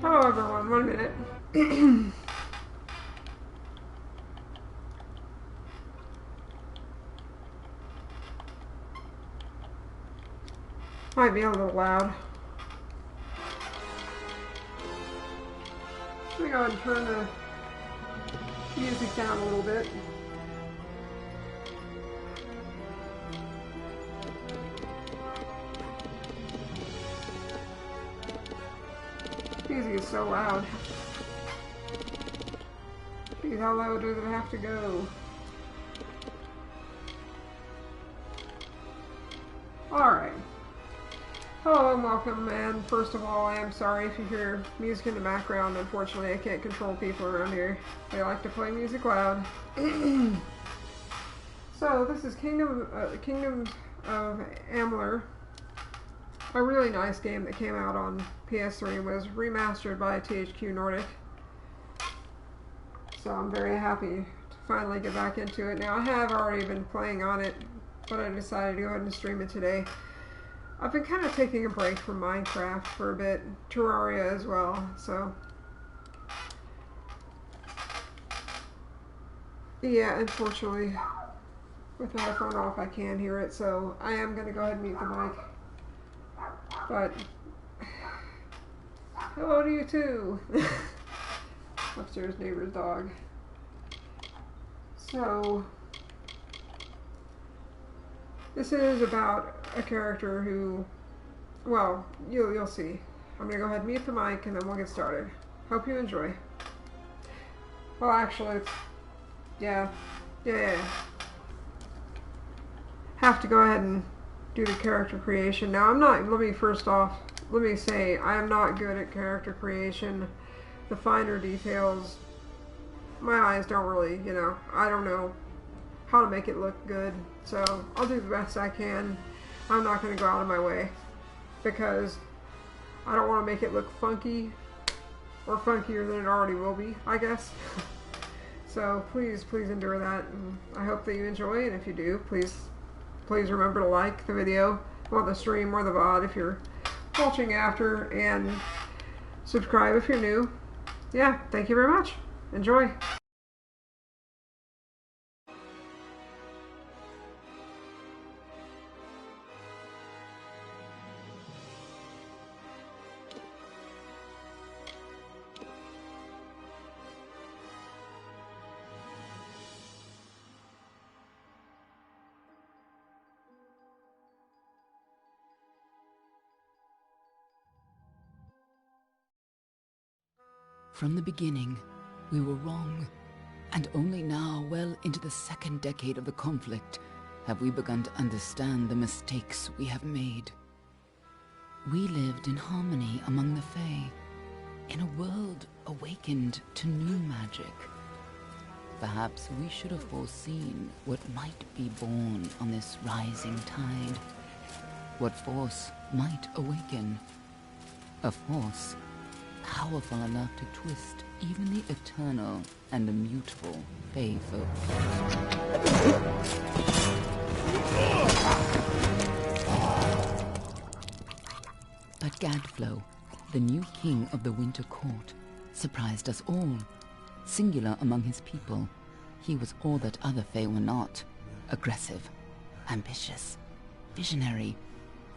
Hello everyone, 1 minute. Might be a little loud. Let me go ahead and turn the music down a little bit. Music is so loud. Geez, how low does it have to go? Alright. Hello and welcome, and first of all, I am sorry if you hear music in the background. Unfortunately, I can't control people around here. They like to play music loud. So, this is Kingdoms of Amalur. A really nice game that came out on PS3, was remastered by THQ Nordic. So I'm very happy to finally get back into it. Now, I have already been playing on it, but I decided to go ahead and stream it today. I've been kind of taking a break from Minecraft for a bit, Terraria as well, so yeah, unfortunately, with my phone off I can't hear it, so I am going to go ahead and mute the mic. But hello to you too. Upstairs neighbor's dog. So this is about a character who, well, you'll see. I'm gonna go ahead and mute the mic and then we'll get started. Hope you enjoy. Well, actually, yeah. Have to go ahead and do the character creation. Now, let me say, I am not good at character creation. The finer details, my eyes don't really, I don't know how to make it look good. So, I'll do the best I can. I'm not going to go out of my way because I don't want to make it look funky or funkier than it already will be, I guess. So, please endure that. And I hope that you enjoy, and if you do, please remember to like the video, or the stream, or the VOD if you're watching after, and subscribe if you're new. Yeah, thank you very much. Enjoy. From the beginning, we were wrong, and only now, well into the second decade of the conflict, have we begun to understand the mistakes we have made. We lived in harmony among the Fae, in a world awakened to new magic. Perhaps we should have foreseen what might be born on this rising tide. What force might awaken. A force powerful enough to twist even the eternal and immutable Fae folk. But Gadflow, the new king of the Winter Court, surprised us all. Singular among his people, he was all that other Fae were not. Aggressive, ambitious, visionary.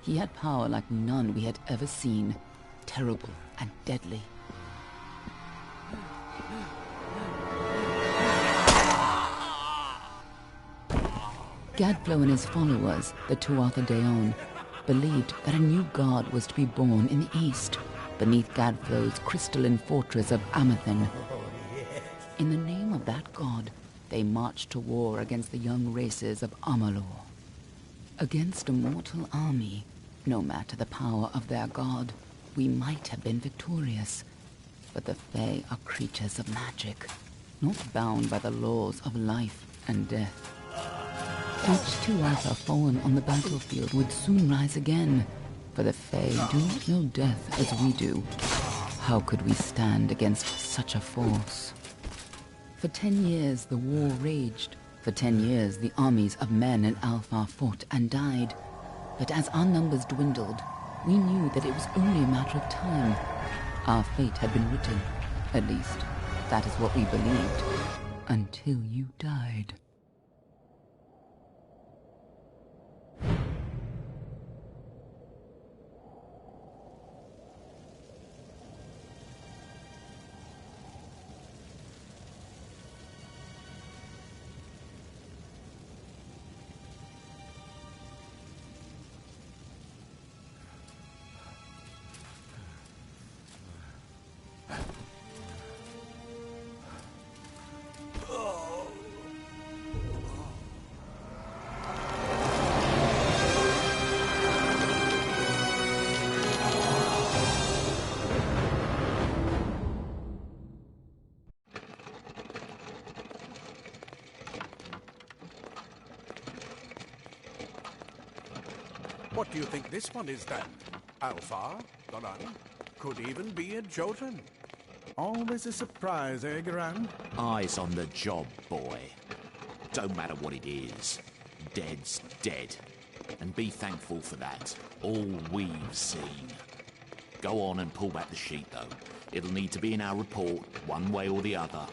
He had power like none we had ever seen. Terrible and deadly. Gadflow and his followers, the Tuatha, believed that a new god was to be born in the east, beneath Gadflow's crystalline fortress of Amathen. In the name of that god, they marched to war against the young races of Amalur. Against a mortal army, no matter the power of their god, we might have been victorious, but the Fae are creatures of magic, not bound by the laws of life and death. Each tuatha fallen on the battlefield would soon rise again, for the Fae do not know death as we do. How could we stand against such a force? For 10 years the war raged. For 10 years the armies of Men and Alpha fought and died. But as our numbers dwindled, we knew that it was only a matter of time. Our fate had been written. At least, that is what we believed. Until you died. What do you think this one is then? Alpha? Garan? Could even be a Jotun. Always a surprise, eh, Garan? Eyes on the job, boy. Don't matter what it is. Dead's dead. And be thankful for that. All we've seen. Go on and pull back the sheet, though. It'll need to be in our report, one way or the other.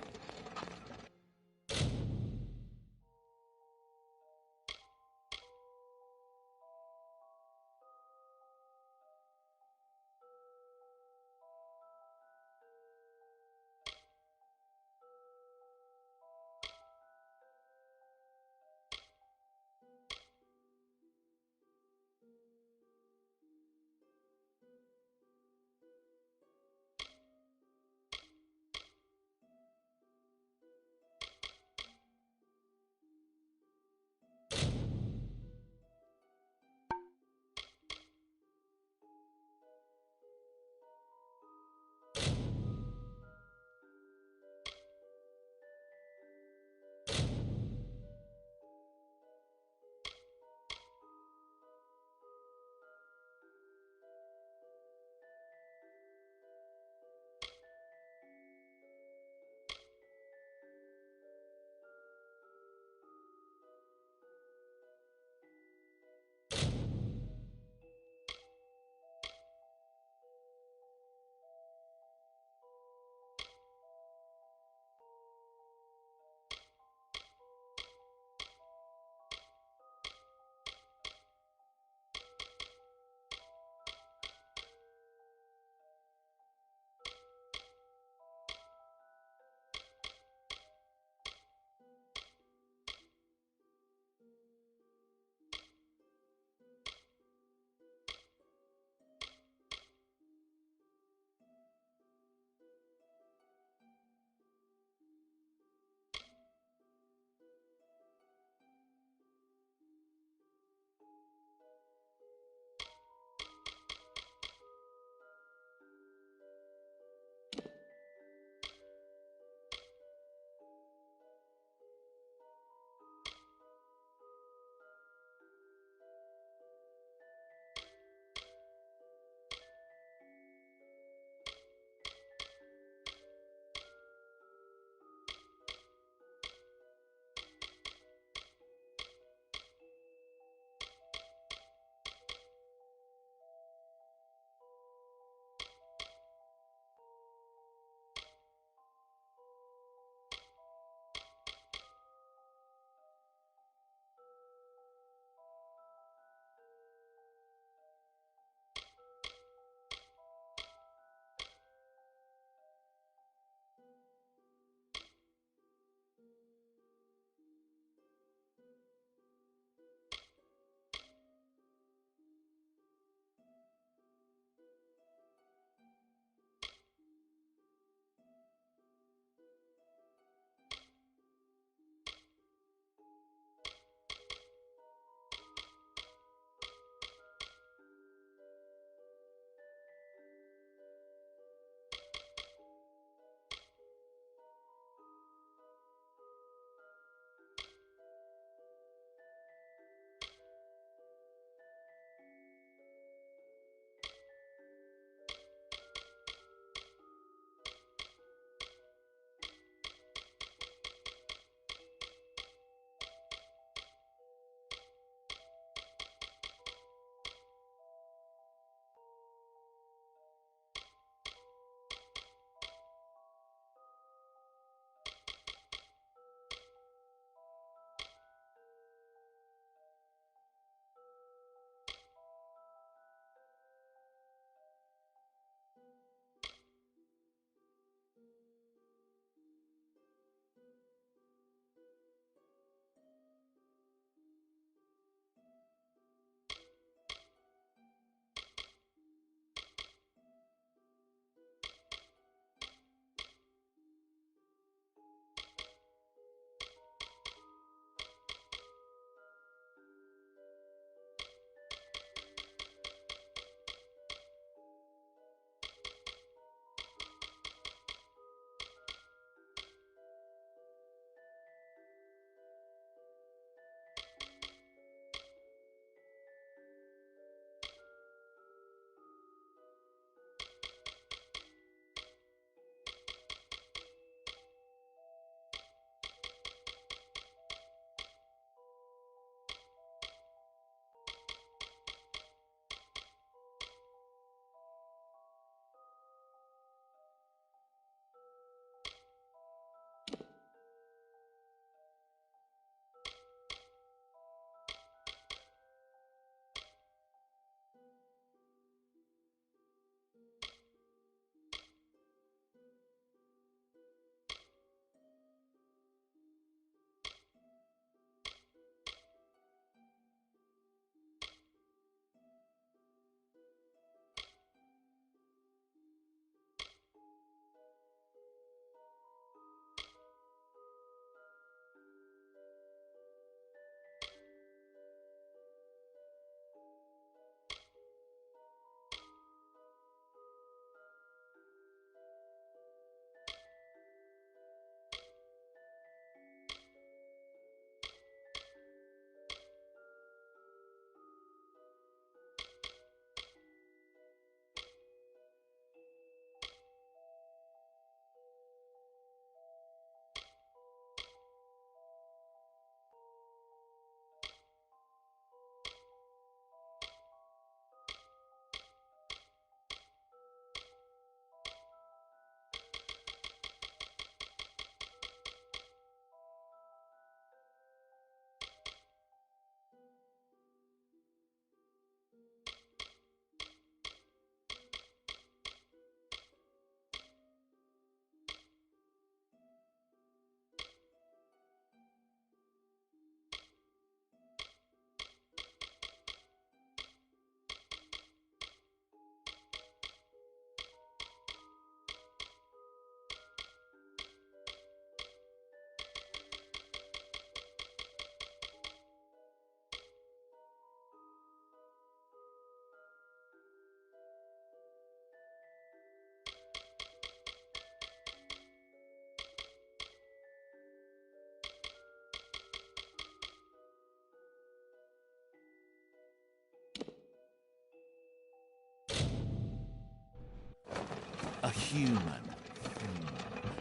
A human.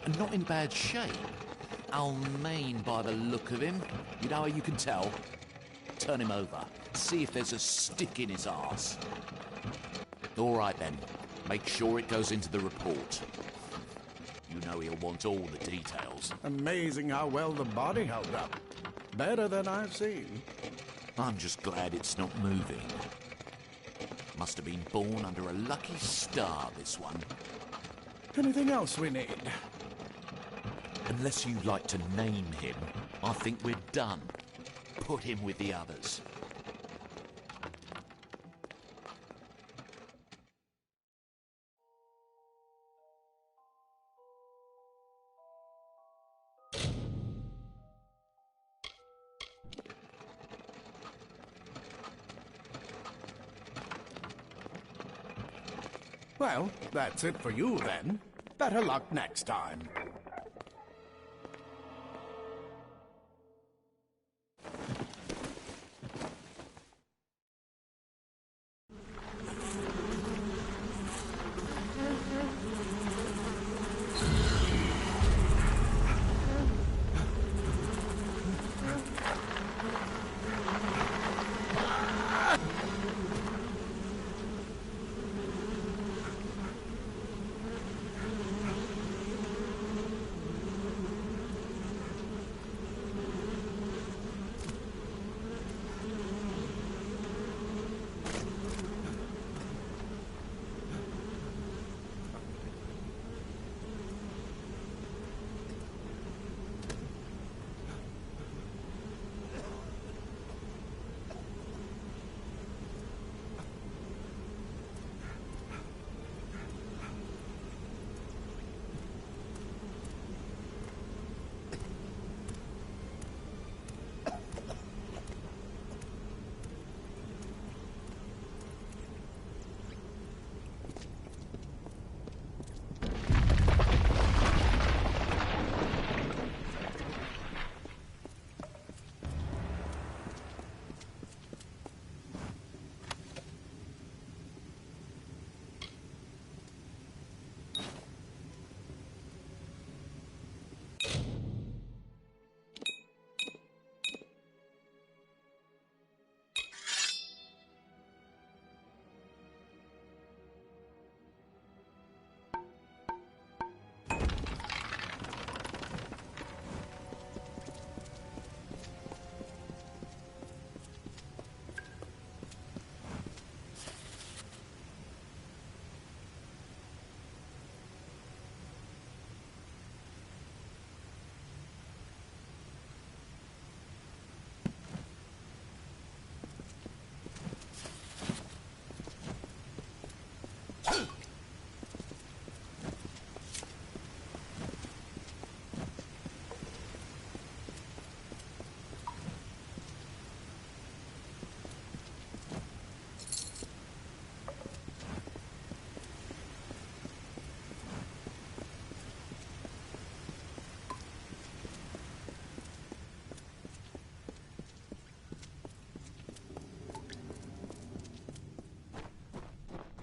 And not in bad shape. Almain by the look of him. You know how you can tell? Turn him over. See if there's a stick in his arse. All right then. Make sure it goes into the report. You know he'll want all the details. Amazing how well the body held up. Better than I've seen. I'm just glad it's not moving. Must have been born under a lucky star, this one. Anything else we need? Unless you'd like to name him, I think we're done. Put him with the others. Well, that's it for you then. Better luck next time.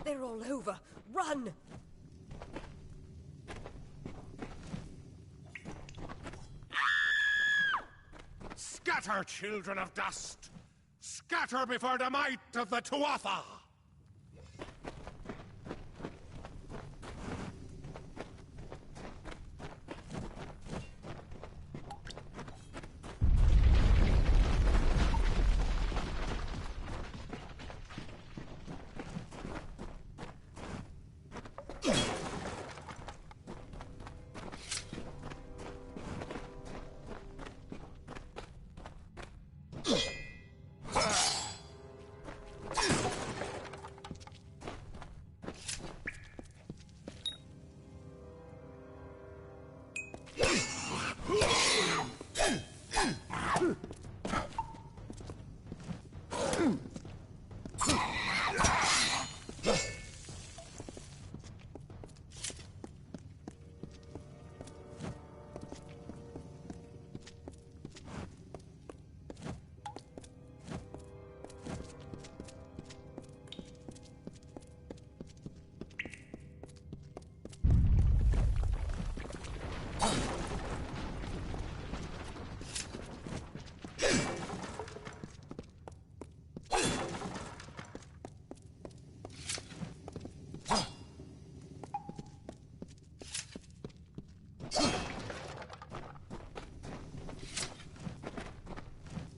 They're all over. Run! Scatter, children of dust! Scatter before the might of the Tuatha!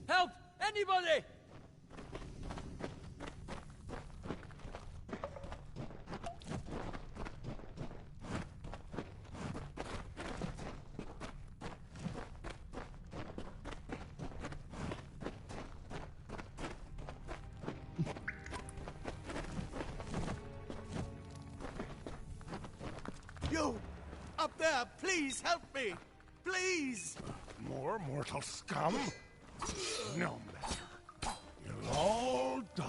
Help! Anybody! You! Up there, please help me! Please! More mortal scum? No matter. You'll all die.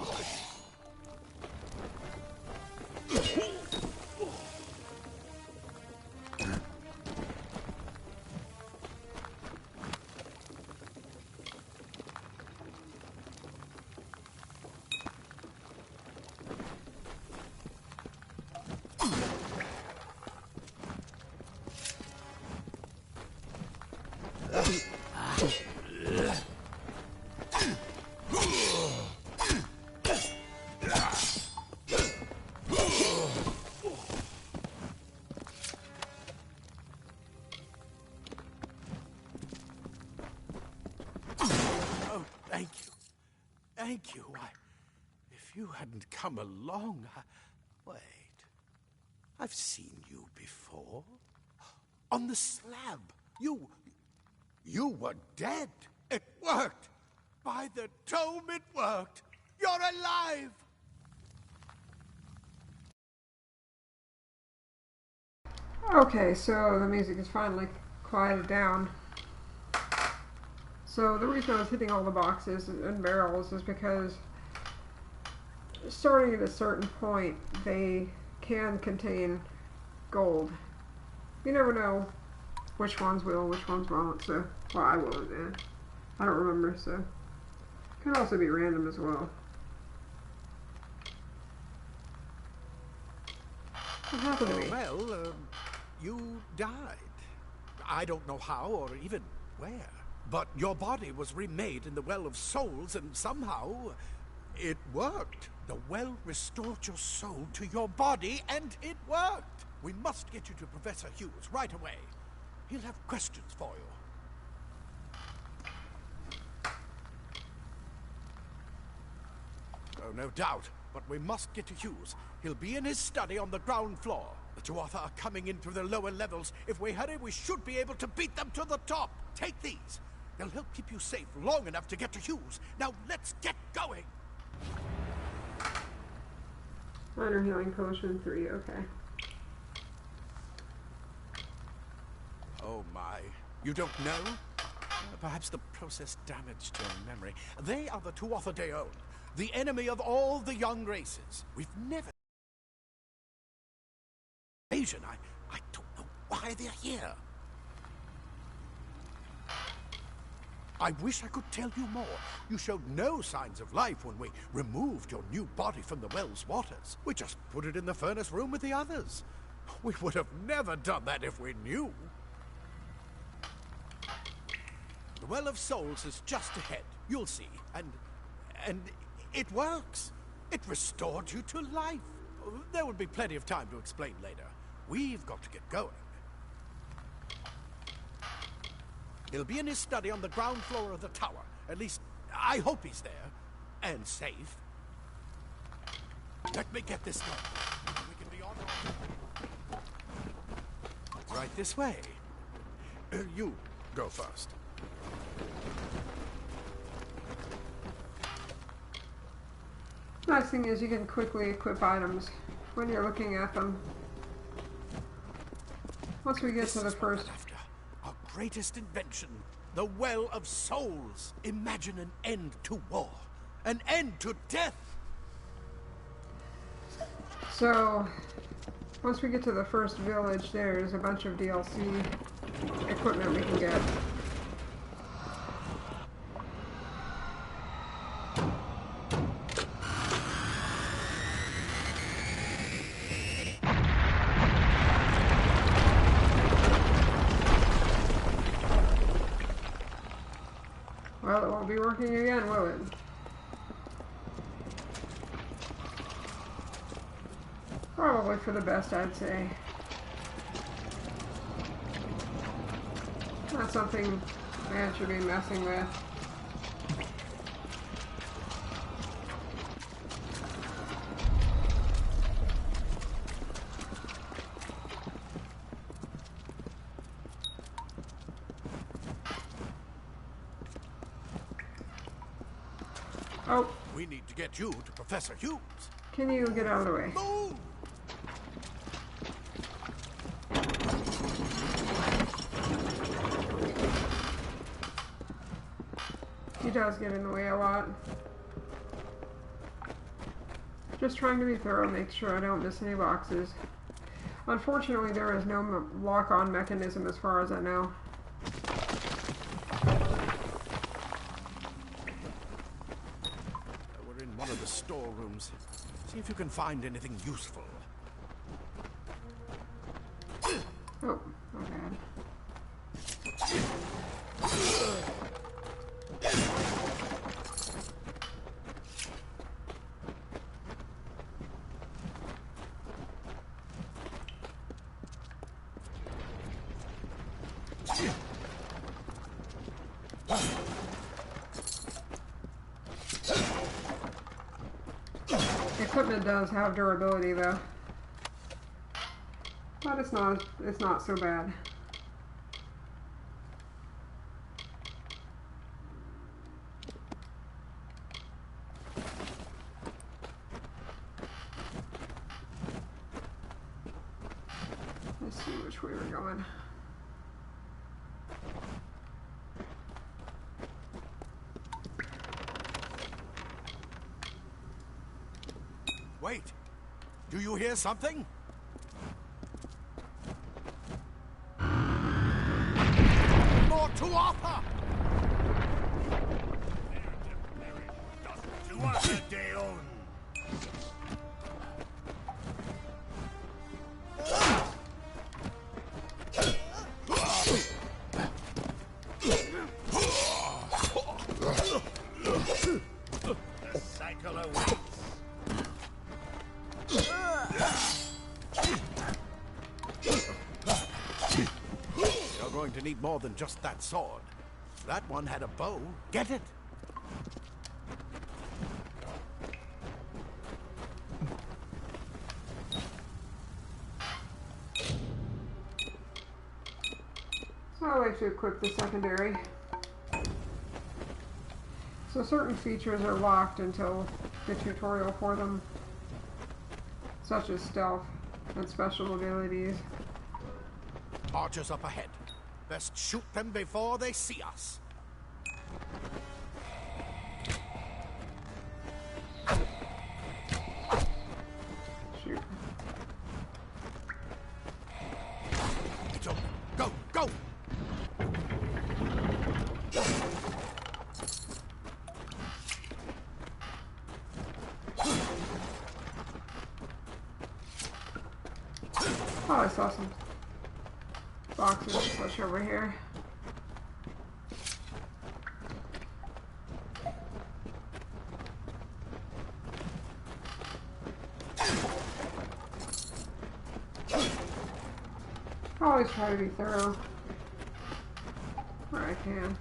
Oh, thank you. Thank you. If you hadn't come along, Wait. I've seen you before. On the slab. You were dead. It worked. By the tome, it worked. You're alive. Okay, so the music is finally quieted down. So the reason I was hitting all the boxes and barrels is because starting at a certain point, they can contain gold. You never know which ones will, which ones won't, so, well, I won't, I don't remember, so. Could also be random as well. What happened to me? Well, you died. I don't know how or even where. But your body was remade in the Well of Souls, and somehow it worked. The well restored your soul to your body, and it worked. We must get you to Professor Hughes right away. He'll have questions for you. Oh, no doubt. But we must get to Hughes. He'll be in his study on the ground floor. The tuatha are coming in through the lower levels. If we hurry, we should be able to beat them to the top. Take these. They'll help keep you safe long enough to get to Hughes. Now, let's get going. Minor healing potion 3, okay. Oh, my. You don't know? Perhaps the process damaged your memory. They are the tuatha Daon, the enemy of all the young races. We've never... Asian, I don't know why they're here. I wish I could tell you more. You showed no signs of life when we removed your new body from the well's waters. We just put it in the furnace room with the others. We would have never done that if we knew. The Well of Souls is just ahead. You'll see. And it works. It restored you to life. There will be plenty of time to explain later. We've got to get going. He'll be in his study on the ground floor of the tower. At least, I hope he's there. And safe. Let me get this going. We can be on our... Right this way. You go first. Nice thing is you can quickly equip items when you're looking at them. Once we get to the first... Our greatest invention, the Well of Souls. Imagine an end to war. An end to death. So, once we get to the first village, there's a bunch of DLC equipment we can get. Well, it won't be working again, will it? Probably for the best, I'd say. Not something man should be messing with. Oh. We need to get you to Professor Hughes. Can you get out of the way? Move! He does get in the way a lot. Just trying to be thorough, make sure I don't miss any boxes. Unfortunately, there is no lock-on mechanism as far as I know. We're in one of the storerooms. See if you can find anything useful. Oh, my bad. Equipment does have durability though, but it's not so bad. Let's see which way we're going. Wait! Do you hear something? More tuatha! Tuatha Deon. The cycle awaits. You're going to need more than just that sword. That one had a bow. Get it? So I like to equip the secondary. So certain features are locked until the tutorial for them, such as stealth and special abilities. Archers up ahead. Best shoot them before they see us. Shoot. It's open. Go, go! Oh, I saw some boxes and such over here. Always try to be thorough where I can.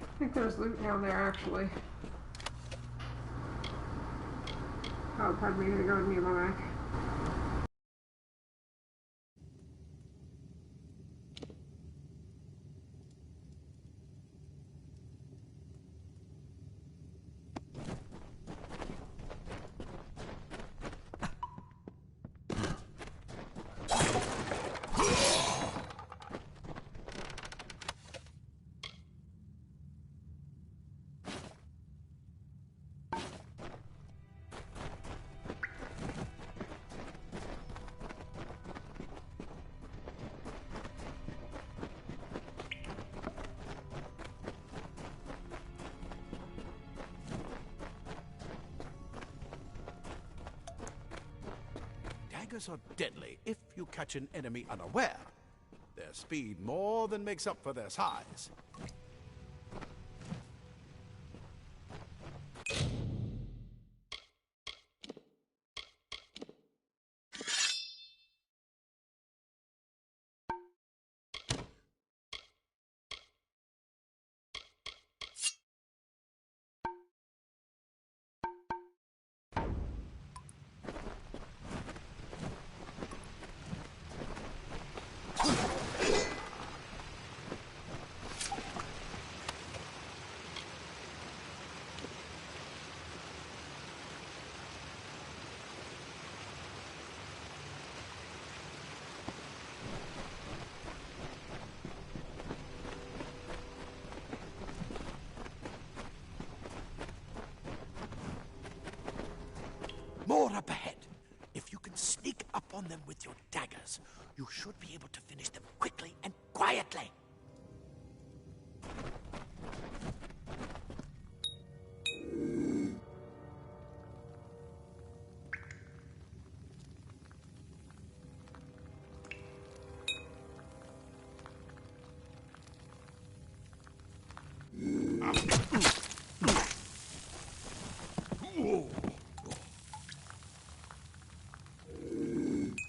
I think there's loot down there actually. Oh, pardon me, to go with me on my back. daggers are deadly if you catch an enemy unaware. Their speed more than makes up for their size. More up ahead. If you can sneak up on them with your daggers, you should be able to finish them quickly and quietly.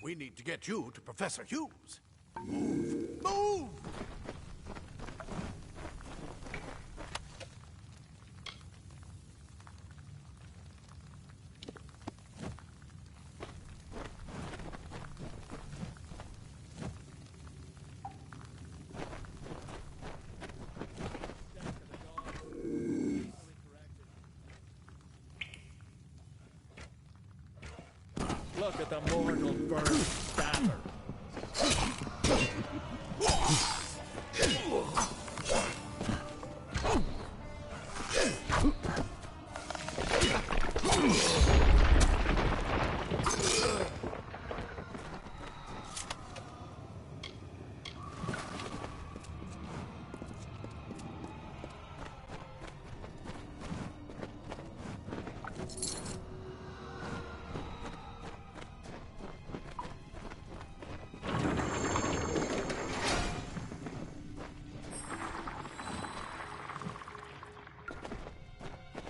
We need to get you to Professor Hughes. Move! Move! Look at the mortal burn stabber.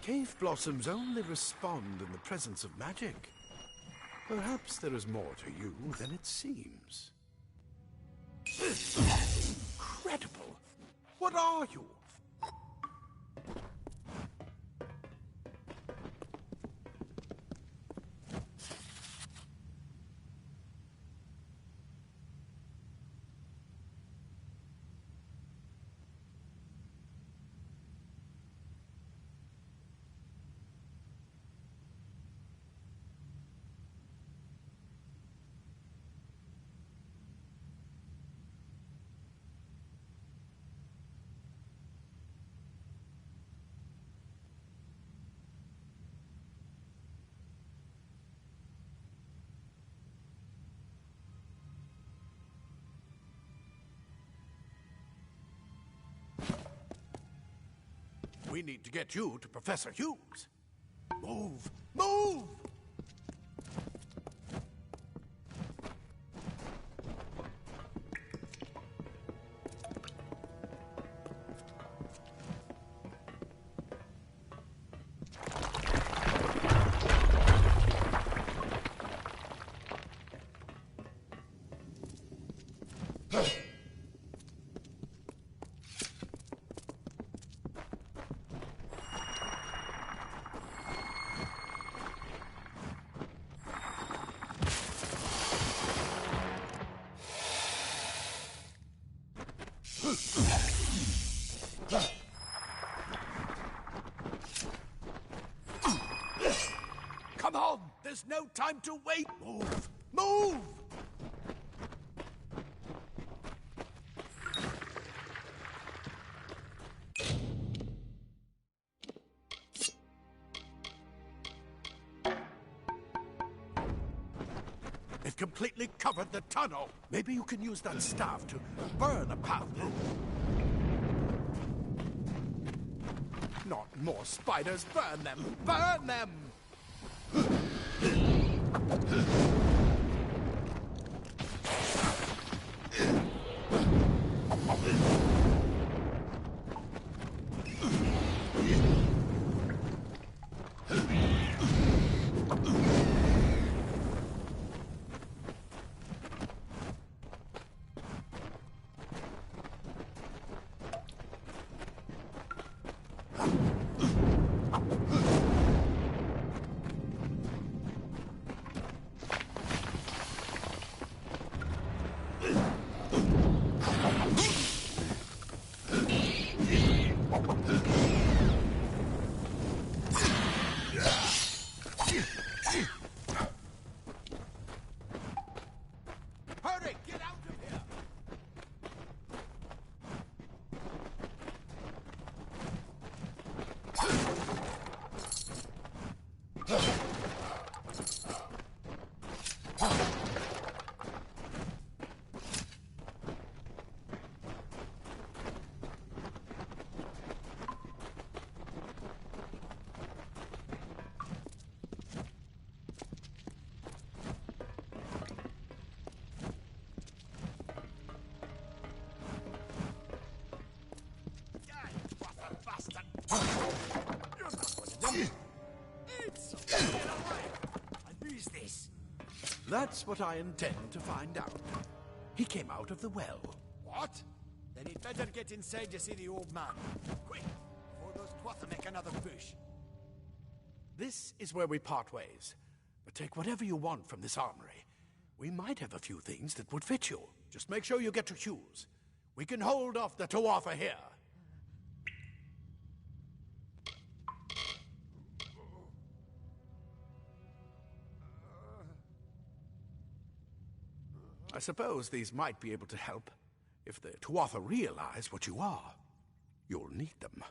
Cave blossoms only respond in the presence of magic. Perhaps there is more to you than it seems. Incredible! What are you? We need to get you to Professor Hughes. Move! Move! Come on! There's no time to wait! Move! Move! It completely covered the tunnel. Maybe you can use that staff to burn a path through. Not more spiders! Burn them! Burn them! That's what I intend to find out. He came out of the well. What? Then he'd better get inside to see the old man. Quick, before those tuatha make another push. This is where we part ways. But take whatever you want from this armory. We might have a few things that would fit you. Just make sure you get to Hughes. We can hold off the tuatha here. I suppose these might be able to help. If the tuatha realize what you are, you'll need them.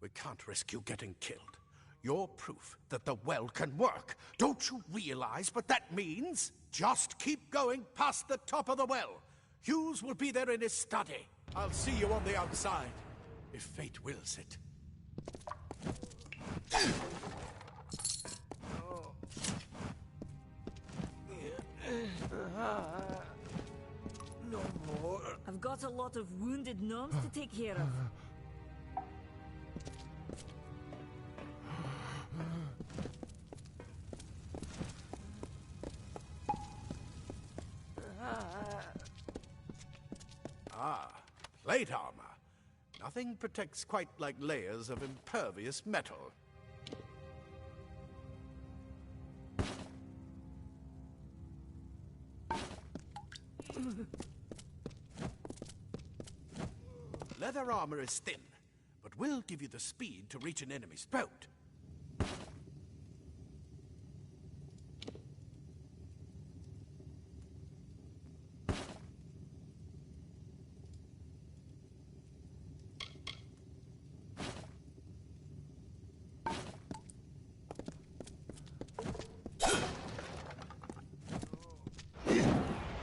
We can't risk you getting killed. You're proof that the well can work. Don't you realize what that means? Just keep going past the top of the well. Hughes will be there in his study. I'll see you on the outside, if fate wills it. No more. I've got a lot of wounded gnomes to take care of. Plate armor. Nothing protects quite like layers of impervious metal. Leather armor is thin, but will give you the speed to reach an enemy's boat.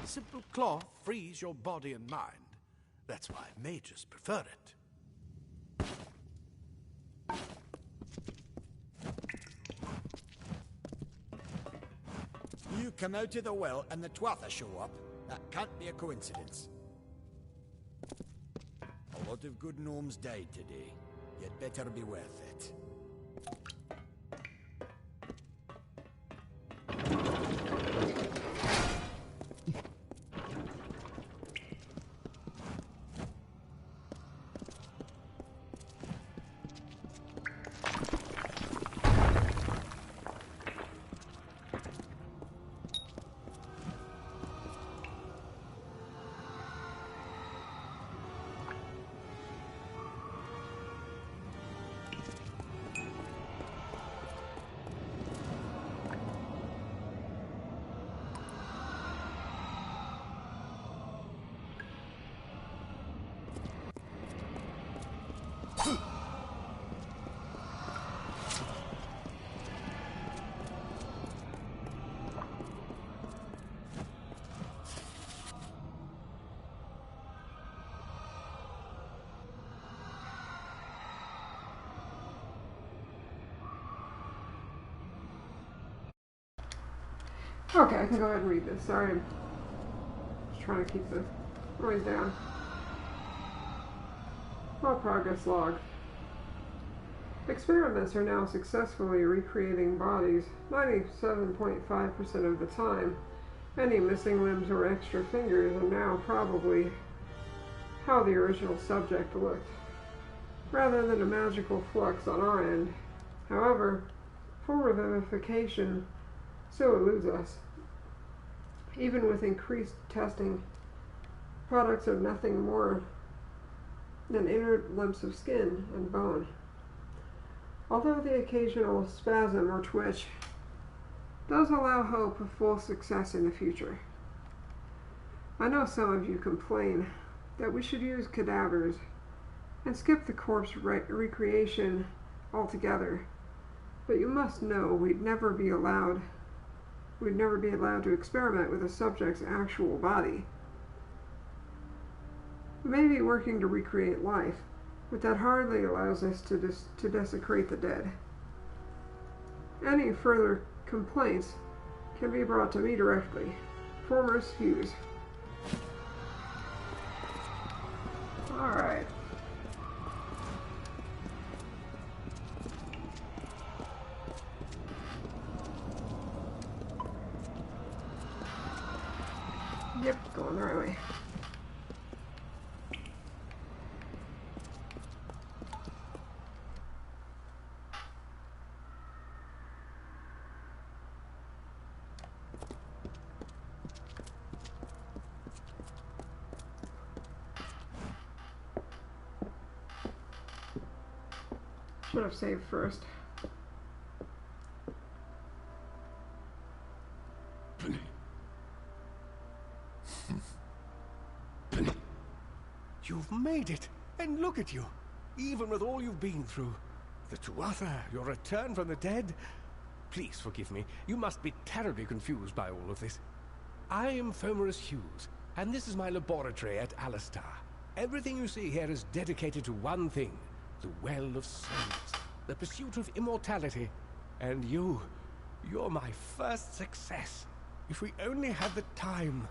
Simple cloth frees your body and mind. That's why mages prefer it. You come out of the well and the tuatha show up. That can't be a coincidence. A lot of good gnomes died today. You'd better be worth it. Okay, I can go ahead and read this. Sorry, I'm just trying to keep the noise down. All progress log. Experiments are now successfully recreating bodies 97.5% of the time. Any missing limbs or extra fingers are now probably how the original subject looked, rather than a magical flux on our end. However, full revivification still eludes us. Even with increased testing, products are nothing more than inert lumps of skin and bone. Although the occasional spasm or twitch does allow hope of full success in the future. I know some of you complain that we should use cadavers and skip the corpse recreation altogether, but you must know we'd never be allowed to experiment with a subject's actual body. We may be working to recreate life, but that hardly allows us to desecrate the dead. Any further complaints can be brought to me directly. Formers Hughes. Alright. Yep, going the right way. Should have saved first. You've made it, and look at you, even with all you've been through. The tuatha, your return from the dead. Please forgive me, you must be terribly confused by all of this. I am Fomerus Hughes, and this is my laboratory at Alistar. Everything you see here is dedicated to one thing, the Well of Souls, the pursuit of immortality. And you're my first success. If we only had the time,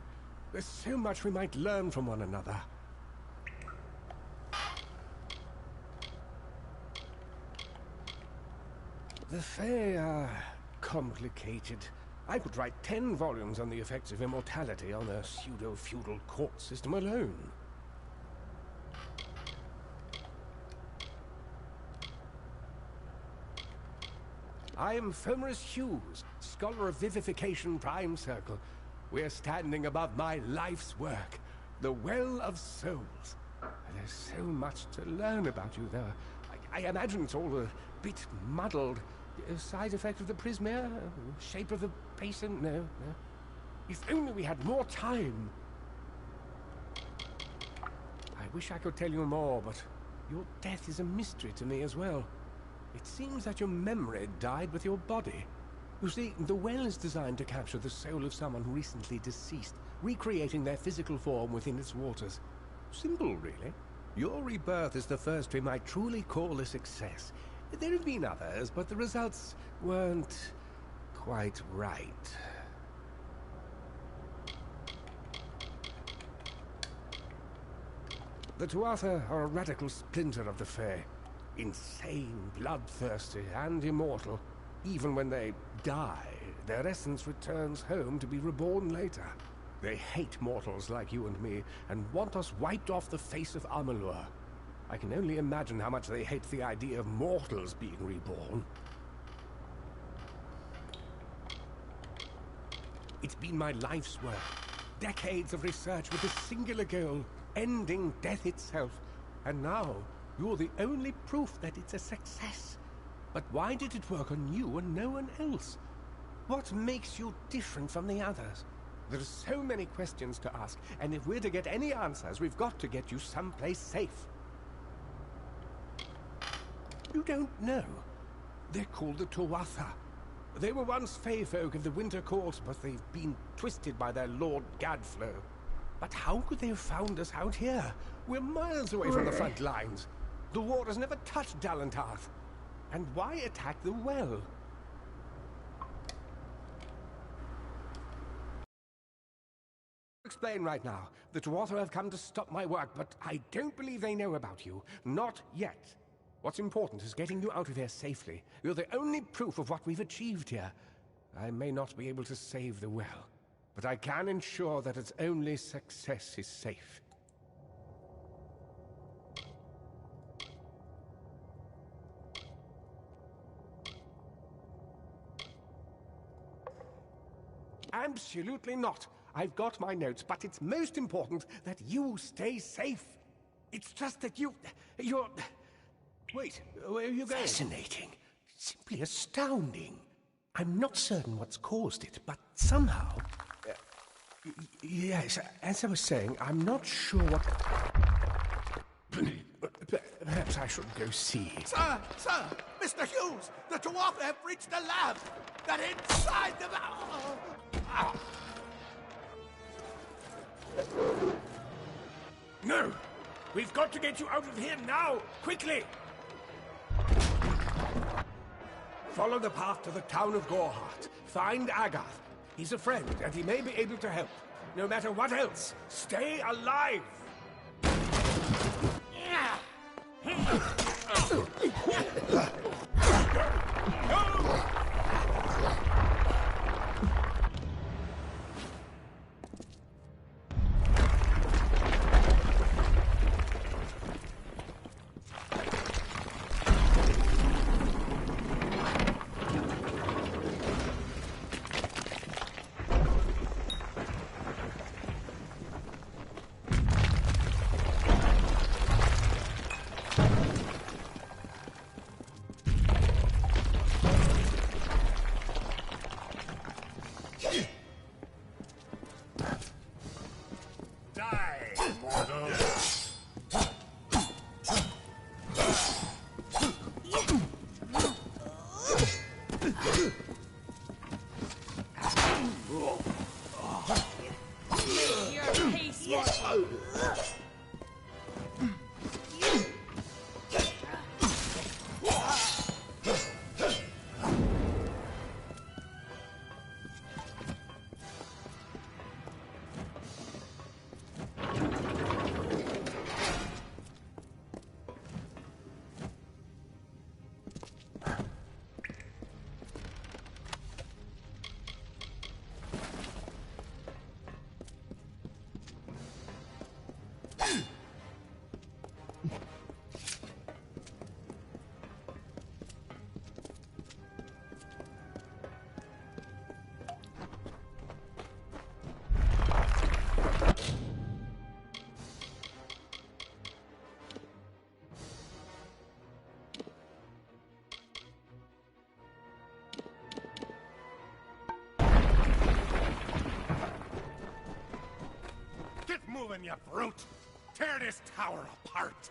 there's so much we might learn from one another. The Fae are complicated. I could write 10 volumes on the effects of immortality on a pseudo-feudal court system alone. I am Fomerus Hughes, Scholar of Vivification Prime Circle. We're standing above my life's work, the Well of Souls. There's so much to learn about you, though. I imagine it's all a bit muddled. A side effect of the prismere? Shape of the basin? No. If only we had more time. I wish I could tell you more, but your death is a mystery to me as well. It seems that your memory died with your body. You see, the well is designed to capture the soul of someone recently deceased, recreating their physical form within its waters. Simple, really. Your rebirth is the first we might truly call a success. There have been others, but the results weren't quite right. The tuatha are a radical splinter of the Fae. Insane, bloodthirsty, and immortal. Even when they die, their essence returns home to be reborn later. They hate mortals like you and me, and want us wiped off the face of Amalur. I can only imagine how much they hate the idea of mortals being reborn. It's been my life's work. Decades of research with a singular goal, ending death itself. And now, you're the only proof that it's a success. But why did it work on you and no one else? What makes you different from the others? There are so many questions to ask, and if we're to get any answers, we've got to get you someplace safe. You don't know. They're called the tuatha. They were once Fae folk of the Winter Court, but they've been twisted by their Lord Gadflow. But how could they have found us out here? We're miles away from the front lines. The war has never touched Dalantarth. And why attack the well? Explain right now. The tuatha have come to stop my work, but I don't believe they know about you. Not yet. What's important is getting you out of here safely. You're the only proof of what we've achieved here. I may not be able to save the well, but I can ensure that its only success is safe. Absolutely not. I've got my notes, but it's most important that you stay safe. It's just that you're... Wait, where are you going? Fascinating. Simply astounding. I'm not certain what's caused it, but somehow... Yes, as I was saying, I'm not sure what... Perhaps I should go see. Sir! Mr. Hughes! The tuatha have reached the lab! They're inside the... No! We've got to get you out of here now! Quickly! Follow the path to the town of Gorhart. Find Agath. He's a friend, and he may be able to help. No matter what else, stay alive! Moving, you brute! Tear this tower apart!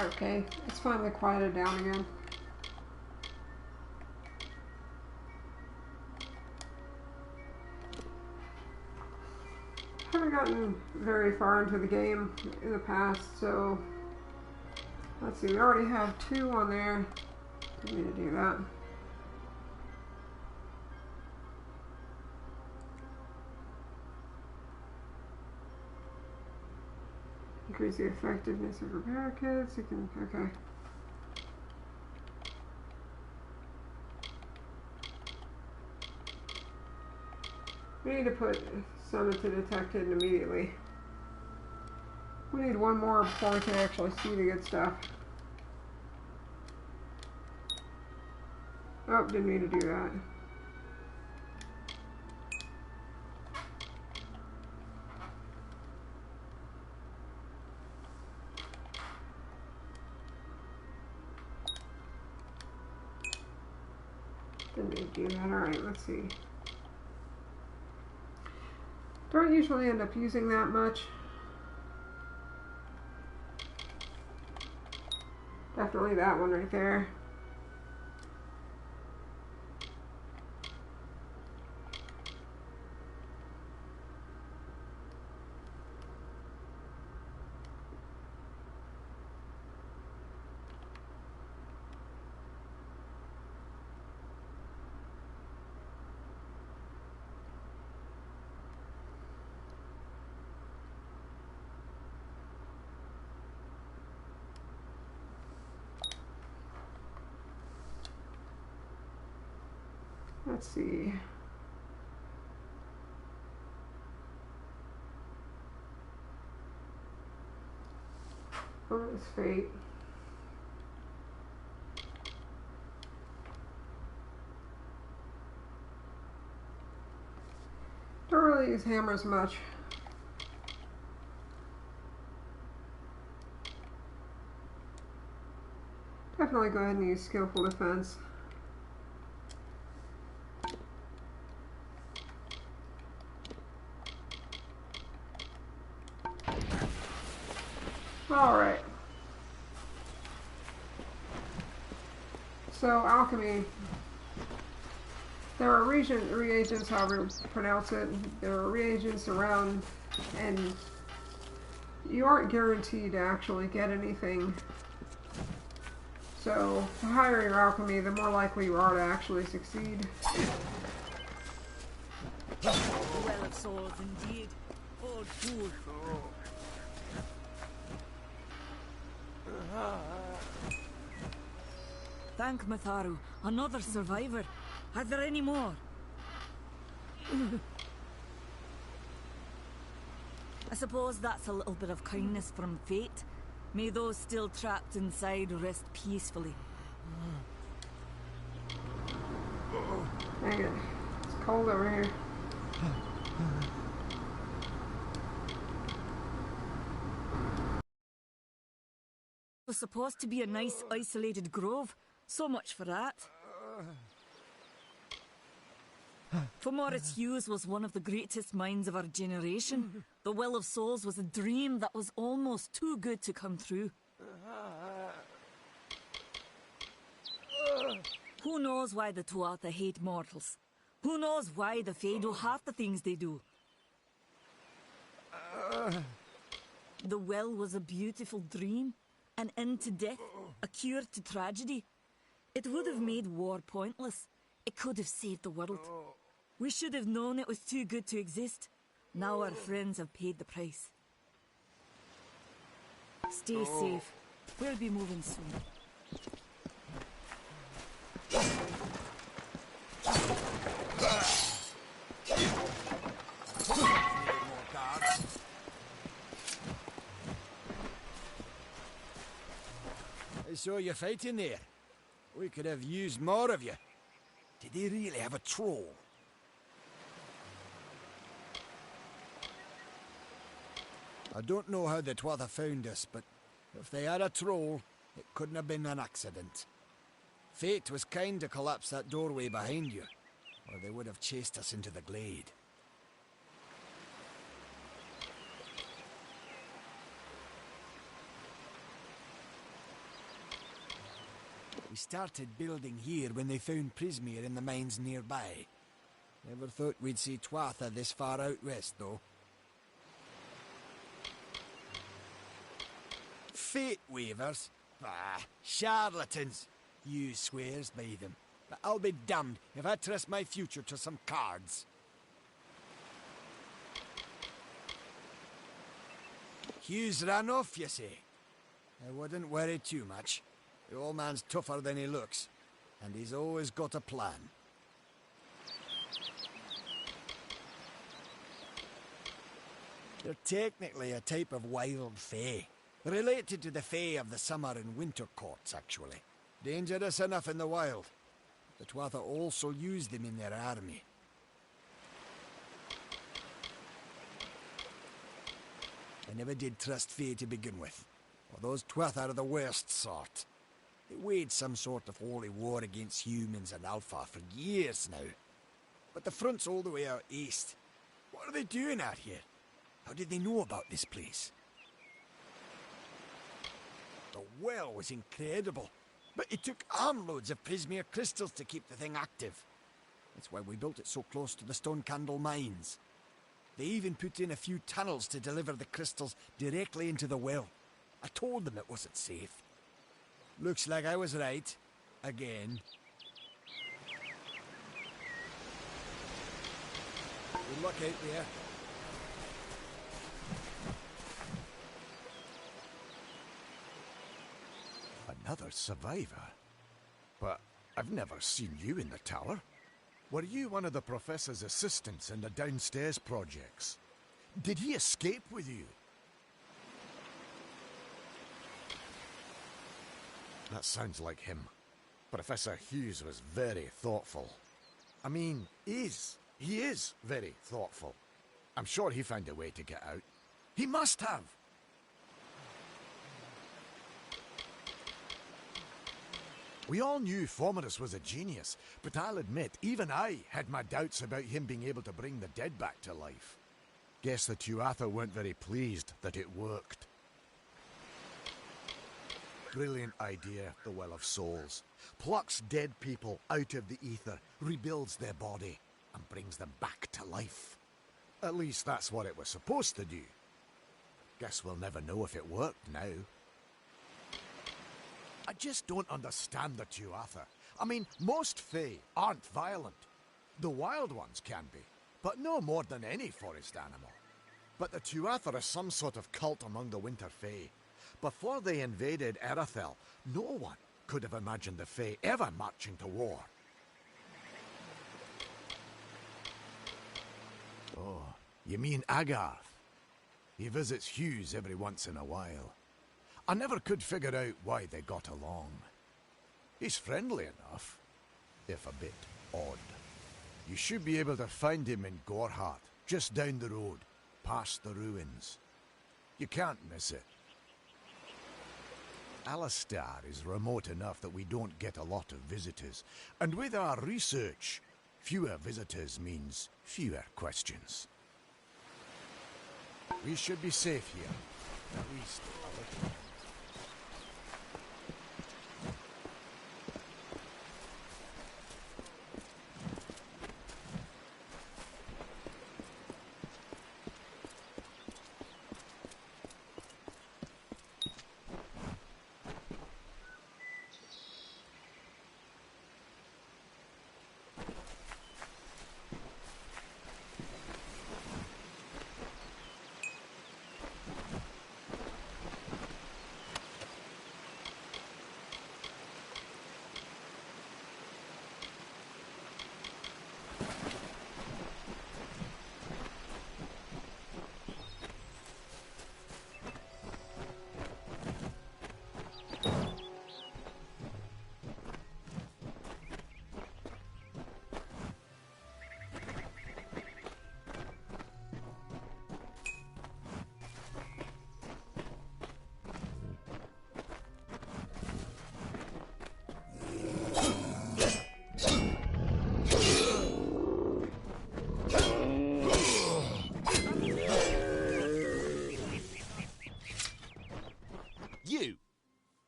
Okay, it's finally quieted down again. Haven't gotten very far into the game in the past, so let's see, we already have 2 on there. Didn't need to do that. Increase the effectiveness of repair kits. You can, okay. We need to put summon to detected immediately. We need 1 more before we can actually see the good stuff. Oh, didn't mean to do that. Didn't mean to do that. Alright, let's see. Don't usually end up using that much. Definitely that one right there. Let's see. Oh, it's fate. Don't really use hammers much. Definitely go ahead and use skillful defense. Alright. So, alchemy. There are reagents, however you pronounce it. There are reagents around, and you aren't guaranteed to actually get anything. So, the higher your alchemy, the more likely you are to actually succeed. Well of souls, indeed. Oh, fool. Thank Matharu, another survivor. Are there any more? I suppose that's a little bit of kindness from fate. May those still trapped inside rest peacefully. Dang it. It's cold over here. It was supposed to be a nice isolated grove. So much for that. Fomoris Hughes was one of the greatest minds of our generation. The Well of Souls was a dream that was almost too good to come true. Who knows why the Tuatha hate mortals? Who knows why the Fae do half the things they do? The well was a beautiful dream, an end to death, a cure to tragedy. It would have made war pointless. It could have saved the world. We should have known it was too good to exist. Now our friends have paid the price. Stay safe. We'll be moving soon. I saw you fighting there. We could have used more of you. Did they really have a troll? I don't know how the Tuatha found us, but if they had a troll, it couldn't have been an accident. Fate was kind to collapse that doorway behind you, or they would have chased us into the glade. We started building here when they found Prismere in the mines nearby. Never thought we'd see Tuatha this far out west, though. Fate weavers? Ah, charlatans. You swears by them. But I'll be damned if I trust my future to some cards. Hugh's ran off, you say? I wouldn't worry too much. The old man's tougher than he looks, and he's always got a plan. They're technically a type of wild fae. Related to the fae of the summer and winter courts, actually. Dangerous enough in the wild. The Tuatha also use them in their army. I never did trust fae to begin with. Well, those Tuatha are the worst sort. They waged some sort of holy war against humans and Alpha for years now. But the front's all the way out east. What are they doing out here? How did they know about this place? The well was incredible, but it took armloads of Prismere crystals to keep the thing active. That's why we built it so close to the Stone Candle mines. They even put in a few tunnels to deliver the crystals directly into the well. I told them it wasn't safe. Looks like I was right. Again. Good luck out there. Another survivor? But I've never seen you in the tower. Were you one of the Professor's assistants in the downstairs projects? Did he escape with you? That sounds like him. Professor Hughes was very thoughtful. I mean, he is very thoughtful. I'm sure he found a way to get out. He must have! We all knew Fomerus was a genius, but I'll admit, even I had my doubts about him being able to bring the dead back to life. Guess the Tuatha weren't very pleased that it worked. Brilliant idea, the Well of Souls. Plucks dead people out of the ether, rebuilds their body, and brings them back to life. At least that's what it was supposed to do. Guess we'll never know if it worked now. I just don't understand the Tuatha. I mean, most Fae aren't violent. The wild ones can be, but no more than any forest animal. But the Tuatha are some sort of cult among the Winter Fae. Before they invaded Erethel, no one could have imagined the Fae ever marching to war. Oh, you mean Agarth? He visits Hughes every once in a while. I never could figure out why they got along. He's friendly enough, if a bit odd. You should be able to find him in Gorhart, just down the road, past the ruins. You can't miss it. Alistar is remote enough that we don't get a lot of visitors, and with our research, fewer visitors means fewer questions. We should be safe here, at least a little.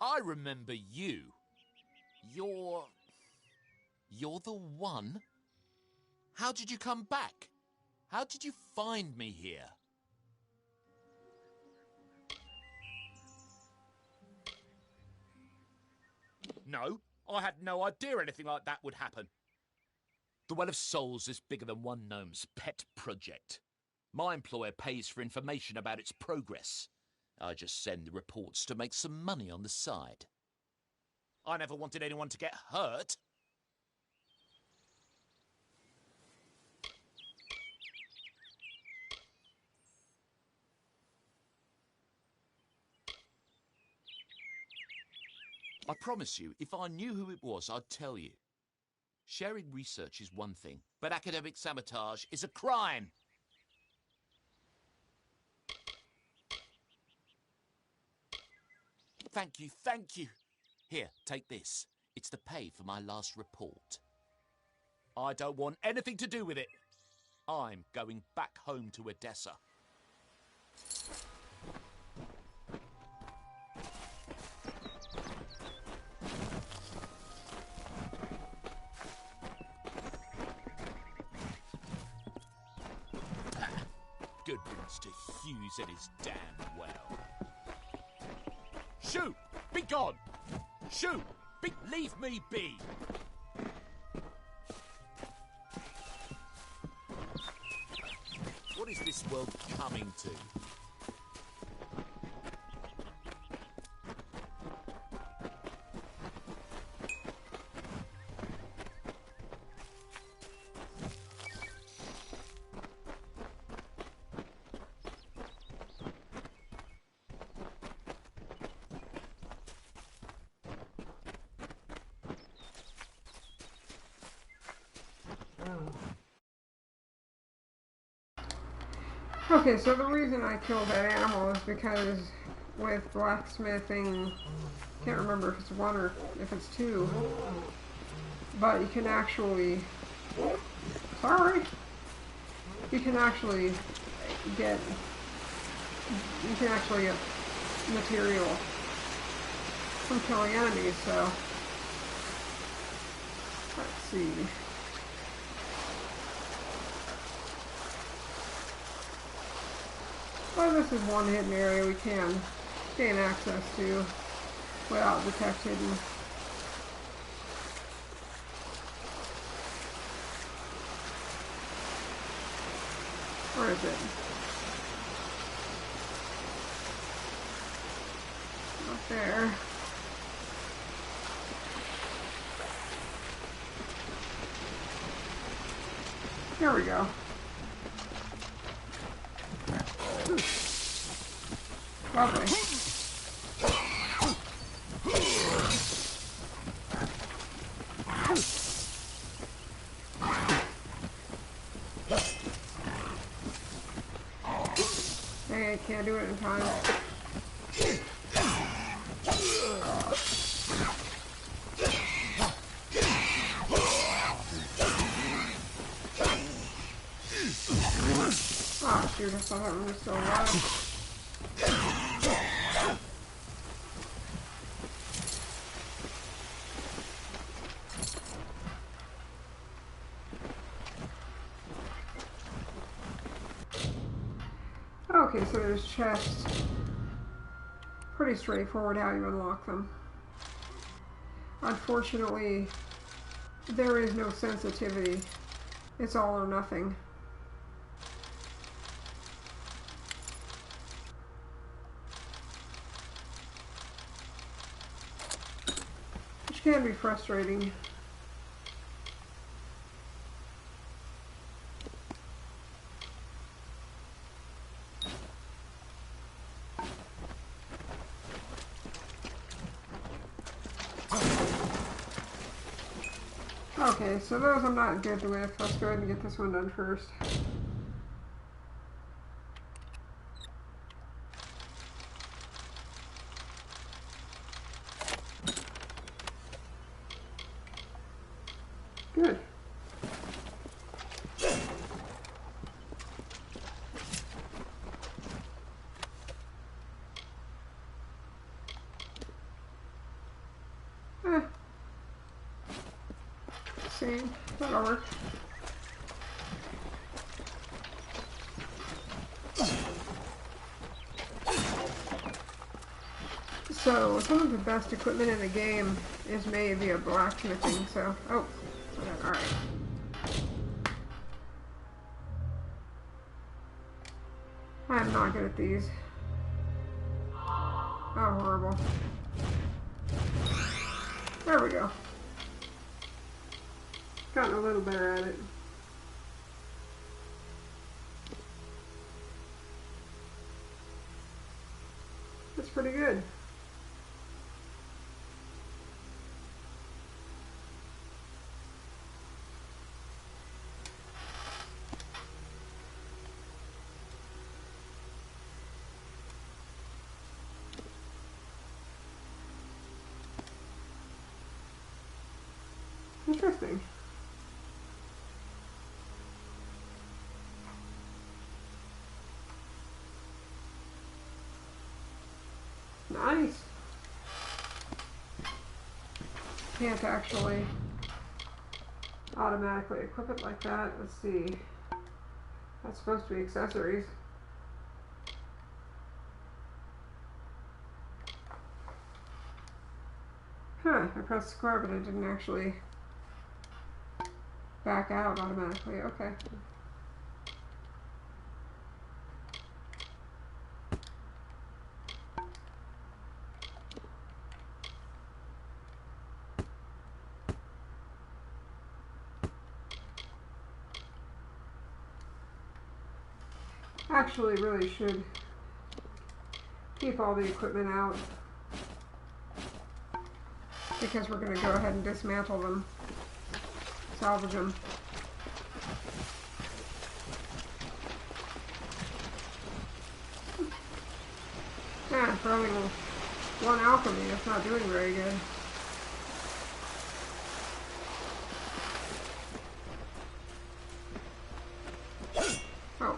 I remember you. You're the one? How did you come back? How did you find me here? No, I had no idea anything like that would happen. The Well of Souls is bigger than one gnome's pet project. My employer pays for information about its progress. I just send the reports to make some money on the side. I never wanted anyone to get hurt. I promise you, if I knew who it was, I'd tell you. Sharing research is one thing, but academic sabotage is a crime. Thank you, thank you. Here, take this. It's the pay for my last report. I don't want anything to do with it. I'm going back home to Odessa. Good riddance to Hughes and his damn well. Shoot! Be gone! Shoot! Leave me be! What is this world coming to? Okay, so the reason I killed that animal is because with blacksmithing, can't remember if it's one or if it's two, but you can actually, you can actually get material from killing enemies, so let's see. Well, this is one hidden area we can gain access to without detect hidden. Where is it? Not there. Here we go. Lovely. Hey, I can't do it in time. Oh shoot, I thought that one was still alive. Okay, so there's chests. Pretty straightforward how you unlock them. Unfortunately, there is no sensitivity. It's all or nothing. Which can be frustrating. Okay, so those I'm not good with. Let's go ahead and get this one done first. Good. Same. That'll work. So, some of the best equipment in the game is made via blacksmithing, so... Oh, alright. I'm not good at these. Oh, horrible. There we go. Gotten a little better at it. That's pretty good. Interesting. Nice. Can't actually automatically equip it like that. Let's see. That's supposed to be accessories. Huh, I pressed square, but it didn't actually back out automatically. Okay. Actually, really should keep all the equipment out because we're going to go ahead and dismantle them, salvage them. Yeah, for only one alchemy, it's not doing very good. Oh.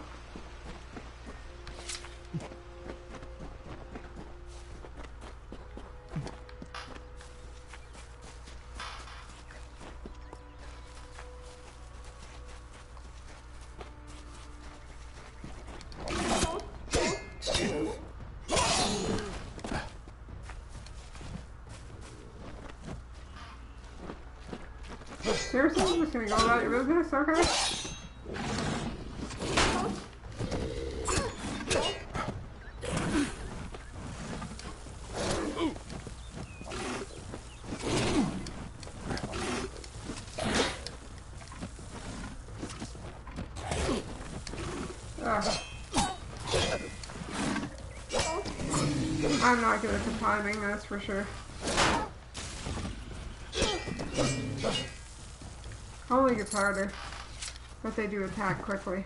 Seriously, I'm just gonna go about your business, okay? I'm not good at the timing, that's for sure. Only gets harder, but they do attack quickly.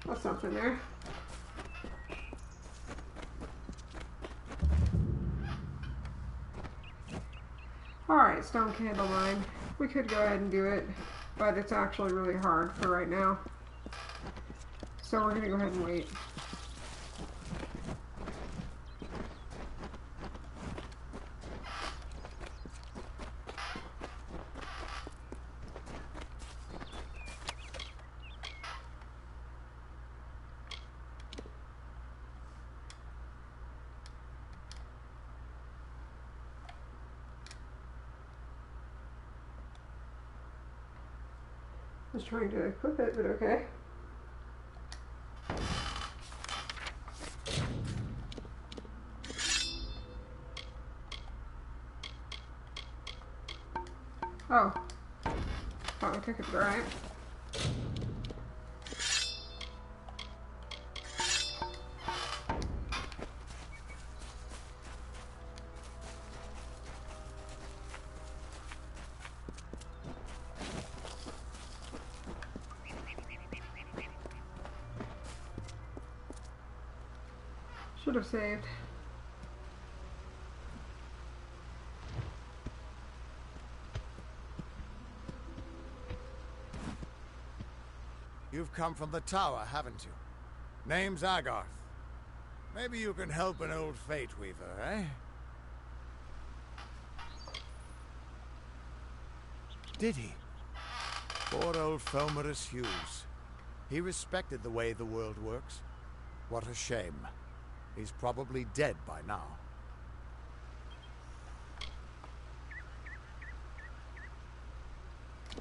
That's something there. Alright, stone candle line. We could go ahead and do it, but it's actually really hard for right now. So we're going to go ahead and wait. I was trying to equip it, but okay. Oh. Thought we took it right. Should have saved. You've come from the tower, haven't you? Name's Agarth. Maybe you can help an old Fate Weaver, eh? Did he? Poor old Fomerus Hughes. He respected the way the world works. What a shame. He's probably dead by now.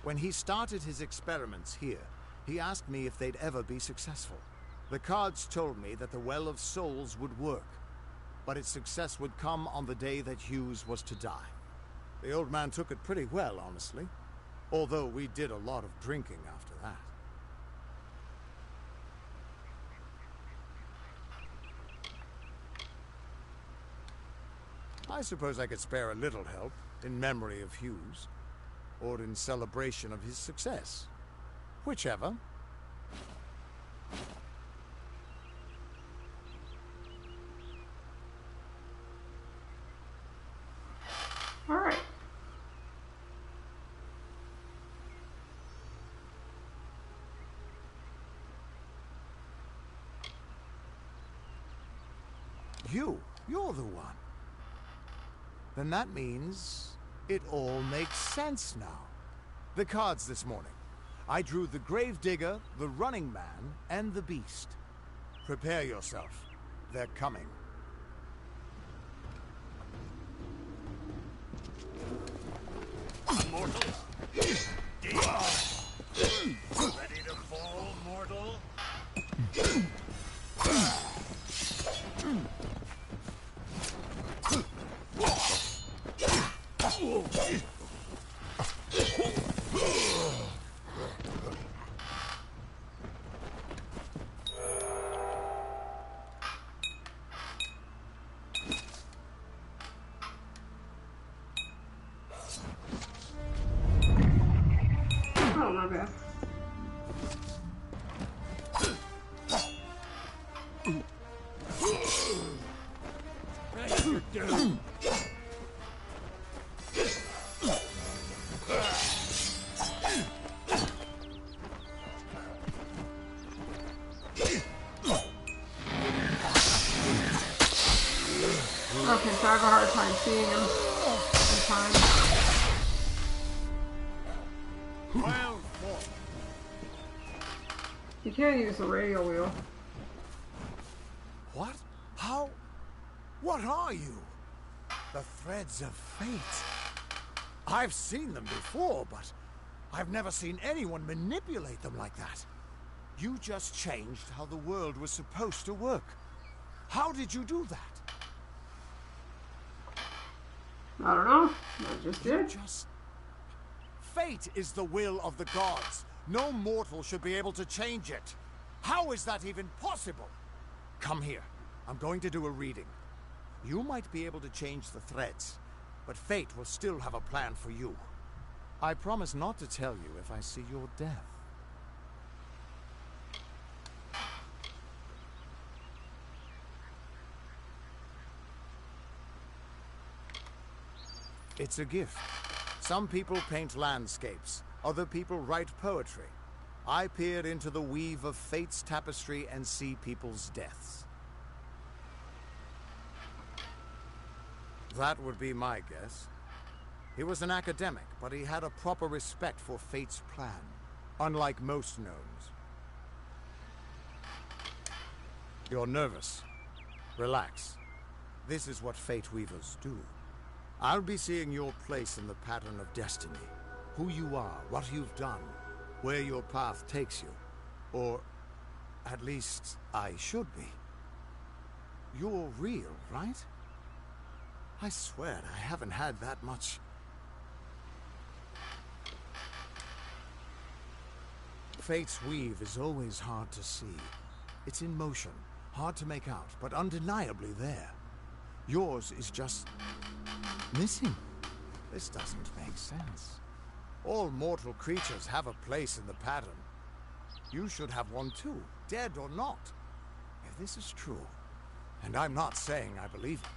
When he started his experiments here, he asked me if they'd ever be successful. The cards told me that the Well of Souls would work, but its success would come on the day that Hughes was to die. The old man took it pretty well, honestly, although we did a lot of drinking after that. I suppose I could spare a little help in memory of Hughes, or in celebration of his success. Whichever. All right. You're the one. Then that means it all makes sense now. The cards this morning. I drew the Gravedigger, the Running Man, and the Beast. Prepare yourself. They're coming. Mortal. Ready to fall, mortal? Oh, my bad. You're doomed. Okay, so I have a hard time seeing him in time. Well fought. You can't use the radial wheel. What? How? What are you? The threads of fate. I've seen them before, but I've never seen anyone manipulate them like that. You just changed how the world was supposed to work. How did you do that? I don't know. I just did. Fate is the will of the gods. No mortal should be able to change it. How is that even possible? Come here. I'm going to do a reading. You might be able to change the threads, but fate will still have a plan for you. I promise not to tell you if I see your death. It's a gift. Some people paint landscapes, other people write poetry. I peer into the weave of fate's tapestry and see people's deaths. That would be my guess. He was an academic, but he had a proper respect for fate's plan, unlike most gnomes. You're nervous. Relax. This is what fate weavers do. I'll be seeing your place in the pattern of destiny. Who you are, what you've done, where your path takes you. Or, at least, I should be. You're real, right? I swear I haven't had that much. Fate's weave is always hard to see. It's in motion, hard to make out, but undeniably there. Yours is just missing. This doesn't make sense. All mortal creatures have a place in the pattern. You should have one too, dead or not. If this is true, and I'm not saying I believe it,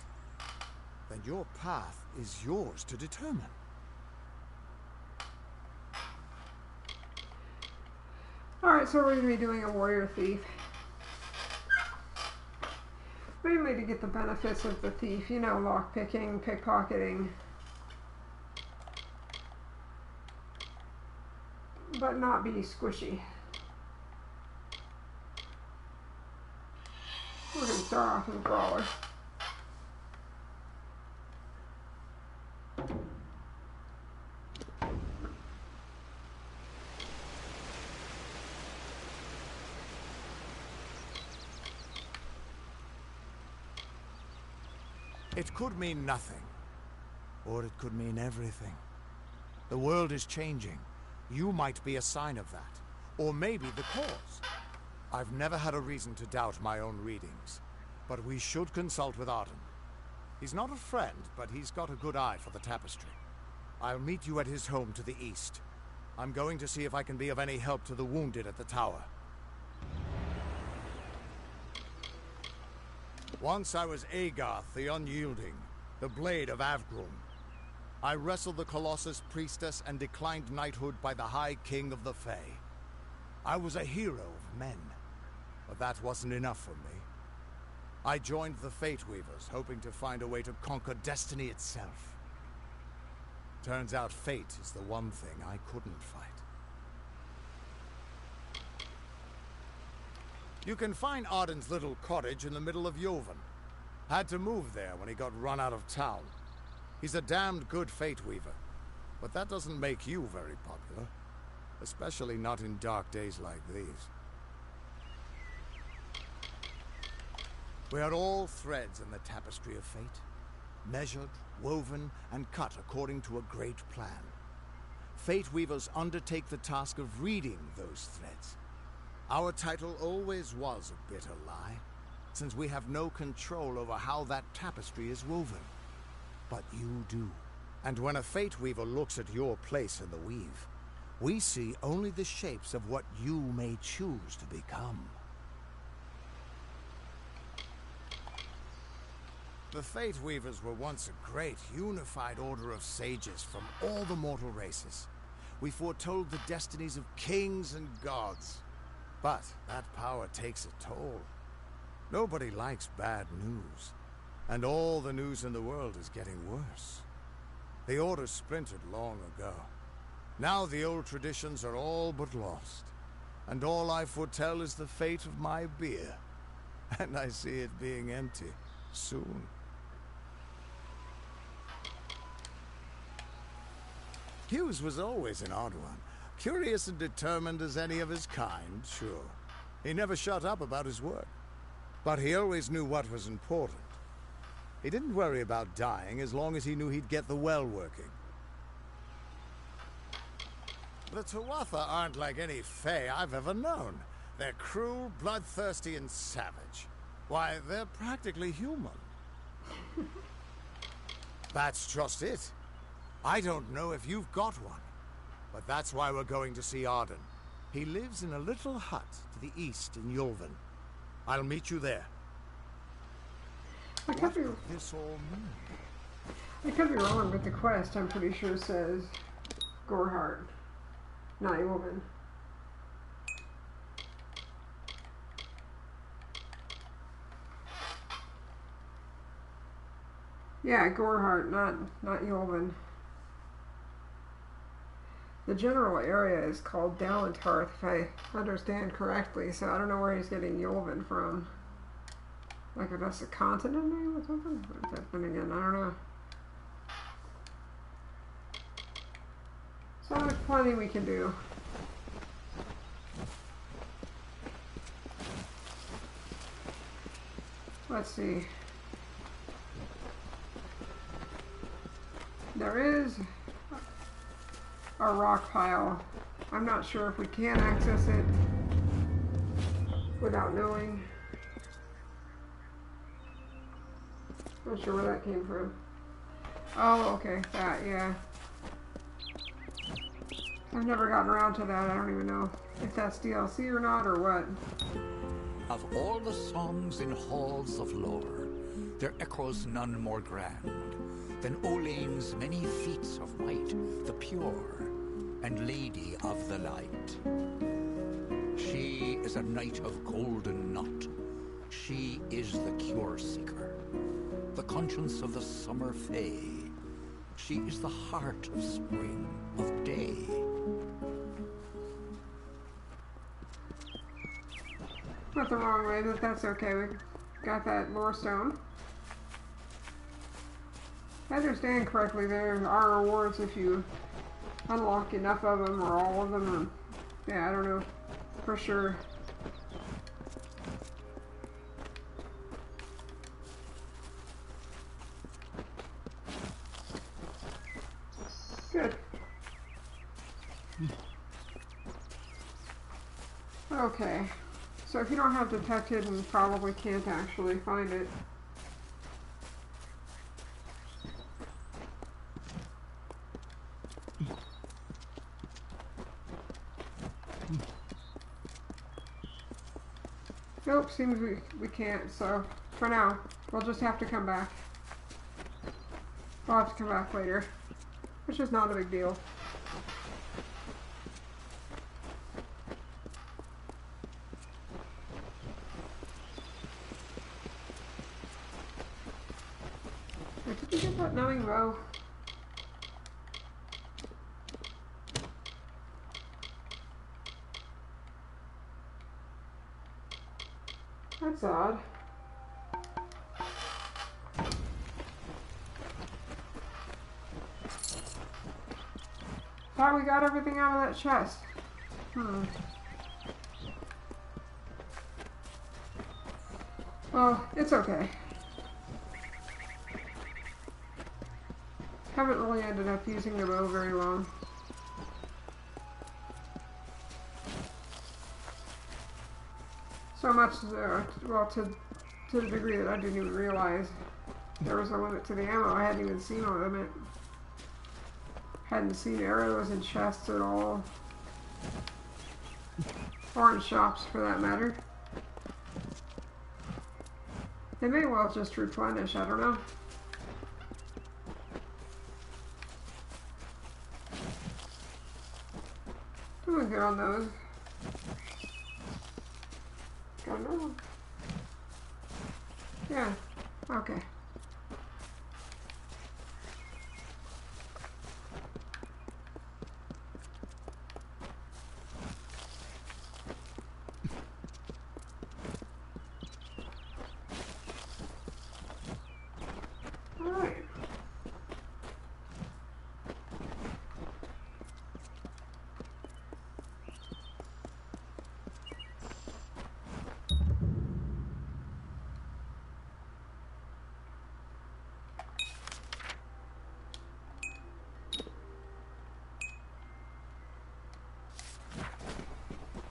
then your path is yours to determine. Alright, so we're going to be doing a warrior thief. Mainly to get the benefits of the thief, you know, lockpicking, pickpocketing. But not be squishy. We're going to start off with a brawler. It could mean nothing, or it could mean everything. The world is changing. You might be a sign of that, or maybe the cause. I've never had a reason to doubt my own readings, but we should consult with Arden. He's not a friend, but he's got a good eye for the tapestry. I'll meet you at his home to the east. I'm going to see if I can be of any help to the wounded at the tower. Once I was Agarth the Unyielding, the Blade of Avgrum. I wrestled the Colossus Priestess and declined knighthood by the High King of the Fae. I was a hero of men, but that wasn't enough for me. I joined the Fate Weavers, hoping to find a way to conquer destiny itself. Turns out fate is the one thing I couldn't fight. You can find Arden's little cottage in the middle of Joven. Had to move there when he got run out of town. He's a damned good Fate Weaver, but that doesn't make you very popular. Especially not in dark days like these. We are all threads in the tapestry of fate. Measured, woven, and cut according to a great plan. Fate Weavers undertake the task of reading those threads. Our title always was a bitter lie, since we have no control over how that tapestry is woven. But you do. And when a Fate Weaver looks at your place in the weave, we see only the shapes of what you may choose to become. The Fate Weavers were once a great, unified order of sages from all the mortal races. We foretold the destinies of kings and gods. But that power takes a toll. Nobody likes bad news. And all the news in the world is getting worse. The Order splintered long ago. Now the old traditions are all but lost. And all I foretell is the fate of my beer. And I see it being empty soon. Hughes was always an odd one. Curious and determined as any of his kind, sure. He never shut up about his work. But he always knew what was important. He didn't worry about dying as long as he knew he'd get the well working. The Tuatha aren't like any Fae I've ever known. They're cruel, bloodthirsty, and savage. Why, they're practically human. That's just it. I don't know if you've got one. But that's why we're going to see Arden. He lives in a little hut to the east in Joven. I'll meet you there. I could be wrong, but the quest, I'm pretty sure, says Gorhart, not Joven. Yeah, Gorhart, not Joven. The general area is called Dalentarth, if I understand correctly, so I don't know where he's getting Joven from. Like if that's a continent name or something? Then again, I don't know. So there's plenty we can do. Let's see. There is a rock pile. I'm not sure if we can access it without knowing. Not sure where that came from. Oh, okay, that, yeah. I've never gotten around to that. I don't even know if that's DLC or not or what. Of all the songs in halls of lore, there echoes none more grand than Olane's many feats of might, the pure and lady of the light. She is a knight of golden knot. She is the cure seeker, the conscience of the summer fae. She is the heart of spring, of day. Not the wrong way, but that's okay. We got that lore stone. If I understand correctly, there are rewards if you unlock enough of them or all of them. Yeah, I don't know for sure. Good. Okay. So if you don't have detected, you probably can't actually find it. Nope, seems we can't, so for now, we'll just have to come back. We'll have to come back later, which is not a big deal. Wait, did we get that numbing bow? That's odd. Thought we got everything out of that chest. Well, it's okay. Haven't really ended up using the bow very long. So much, well, to the degree that I didn't even realize there was a limit to the ammo. I hadn't even seen a limit. Hadn't seen arrows in chests at all. Or in shops, for that matter. They may well just replenish, I don't know. Doing good on those. Got another one. Yeah, okay. Alright.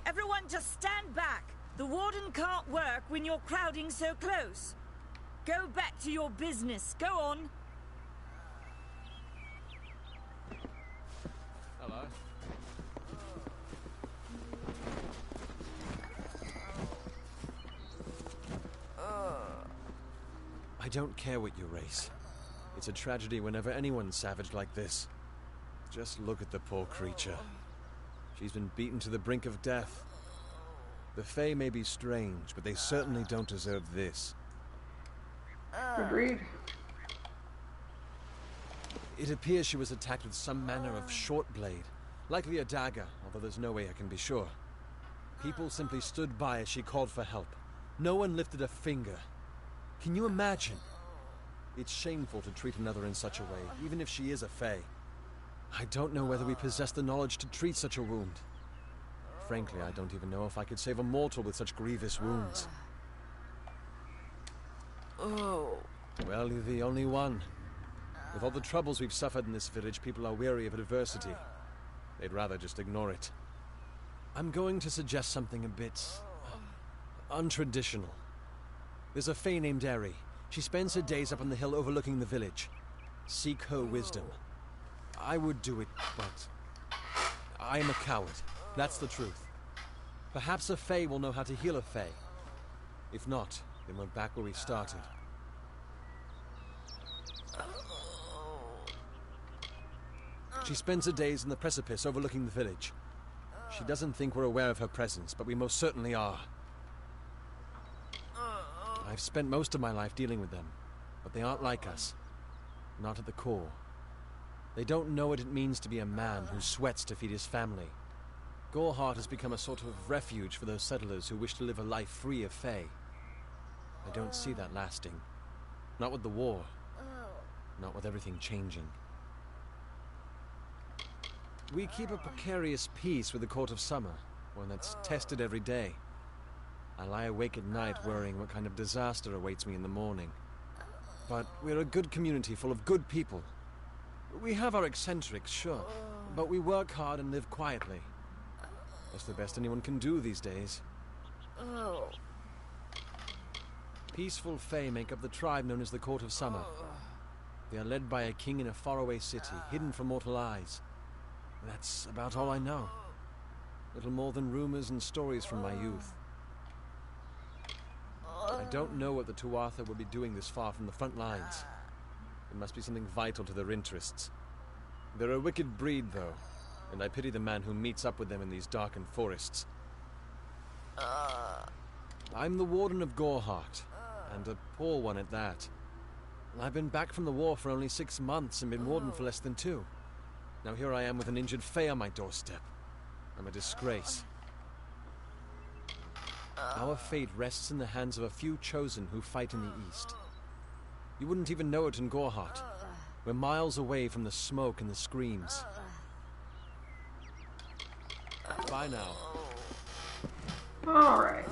Everyone just stand back. The warden can't work when you're crowding so close. Go back to your business. Go on. Hello. I don't care what you race. It's a tragedy whenever anyone's savage like this. Just look at the poor creature. She's been beaten to the brink of death. The Fae may be strange, but they certainly don't deserve this. Agreed. It appears she was attacked with some manner of short blade, likely a dagger, although there's no way I can be sure. People simply stood by as she called for help. No one lifted a finger. Can you imagine? It's shameful to treat another in such a way, even if she is a Fae. I don't know whether we possess the knowledge to treat such a wound. Frankly, I don't even know if I could save a mortal with such grievous wounds. Oh. Well, you're the only one. With all the troubles we've suffered in this village, people are weary of adversity. They'd rather just ignore it. I'm going to suggest something a bit untraditional. There's a Fae named Eri. She spends her days up on the hill overlooking the village. Seek her wisdom. I would do it, but I am a coward. That's the truth. Perhaps a Fae will know how to heal a Fae. If not, then we're back where we started. She spends her days in the precipice overlooking the village. She doesn't think we're aware of her presence, but we most certainly are. I've spent most of my life dealing with them, but they aren't like us. Not at the core. They don't know what it means to be a man who sweats to feed his family. Goreheart has become a sort of refuge for those settlers who wish to live a life free of Fae. I don't see that lasting. Not with the war. Not with everything changing. We keep a precarious peace with the Court of Summer, one that's tested every day. I lie awake at night worrying what kind of disaster awaits me in the morning. But we're a good community full of good people. We have our eccentrics, sure, but we work hard and live quietly. That's the best anyone can do these days. Peaceful Fae make up the tribe known as the Court of Summer. They are led by a king in a faraway city, hidden from mortal eyes. That's about all I know. Little more than rumors and stories from my youth. I don't know what the Tuatha would be doing this far from the front lines. It must be something vital to their interests. They're a wicked breed, though, and I pity the man who meets up with them in these darkened forests. I'm the Warden of Goreheart, and a poor one at that. I've been back from the war for only 6 months and been Warden for less than 2. Now here I am with an injured Fae on my doorstep. I'm a disgrace. Our fate rests in the hands of a few chosen who fight in the east. You wouldn't even know it in Goreheart. We're miles away from the smoke and the screams. Bye now. All right.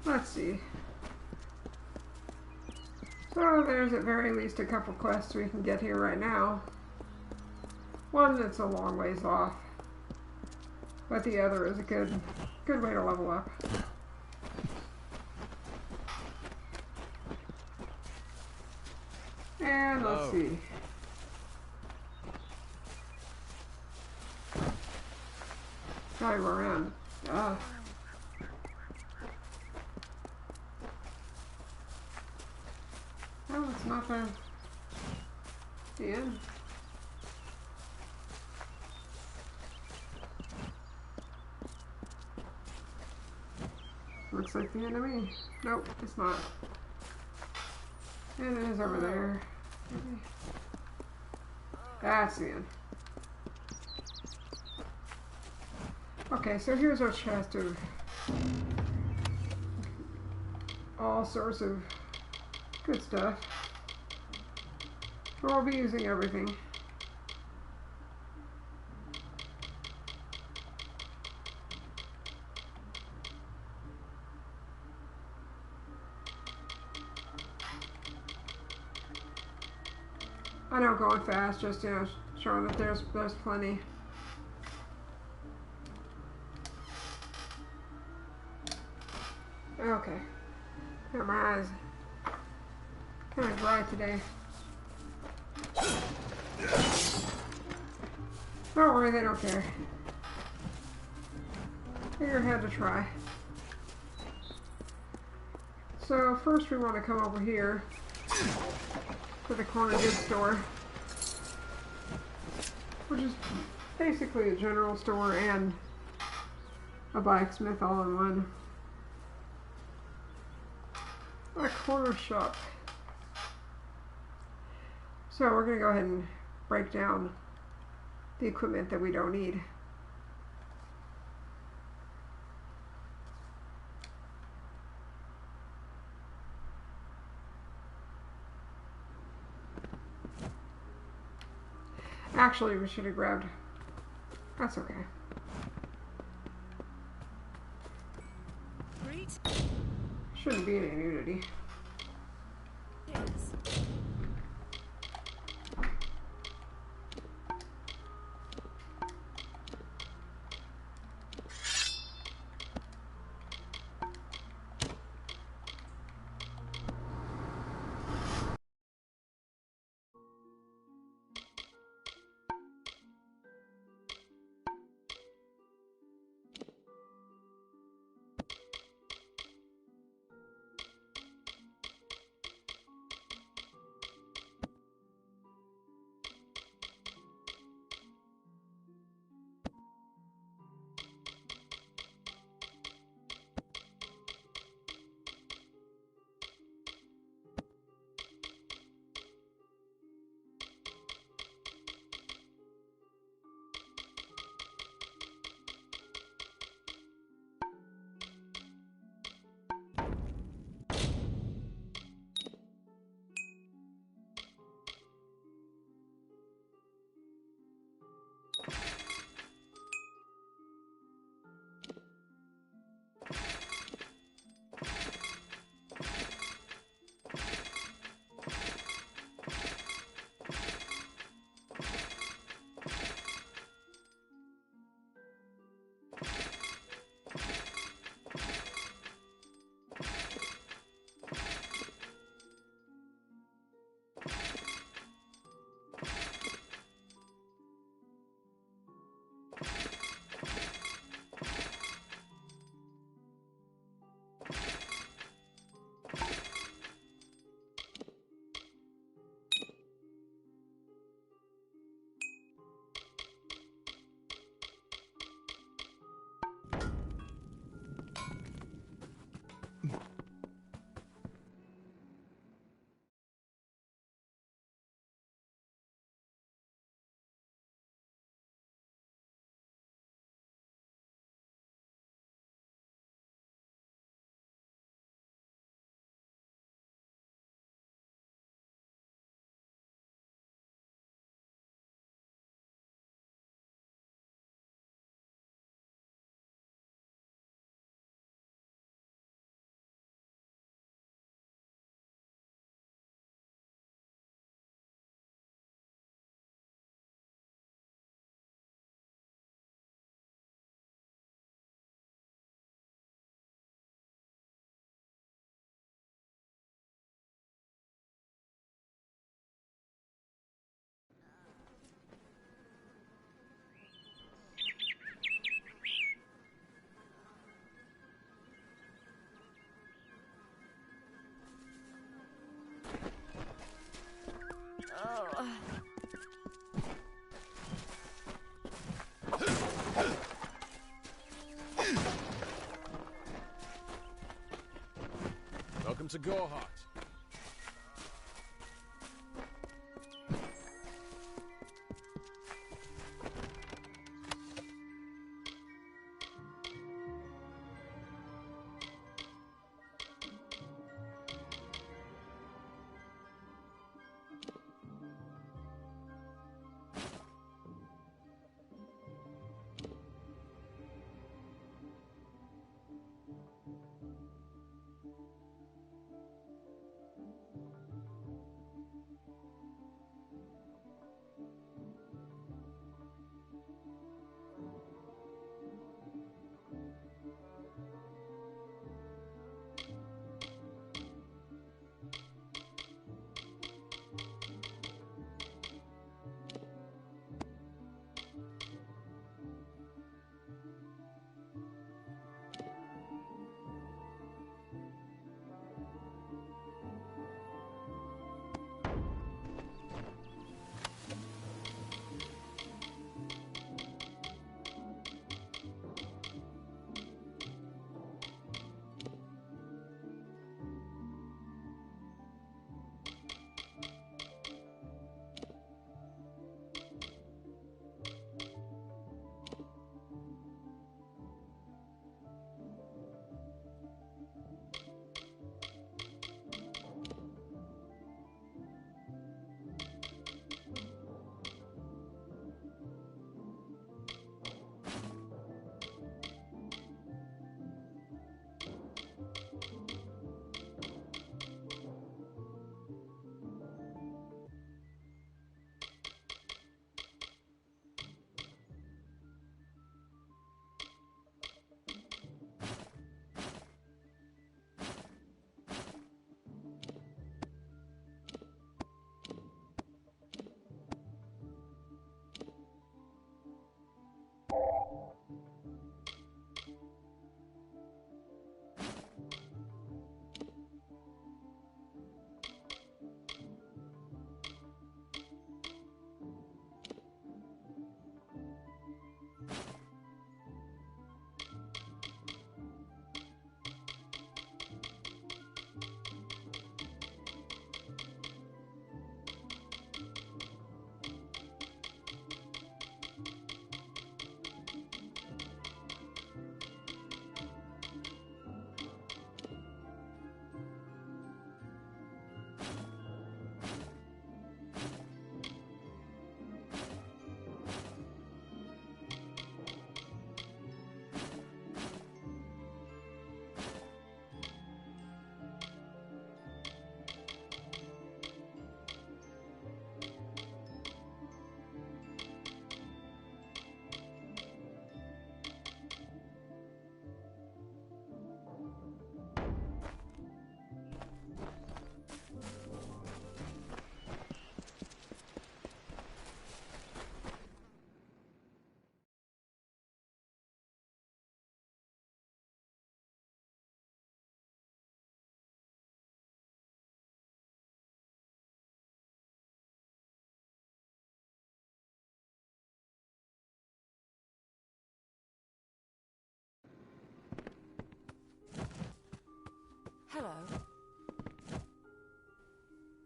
Let's see. So there's at very least a couple quests we can get here right now. One that's a long ways off, but the other is a good way to level up. And let's see. Gotta go around. Oh, it's not the end. Looks like the enemy. Nope, it's not. And it is over there. Maybe. That's the end. Okay, so here's our chest of all sorts of good stuff. We'll be using everything. I know, going fast, just, you know, showing that there's plenty. Okay. Got my eyes kind of dry today. Don't worry, they don't care. Figure had to try. So first we want to come over here to the corner goods store, which is basically a general store and a blacksmith all in one. A corner shop. So we're going to go ahead and break down the equipment that we don't need. Actually, we should have grabbed... That's okay. Great. Shouldn't be any nudity. Yes. Welcome to Goreheart. Hello.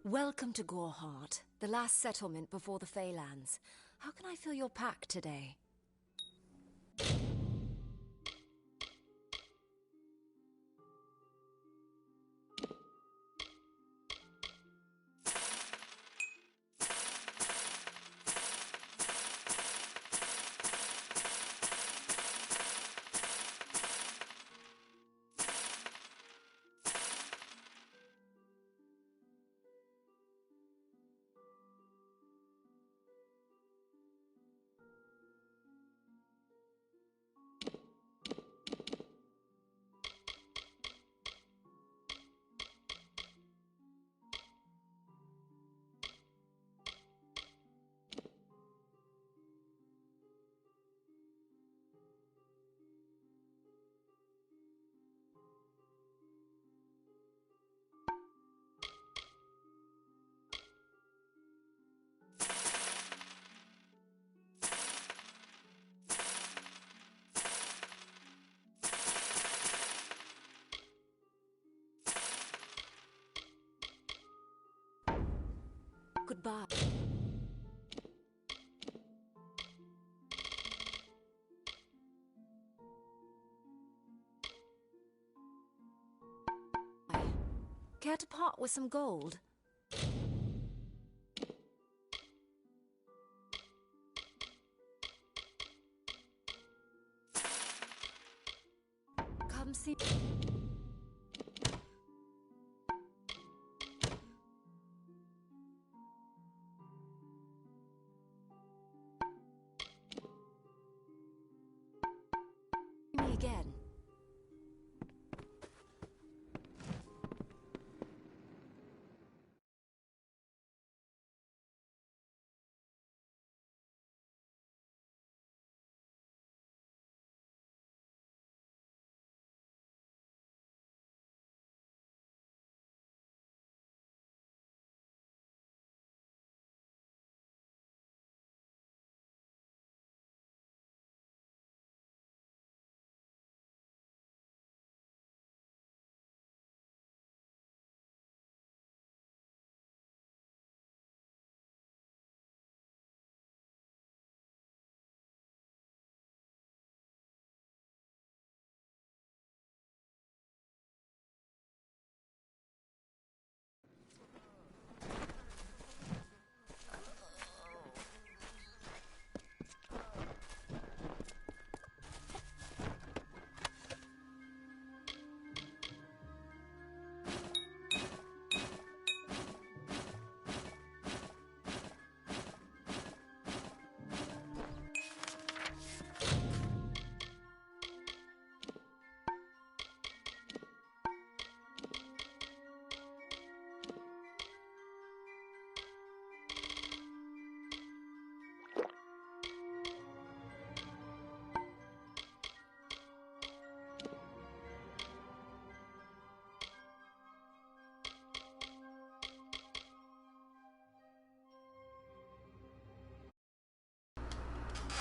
Welcome to Goreheart, the last settlement before the Feylands. How can I fill your pack today? Goodbye. Care to part with some gold? Come see. Me again.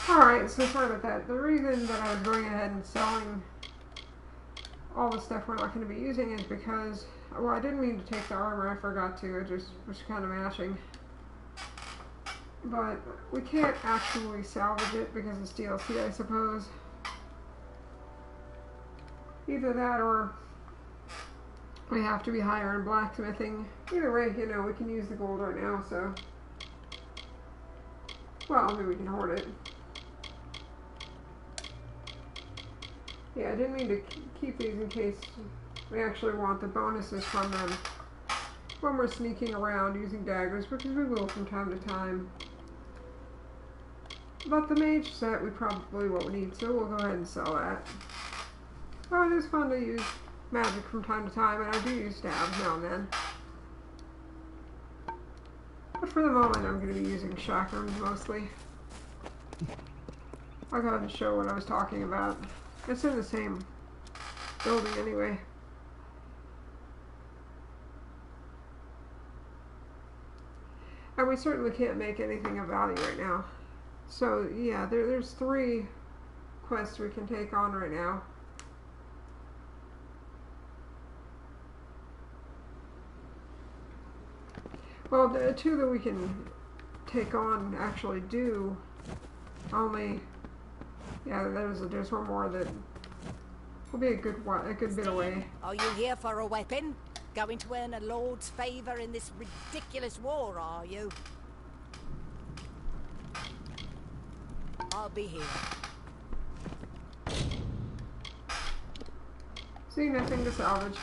Alright, so sorry about that. The reason that I was going ahead and selling all the stuff we're not going to be using is because, well, I didn't mean to take the armor, I forgot to, it just was kind of mashing. But we can't actually salvage it because it's DLC, I suppose. Either that or we have to be higher in blacksmithing. Either way, you know, we can use the gold right now, so. Well, maybe we can hoard it. Yeah, I didn't mean to keep these in case we actually want the bonuses from them when we're sneaking around using daggers, because we will from time to time. But the mage set we probably won't need, so we'll go ahead and sell that. Oh, it is fun to use magic from time to time, and I do use stabs now and then. But for the moment, I'm going to be using chakrams mostly. I'll go ahead and show what I was talking about. It's in the same building anyway. And we certainly can't make anything of value right now. So yeah, there's 3 quests we can take on right now. Well, the 2 that we can take on actually do only. Yeah, there's one more that will be a good bit away. Are you here for a weapon? Going to earn a lord's favour in this ridiculous war, are you? I'll be here. See, nothing to salvage.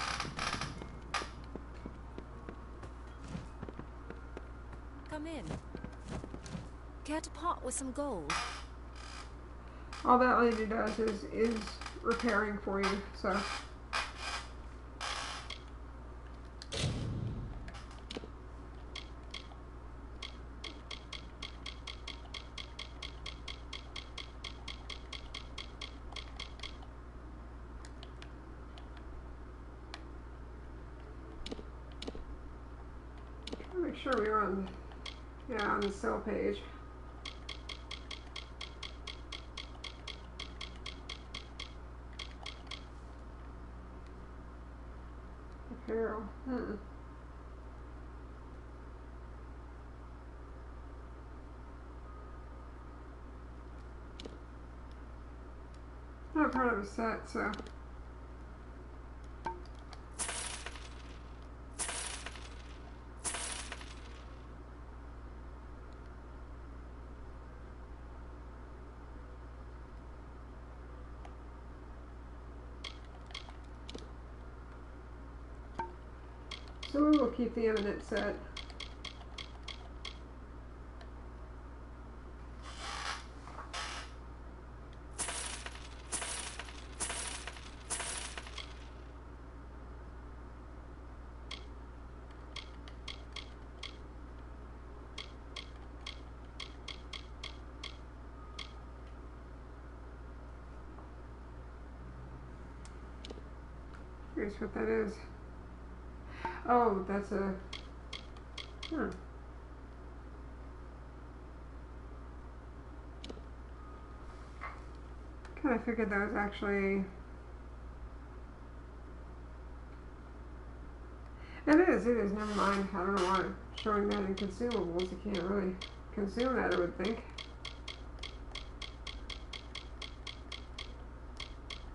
Come in. Care to part with some gold? All that lady does is repairing for you, so. Make sure we were on the sell page. Apparel. not part of a set, so. So we will keep the eminent set. Here's what that is. Oh, that's a... Kind of figured that was actually... It is, never mind. I don't know why I'm showing that in consumables. You can't really consume that, I would think.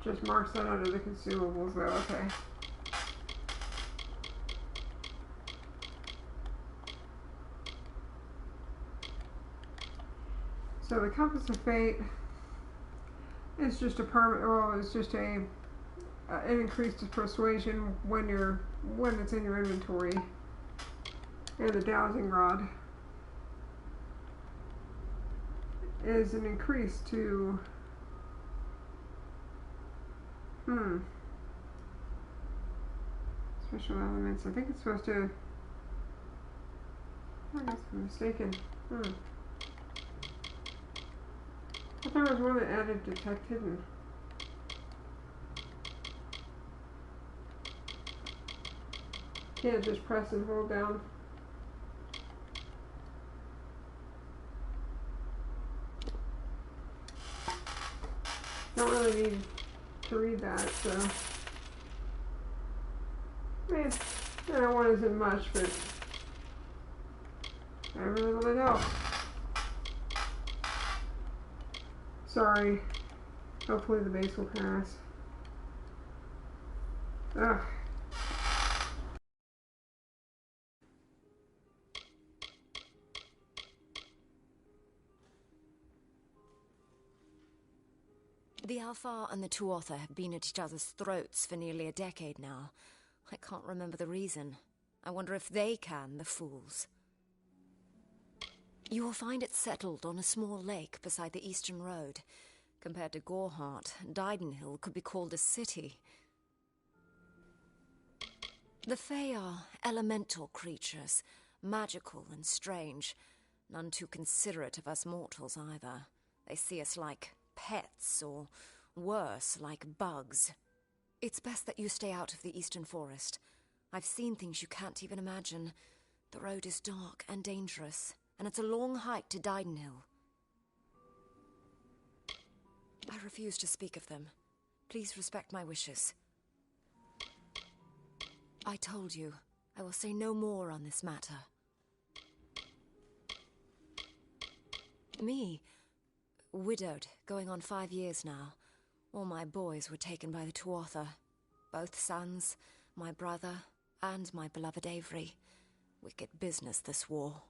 Just marks that under the consumables though, okay. So the Compass of Fate is just a permanent, well, it's just a an increased persuasion when it's in your inventory. And the Dowsing Rod is an increase to special elements. I think it's supposed to, I guess I'm mistaken. I thought there was one that added Detect Hidden. Can't just press and hold down. Don't really need to read that, so. I mean, that one isn't much, but every little bit helps. Sorry. Hopefully the base will pass. Ugh. The Alfar and the tuatha have been at each other's throats for nearly a decade now. I can't remember the reason. I wonder if they can, the fools. You will find it settled on a small lake beside the eastern road. Compared to Gorhart, Didenhill could be called a city. The Fae are elemental creatures, magical and strange. None too considerate of us mortals either. They see us like pets, or worse, like bugs. It's best that you stay out of the eastern forest. I've seen things you can't even imagine. The road is dark and dangerous, and it's a long hike to Didenhill. I refuse to speak of them. Please respect my wishes. I told you, I will say no more on this matter. Me? Widowed, going on 5 years now. All my boys were taken by the tuatha. Both sons, my brother, and my beloved Avery. Wicked business, this war.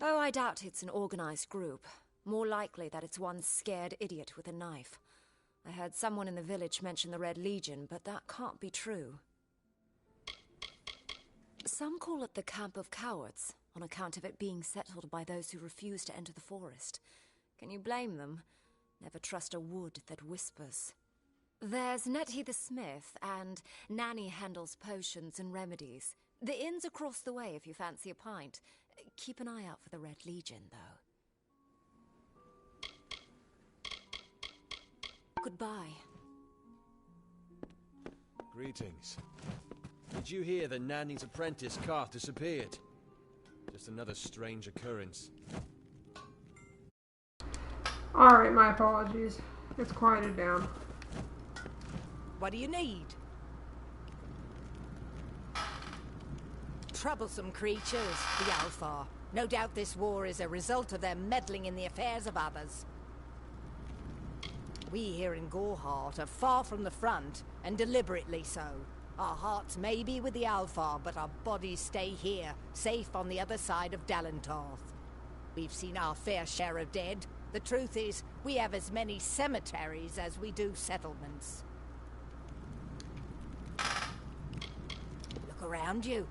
Oh, I doubt it's an organized group. More likely that it's one scared idiot with a knife. I heard someone in the village mention the Red Legion, but that can't be true. Some call it the Camp of Cowards, on account of it being settled by those who refuse to enter the forest. Can you blame them? Never trust a wood that whispers. There's Nettie the Smith, and Nanny handles potions and remedies. The inn's across the way if you fancy a pint. Keep an eye out for the Red Legion, though. Goodbye. Greetings. Did you hear that Nanny's apprentice Karth disappeared? Just another strange occurrence. Alright, my apologies. It's quieted down. What do you need? Troublesome creatures, the Alfar. No doubt this war is a result of their meddling in the affairs of others. We here in Goreheart are far from the front, and deliberately so. Our hearts may be with the Alfar, but our bodies stay here, safe on the other side of Dalentarth. We've seen our fair share of dead. The truth is, we have as many cemeteries as we do settlements. Look around you.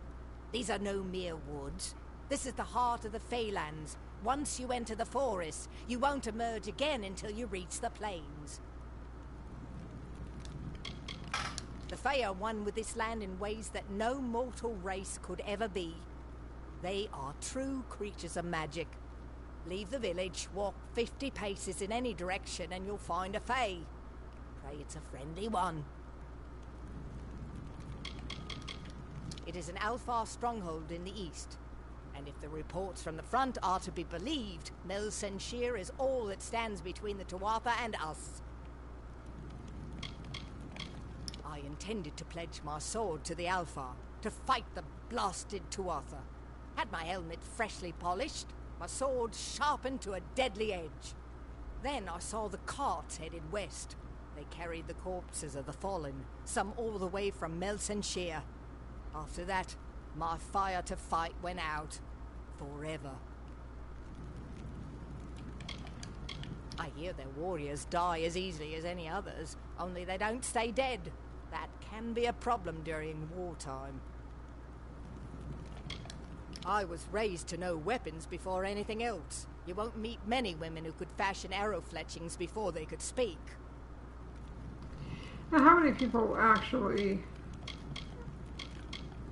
These are no mere woods. This is the heart of the Feylands. Once you enter the forest, you won't emerge again until you reach the plains. The Fey are one with this land in ways that no mortal race could ever be. They are true creatures of magic. Leave the village, walk 50 paces in any direction, and you'll find a Fey. Pray it's a friendly one. It is an Alfar stronghold in the east. And if the reports from the front are to be believed, Melsenshir is all that stands between the Tuatha and us. I intended to pledge my sword to the Alfar, to fight the blasted Tuatha. Had my helmet freshly polished, my sword sharpened to a deadly edge. Then I saw the carts headed west. They carried the corpses of the fallen, some all the way from Melsenshir. After that, my fire to fight went out. Forever. I hear their warriors die as easily as any others, only they don't stay dead. That can be a problem during wartime. I was raised to know weapons before anything else. You won't meet many women who could fashion arrow fletchings before they could speak. Now, how many people actually...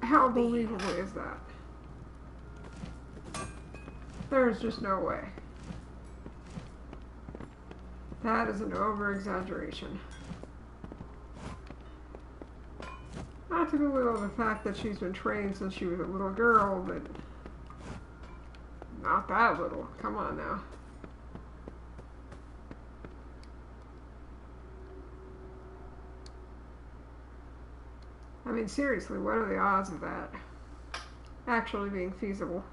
How believable is that? There's just no way. That is an over-exaggeration. Not to belittle the fact that she's been trained since she was a little girl, but not that little. Come on now. I mean, seriously, what are the odds of that actually being feasible?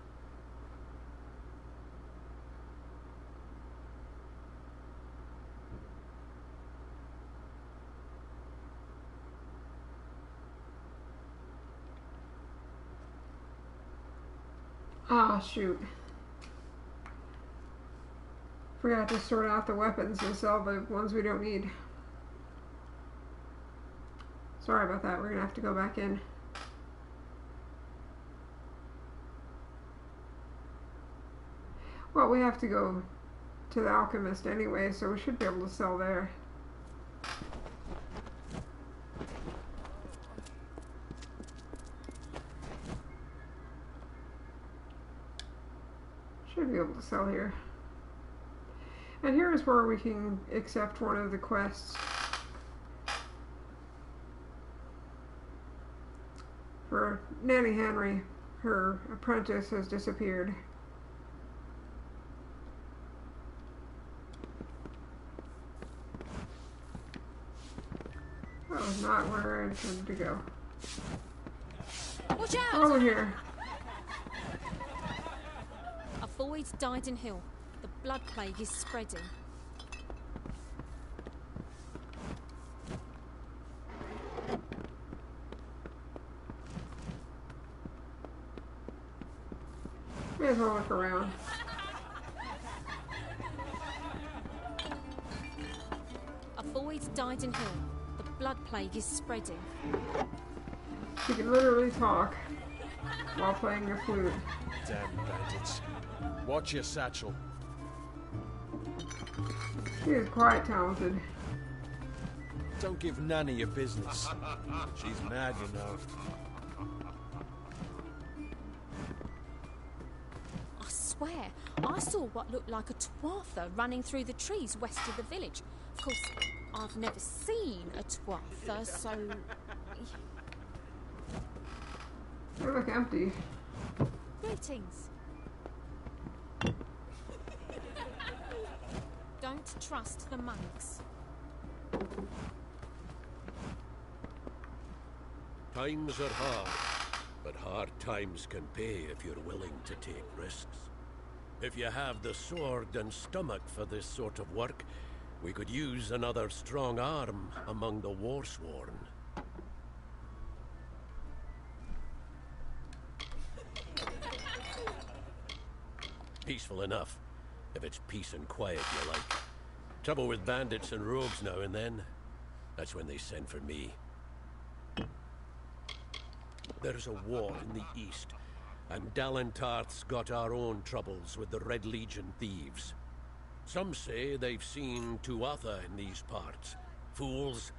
Ah, shoot. Forgot to sort out the weapons and sell the ones we don't need. Sorry about that. We're going to have to go back in. Well, we have to go to the alchemist anyway, so we should be able to sell there. Should be able to sell here. And here is where we can accept one of the quests. For Nanny Henry, her apprentice has disappeared. That was not where I intended to go. Watch out! Over here. Avoid Dyden Hill. The blood plague is spreading. May as well look around. Avoid Dyden Hill. The blood plague is spreading. She can literally talk while playing the flute. Damn bandits. Watch your satchel. She is quite talented. Don't give Nanny your business. She's mad, you know. I swear, I saw what looked like a tuatha running through the trees west of the village. Of course, I've never seen a tuatha, so... They look empty. Greetings. Don't trust the monks. Times are hard, but hard times can pay if you're willing to take risks. If you have the sword and stomach for this sort of work, We could use another strong arm among the Warsworn. Peaceful enough, if it's peace and quiet you like. Trouble with bandits and rogues now and then, that's when they send for me. There's a war in the east, and Dalentarth's got our own troubles with the Red Legion thieves. Some say they've seen Tuatha in these parts. Fools,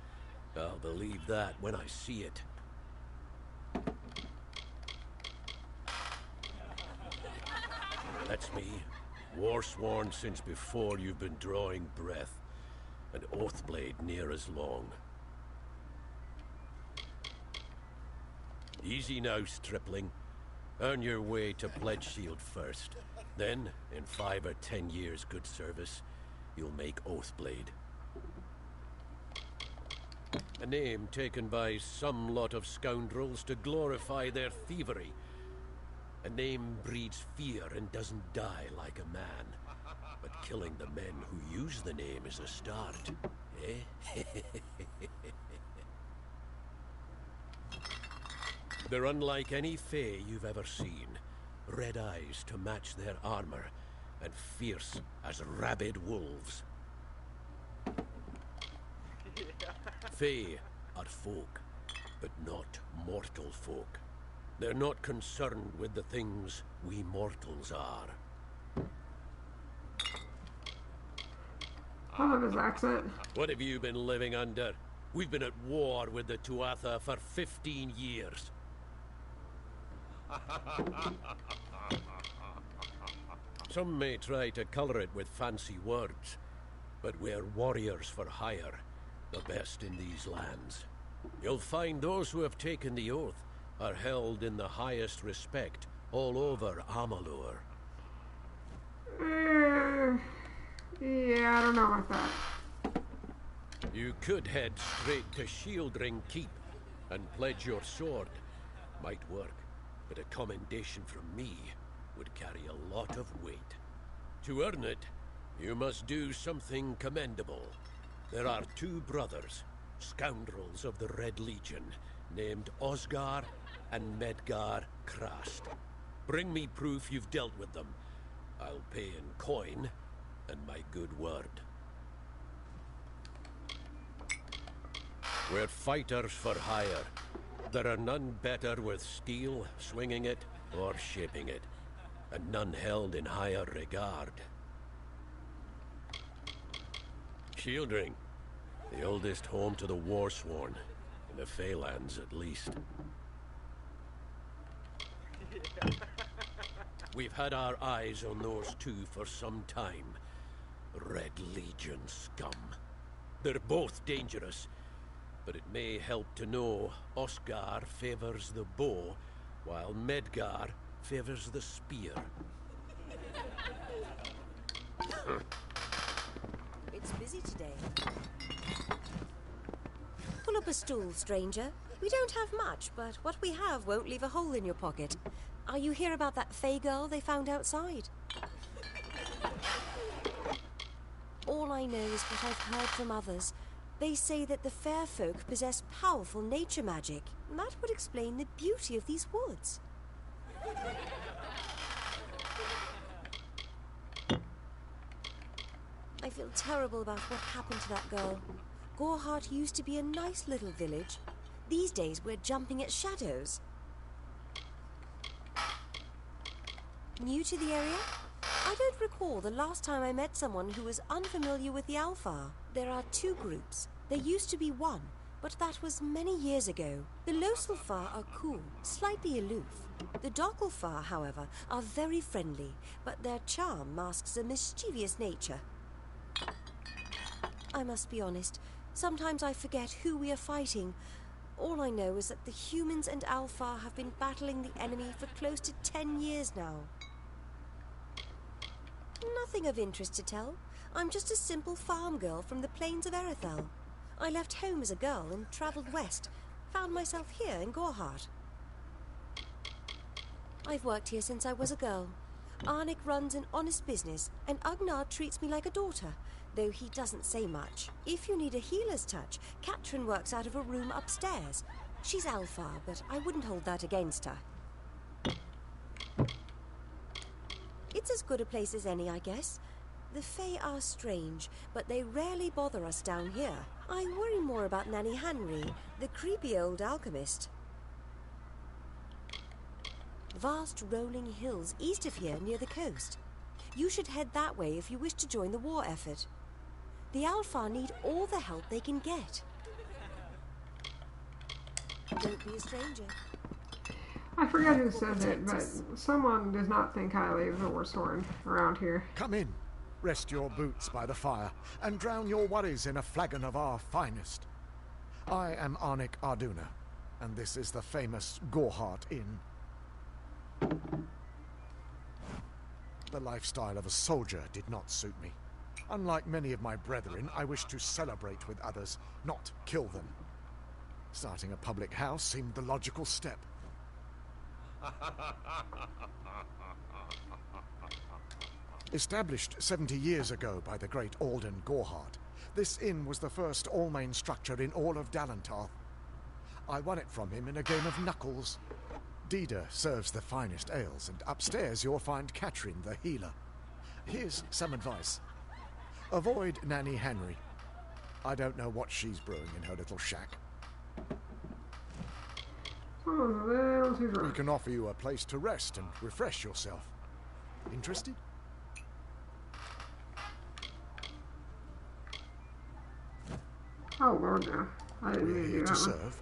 I'll believe that when I see it. That's me, Warsworn since before you've been drawing breath, and Oathblade near as long. Easy now, stripling. Earn your way to Pledge Shield first. Then, in 5 or 10 years' good service, you'll make Oathblade. A name taken by some lot of scoundrels to glorify their thievery. A name breeds fear and doesn't die like a man. But killing the men who use the name is a start, eh? They're unlike any fae you've ever seen. Red eyes to match their armor, and fierce as rabid wolves. Fae are folk, but not mortal folk. They're not concerned with the things we mortals are. I love his accent. What have you been living under? We've been at war with the Tuatha for 15 years. Some may try to colour it with fancy words, but we're warriors for hire, the best in these lands. You'll find those who have taken the oath are held in the highest respect all over Amalur. Yeah, I don't know about that. You could head straight to Shieldring Keep and pledge your sword. Might work, but a commendation from me would carry a lot of weight. To earn it, you must do something commendable. There are 2 brothers, scoundrels of the Red Legion, named Osgar and Medgar Krast. Bring me proof you've dealt with them. I'll pay in coin and my good word. We're fighters for hire. There are none better with steel, swinging it, or shaping it, and none held in higher regard. Shieldring, the oldest home to the Warsworn, in the Feylands at least. We've had our eyes on those 2 for some time. Red Legion scum. They're both dangerous, but it may help to know Oscar favors the bow, while Medgar favors the spear. It's busy today. Pull up a stool, stranger. We don't have much, but what we have won't leave a hole in your pocket. Are you here about that Fey girl they found outside? All I know is what I've heard from others. They say that the fair folk possess powerful nature magic. That would explain the beauty of these woods. I feel terrible about what happened to that girl. Gorhart used to be a nice little village. These days we're jumping at shadows. New to the area? I don't recall the last time I met someone who was unfamiliar with the Alfar. There are 2 groups. There used to be 1, but that was many years ago. The Loselfar are cool, slightly aloof. The Dockelfar, however, are very friendly, but their charm masks a mischievous nature. I must be honest, sometimes I forget who we are fighting. All I know is that the humans and Alfar have been battling the enemy for close to 10 years now. Nothing of interest to tell. I'm just a simple farm girl from the plains of Erethel. I left home as a girl and travelled west. Found myself here in Gorhart. I've worked here since I was a girl. Arnik runs an honest business, and Agnar treats me like a daughter. though he doesn't say much. If you need a healer's touch, Katrin works out of a room upstairs. She's Alpha, but I wouldn't hold that against her. It's as good a place as any, I guess. The Fae are strange, but they rarely bother us down here. I worry more about Nanny Henry, the creepy old alchemist. Vast rolling hills east of here near the coast. You should head that way if you wish to join the war effort. The Alpha need all the help they can get. Don't be a stranger. I forget who said it, but someone does not think highly of the Warsworn around here. Come in. Rest your boots by the fire, and drown your worries in a flagon of our finest. I am Arnik Arduna, and this is the famous Gorehart Inn. The lifestyle of a soldier did not suit me. Unlike many of my brethren, I wish to celebrate with others, not kill them. Starting a public house seemed the logical step. Established 70 years ago by the great Alden Gorehart, this inn was the first all-main structure in all of Dalentarth. I won it from him in a game of knuckles. Dida serves the finest ales, and upstairs you'll find Katrin, the healer. Here's some advice. Avoid Nanny Henry. I don't know what she's brewing in her little shack. We can offer you a place to rest and refresh yourself. Interested? Oh, Lord, no. I didn't We're mean to here do to that one. serve.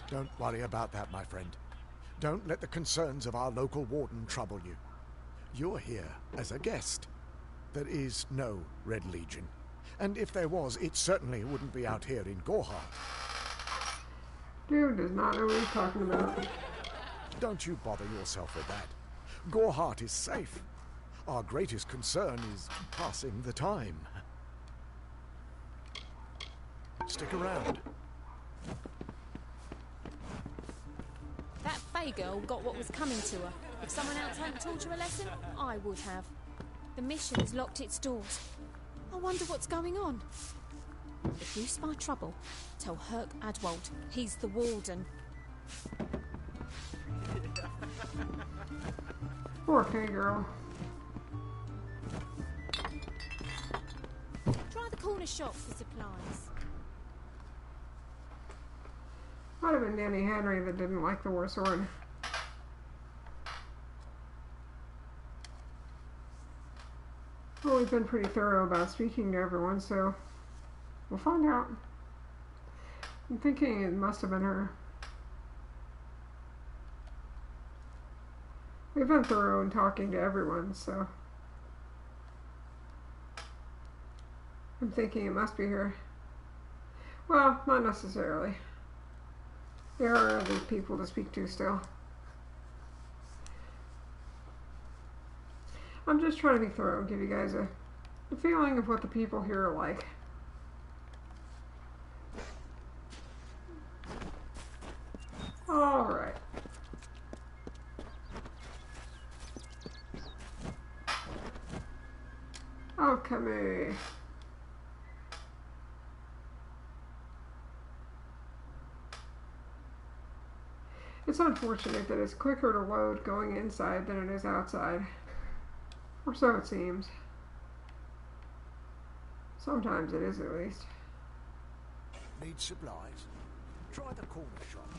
Don't worry about that, my friend. Don't let the concerns of our local warden trouble you. You're here as a guest. There is no Red Legion. And if there was, it certainly wouldn't be out here in Gorehart. Dude does not know what he's talking about. Don't you bother yourself with that. Gorehart is safe. Our greatest concern is passing the time. Stick around. That Fae girl got what was coming to her. If someone else hadn't taught her a lesson, I would have. The mission has locked its doors. I wonder what's going on. If you spy trouble, tell Herc Adwold. He's the warden. Poor Fae girl. Try the corner shop for supplies. Might have been Nanny Henry that didn't like the Warsworn. Well, we've been pretty thorough about speaking to everyone, so we'll find out. I'm thinking it must have been her. We've been thorough in talking to everyone, so I'm thinking it must be her. Well, not necessarily. There are other people to speak to still. I'm just trying to be thorough and give you guys a feeling of what the people here are like. Alright. Oh, come here. It's unfortunate that it's quicker to load going inside than it is outside. Or so it seems. Sometimes it is, at least. Need supplies? Try the corner shop.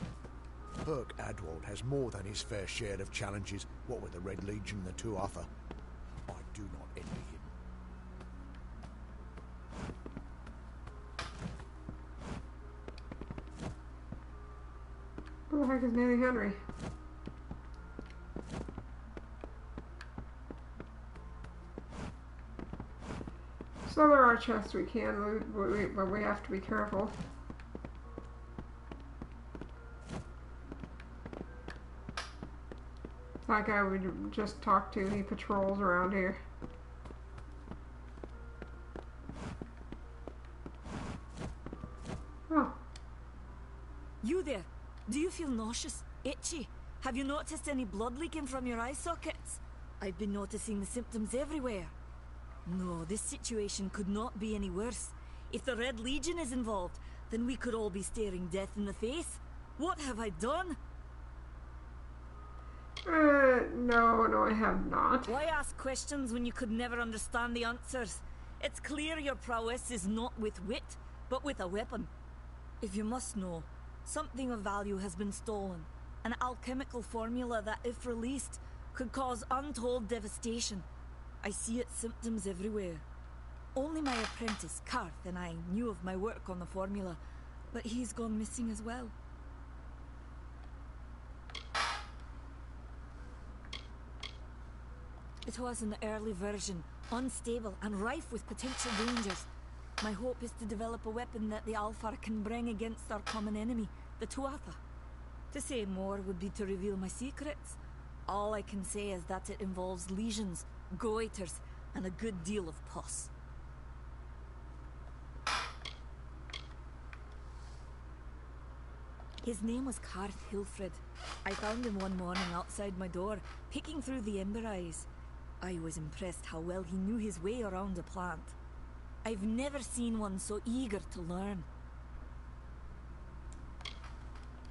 Herc Adwold has more than his fair share of challenges, what with the Red Legion and the tuatha. I do not envy him. Who the heck is Nanny Henry? So there are chests we can loot, but we have to be careful. That guy we just talked to, he patrols around here. Oh. You there? Do you feel nauseous? Itchy? Have you noticed any blood leaking from your eye sockets? I've been noticing the symptoms everywhere. No, this situation could not be any worse. If the Red Legion is involved, then we could all be staring death in the face. What have I done? No, I have not. Why ask questions when you could never understand the answers? It's clear your prowess is not with wit, but with a weapon. If you must know, something of value has been stolen. An alchemical formula that, if released, could cause untold devastation. I see its symptoms everywhere. Only my apprentice, Karth, and I knew of my work on the formula, but he's gone missing as well. It was an early version, unstable and rife with potential dangers. My hope is to develop a weapon that the Alfar can bring against our common enemy, the Tuatha. To say more would be to reveal my secrets. All I can say is that it involves lesions, goiters, and a good deal of pus. His name was Karth Hilfred. I found him one morning outside my door, peeking through the ember eyes. I was impressed how well he knew his way around a plant. I've never seen one so eager to learn.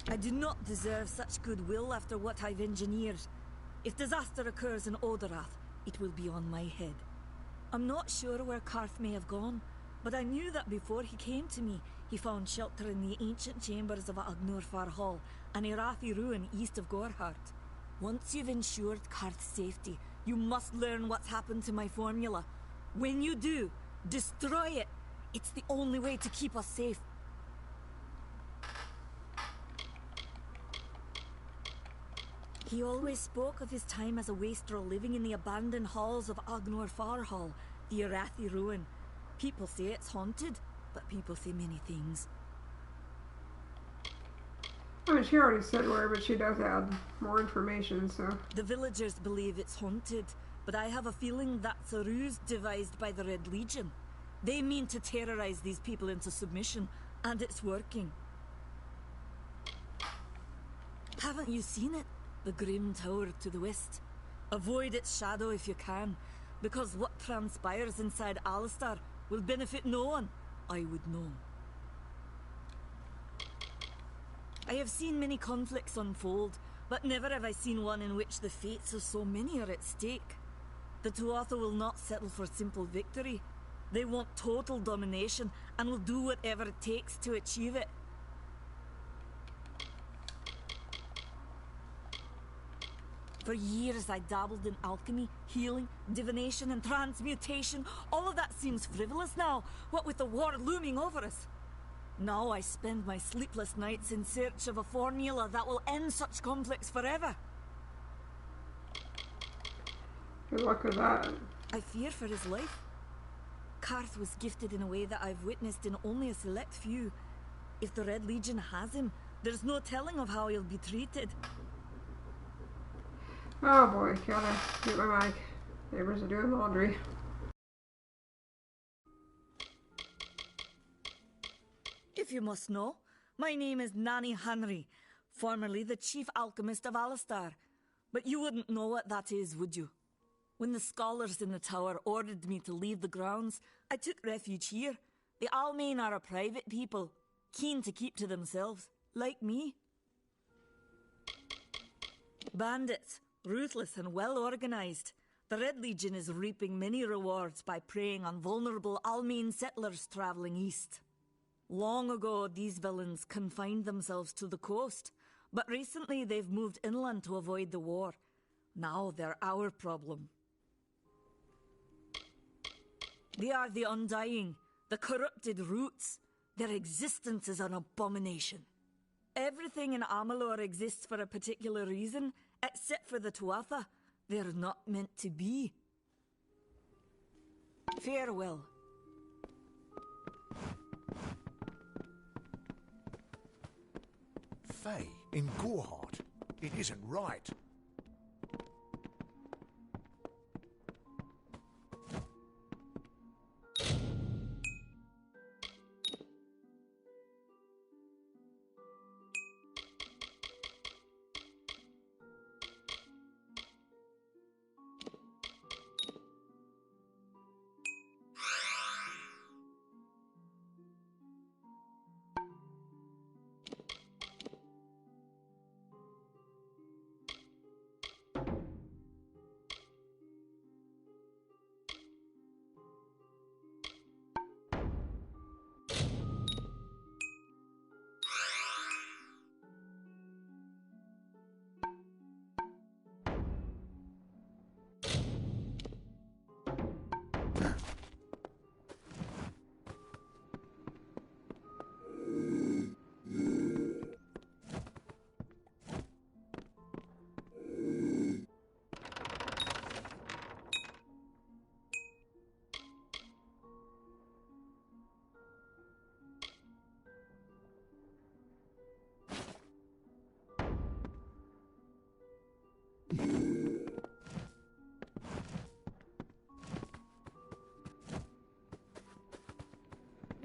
I do not deserve such goodwill after what I've engineered. If disaster occurs in Odorath, it will be on my head. I'm not sure where Karth may have gone, but I knew that before he came to me, he found shelter in the ancient chambers of Agnurfar Hall, an Irathi ruin east of Gorhart. Once you've ensured Karth's safety, you must learn what's happened to my formula. When you do, destroy it. It's the only way to keep us safe. He always spoke of his time as a wastrel living in the abandoned halls of Agnurfar Hall, the Irathi ruin. People say it's haunted, but people say many things. I mean, she already said where, but she does add more information, so... The villagers believe it's haunted, but I have a feeling that's a ruse devised by the Red Legion. They mean to terrorize these people into submission, and it's working. Haven't you seen it? The grim tower to the west. Avoid its shadow if you can, because what transpires inside Alistar will benefit no one, I would know. I have seen many conflicts unfold, but never have I seen one in which the fates of so many are at stake. The Tuatha will not settle for simple victory. They want total domination, and will do whatever it takes to achieve it. For years I dabbled in alchemy, healing, divination and transmutation. All of that seems frivolous now, what with the war looming over us. Now I spend my sleepless nights in search of a formula that will end such conflicts forever. Good luck with that. I fear for his life. Karth was gifted in a way that I've witnessed in only a select few. If the Red Legion has him, there's no telling of how he'll be treated. Oh boy, gotta get my mic. Neighbors are doing laundry. If you must know, my name is Nani Henry, formerly the chief alchemist of Alistar. But you wouldn't know what that is, would you? When the scholars in the tower ordered me to leave the grounds, I took refuge here. The Almain are a private people, keen to keep to themselves, like me. Bandits, ruthless and well organized. The Red Legion is reaping many rewards by preying on vulnerable Almain settlers traveling east. Long ago, these villains confined themselves to the coast, but recently they've moved inland to avoid the war. Now they're our problem. They are the Undying, the corrupted roots. Their existence is an abomination. Everything in Amalur exists for a particular reason, except for the Tuatha. They're not meant to be. Farewell. Faye, in Gorhart. It isn't right.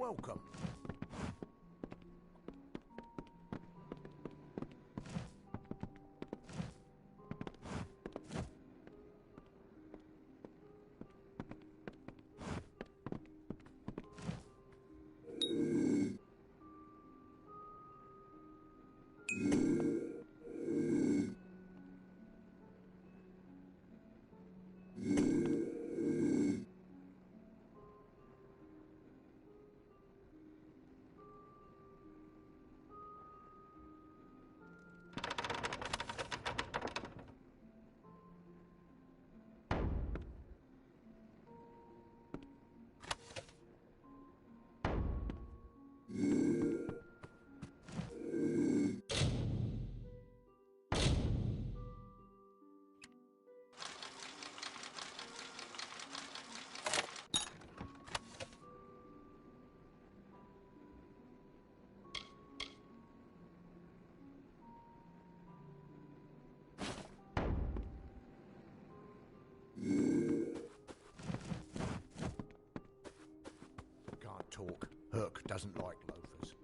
welcome. Can't talk. Herc doesn't like loafers.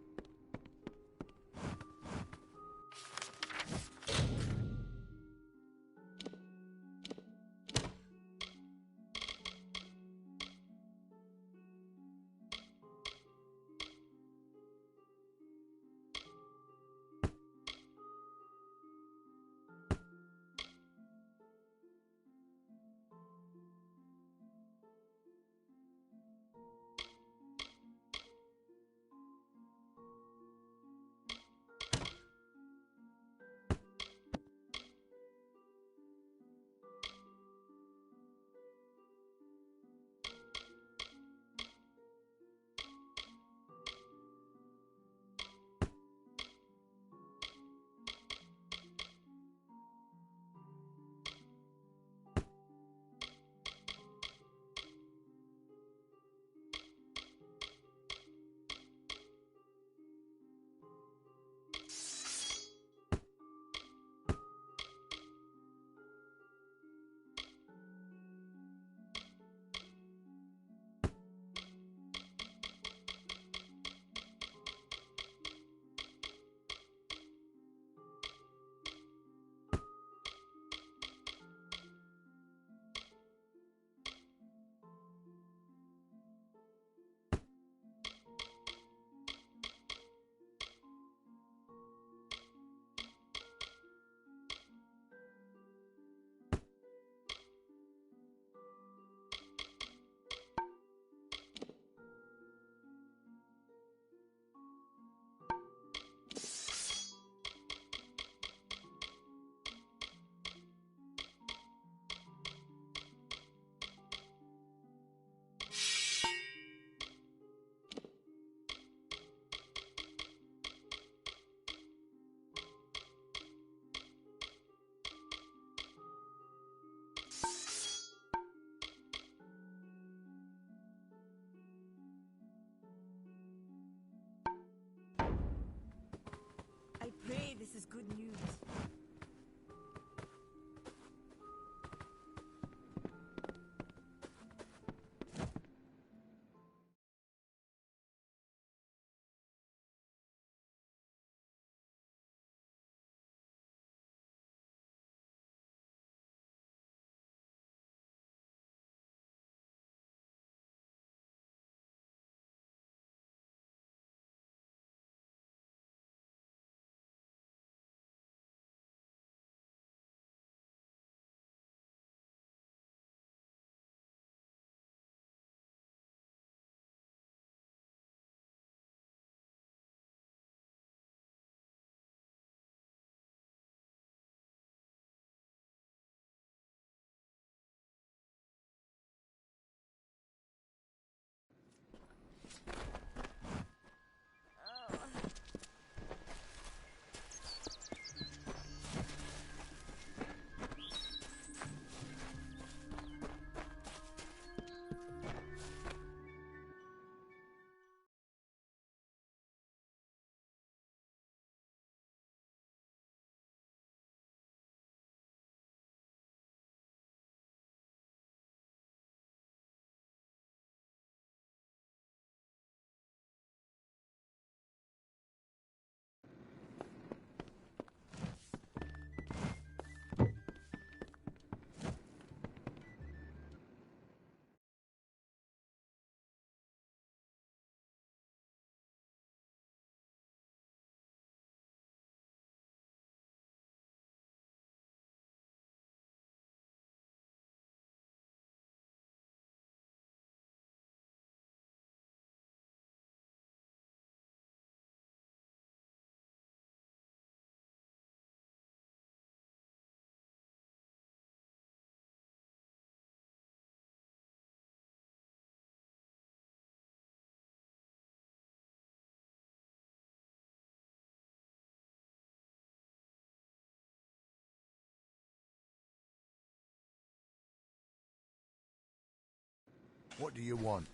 What do you want?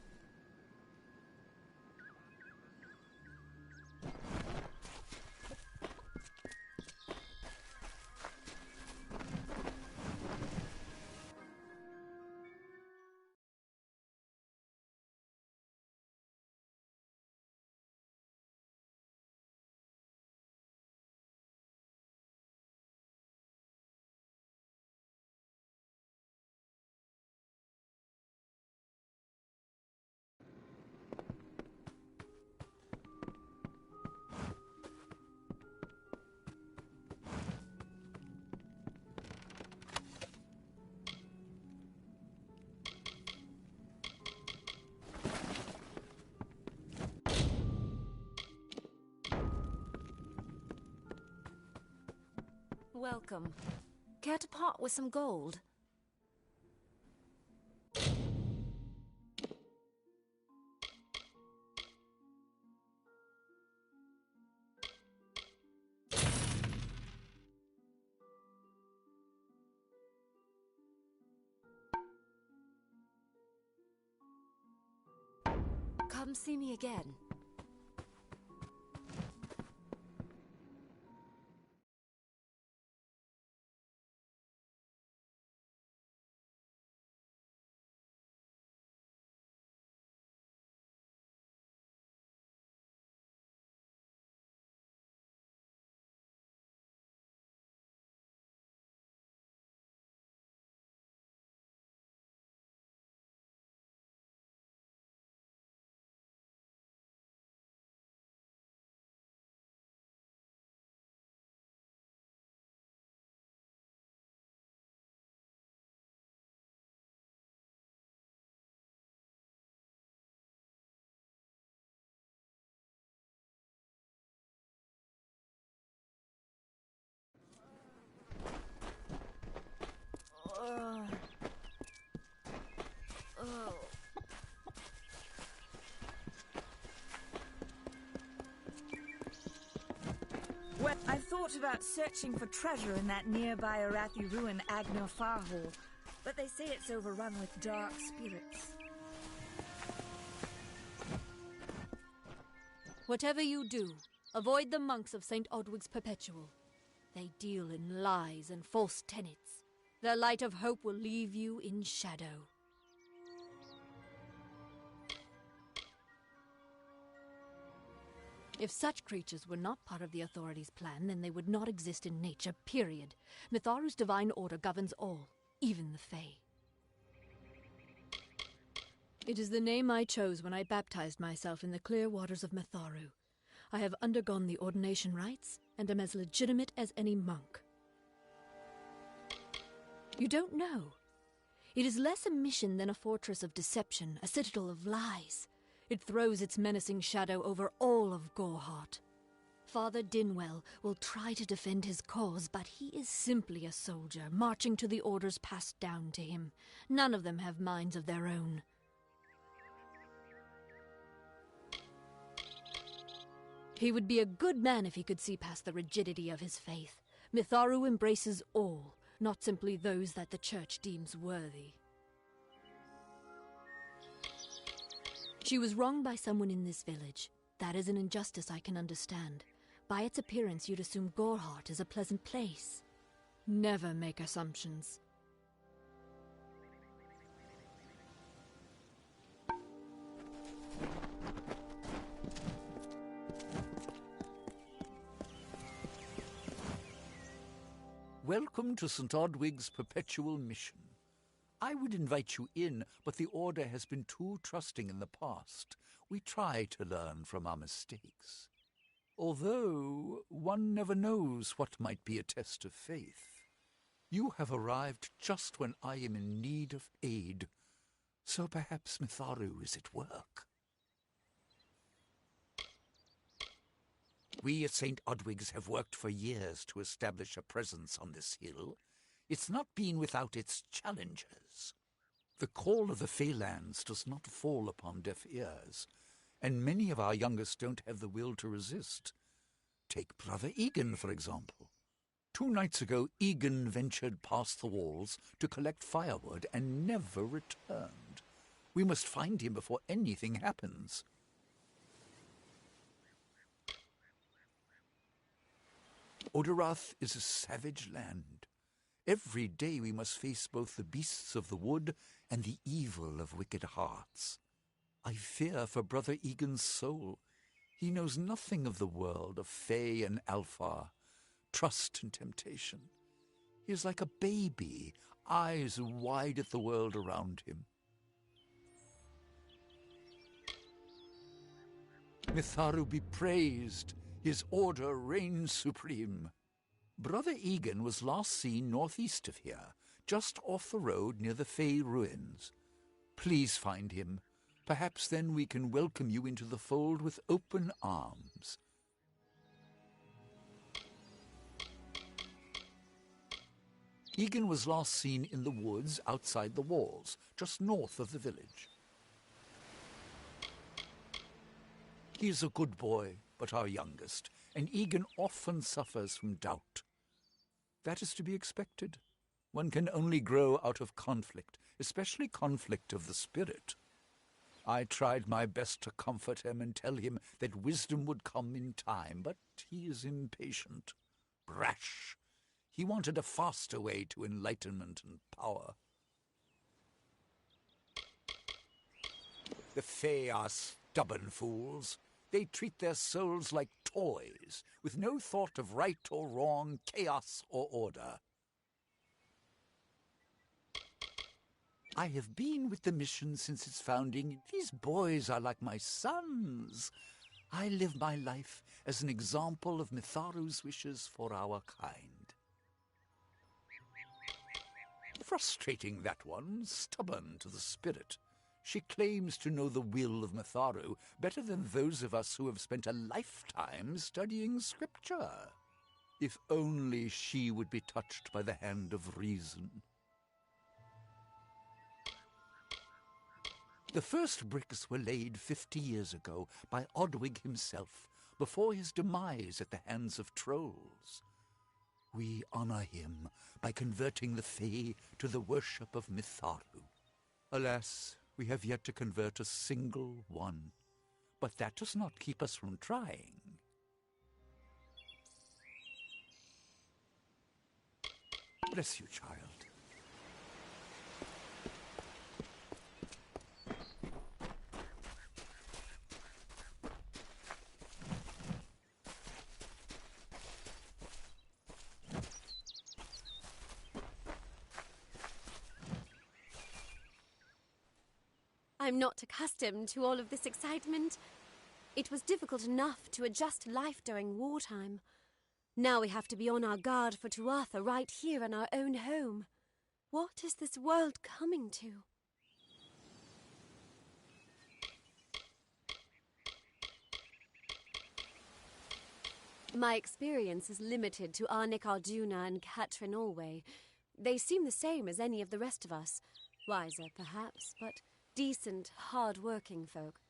Welcome. Care to part with some gold? Come see me again. Well, I thought about searching for treasure in that nearby Arathi ruin Agner Farhall, but they say it's overrun with dark spirits. Whatever you do, avoid the monks of St. Odwig's Perpetual. They deal in lies and false tenets. Their light of hope will leave you in shadow. If such creatures were not part of the authorities' plan, then they would not exist in nature, period. Mitharu's divine order governs all, even the Fae. It is the name I chose when I baptized myself in the clear waters of Mitharu. I have undergone the ordination rites, and am as legitimate as any monk. You don't know. It is less a mission than a fortress of deception, a citadel of lies. It throws its menacing shadow over all of Gorehart. Father Dinwell will try to defend his cause, but he is simply a soldier, marching to the orders passed down to him. None of them have minds of their own. He would be a good man if he could see past the rigidity of his faith. Mitharu embraces all, not simply those that the Church deems worthy. She was wronged by someone in this village. That is an injustice I can understand. By its appearance, you'd assume Gorehart is a pleasant place. Never make assumptions. Welcome to St. Odwig's Perpetual Mission. I would invite you in, but the Order has been too trusting in the past. We try to learn from our mistakes. Although, one never knows what might be a test of faith. You have arrived just when I am in need of aid, so perhaps Mitharu is at work. We at St. Odwig's have worked for years to establish a presence on this hill. It's not been without its challenges. The call of the Feylands does not fall upon deaf ears, and many of our youngest don't have the will to resist. Take Brother Egan, for example. 2 nights ago, Egan ventured past the walls to collect firewood and never returned. We must find him before anything happens. Oderath is a savage land. Every day we must face both the beasts of the wood and the evil of wicked hearts. I fear for Brother Egan's soul. He knows nothing of the world of Fae and Alfar, trust and temptation. He is like a baby, eyes wide at the world around him. Mitharu be praised, his order reigns supreme. Brother Egan was last seen northeast of here, just off the road near the Fae ruins. Please find him. Perhaps then we can welcome you into the fold with open arms. Egan was last seen in the woods outside the walls, just north of the village. He is a good boy, but our youngest, and Egan often suffers from doubt. That is to be expected. One can only grow out of conflict, especially conflict of the spirit. I tried my best to comfort him and tell him that wisdom would come in time, but he is impatient, brash. He wanted a faster way to enlightenment and power. The Fae are stubborn fools. They treat their souls like toys, with no thought of right or wrong, chaos or order. I have been with the mission since its founding. These boys are like my sons. I live my life as an example of Mitharu's wishes for our kind. Frustrating, that one, stubborn to the spirit. She claims to know the will of Mitharu better than those of us who have spent a lifetime studying scripture. If only she would be touched by the hand of reason. The first bricks were laid 50 years ago by Odwig himself, before his demise at the hands of trolls. We honor him by converting the Fae to the worship of Mitharu. Alas, we have yet to convert a single one. But that does not keep us from trying. Bless you, child. I'm not accustomed to all of this excitement. It was difficult enough to adjust to life during wartime. Now we have to be on our guard for Tuatha right here in our own home. What is this world coming to? My experience is limited to Arnik Arjuna and Katrin Allway. They seem the same as any of the rest of us. Wiser, perhaps, but decent, hard-working folk.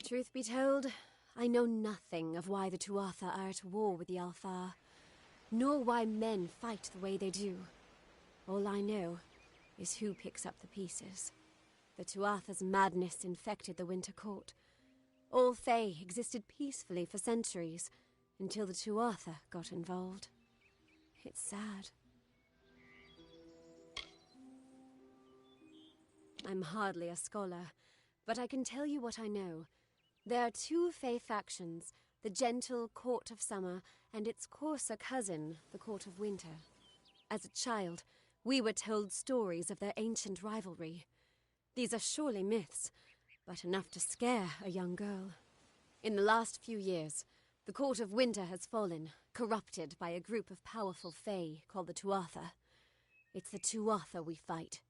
Truth be told, I know nothing of why the Tuatha are at war with the Alfar, nor why men fight the way they do. All I know is who picks up the pieces. The Tuatha's madness infected the Winter Court. All Fae existed peacefully for centuries, until the Tuatha got involved. It's sad. I'm hardly a scholar, but I can tell you what I know. There are two Fae factions, the gentle Court of Summer and its coarser cousin, the Court of Winter. As a child, we were told stories of their ancient rivalry. These are surely myths, but enough to scare a young girl. In the last few years, the Court of Winter has fallen, corrupted by a group of powerful Fae called the Tuatha. It's the Tuatha we fight.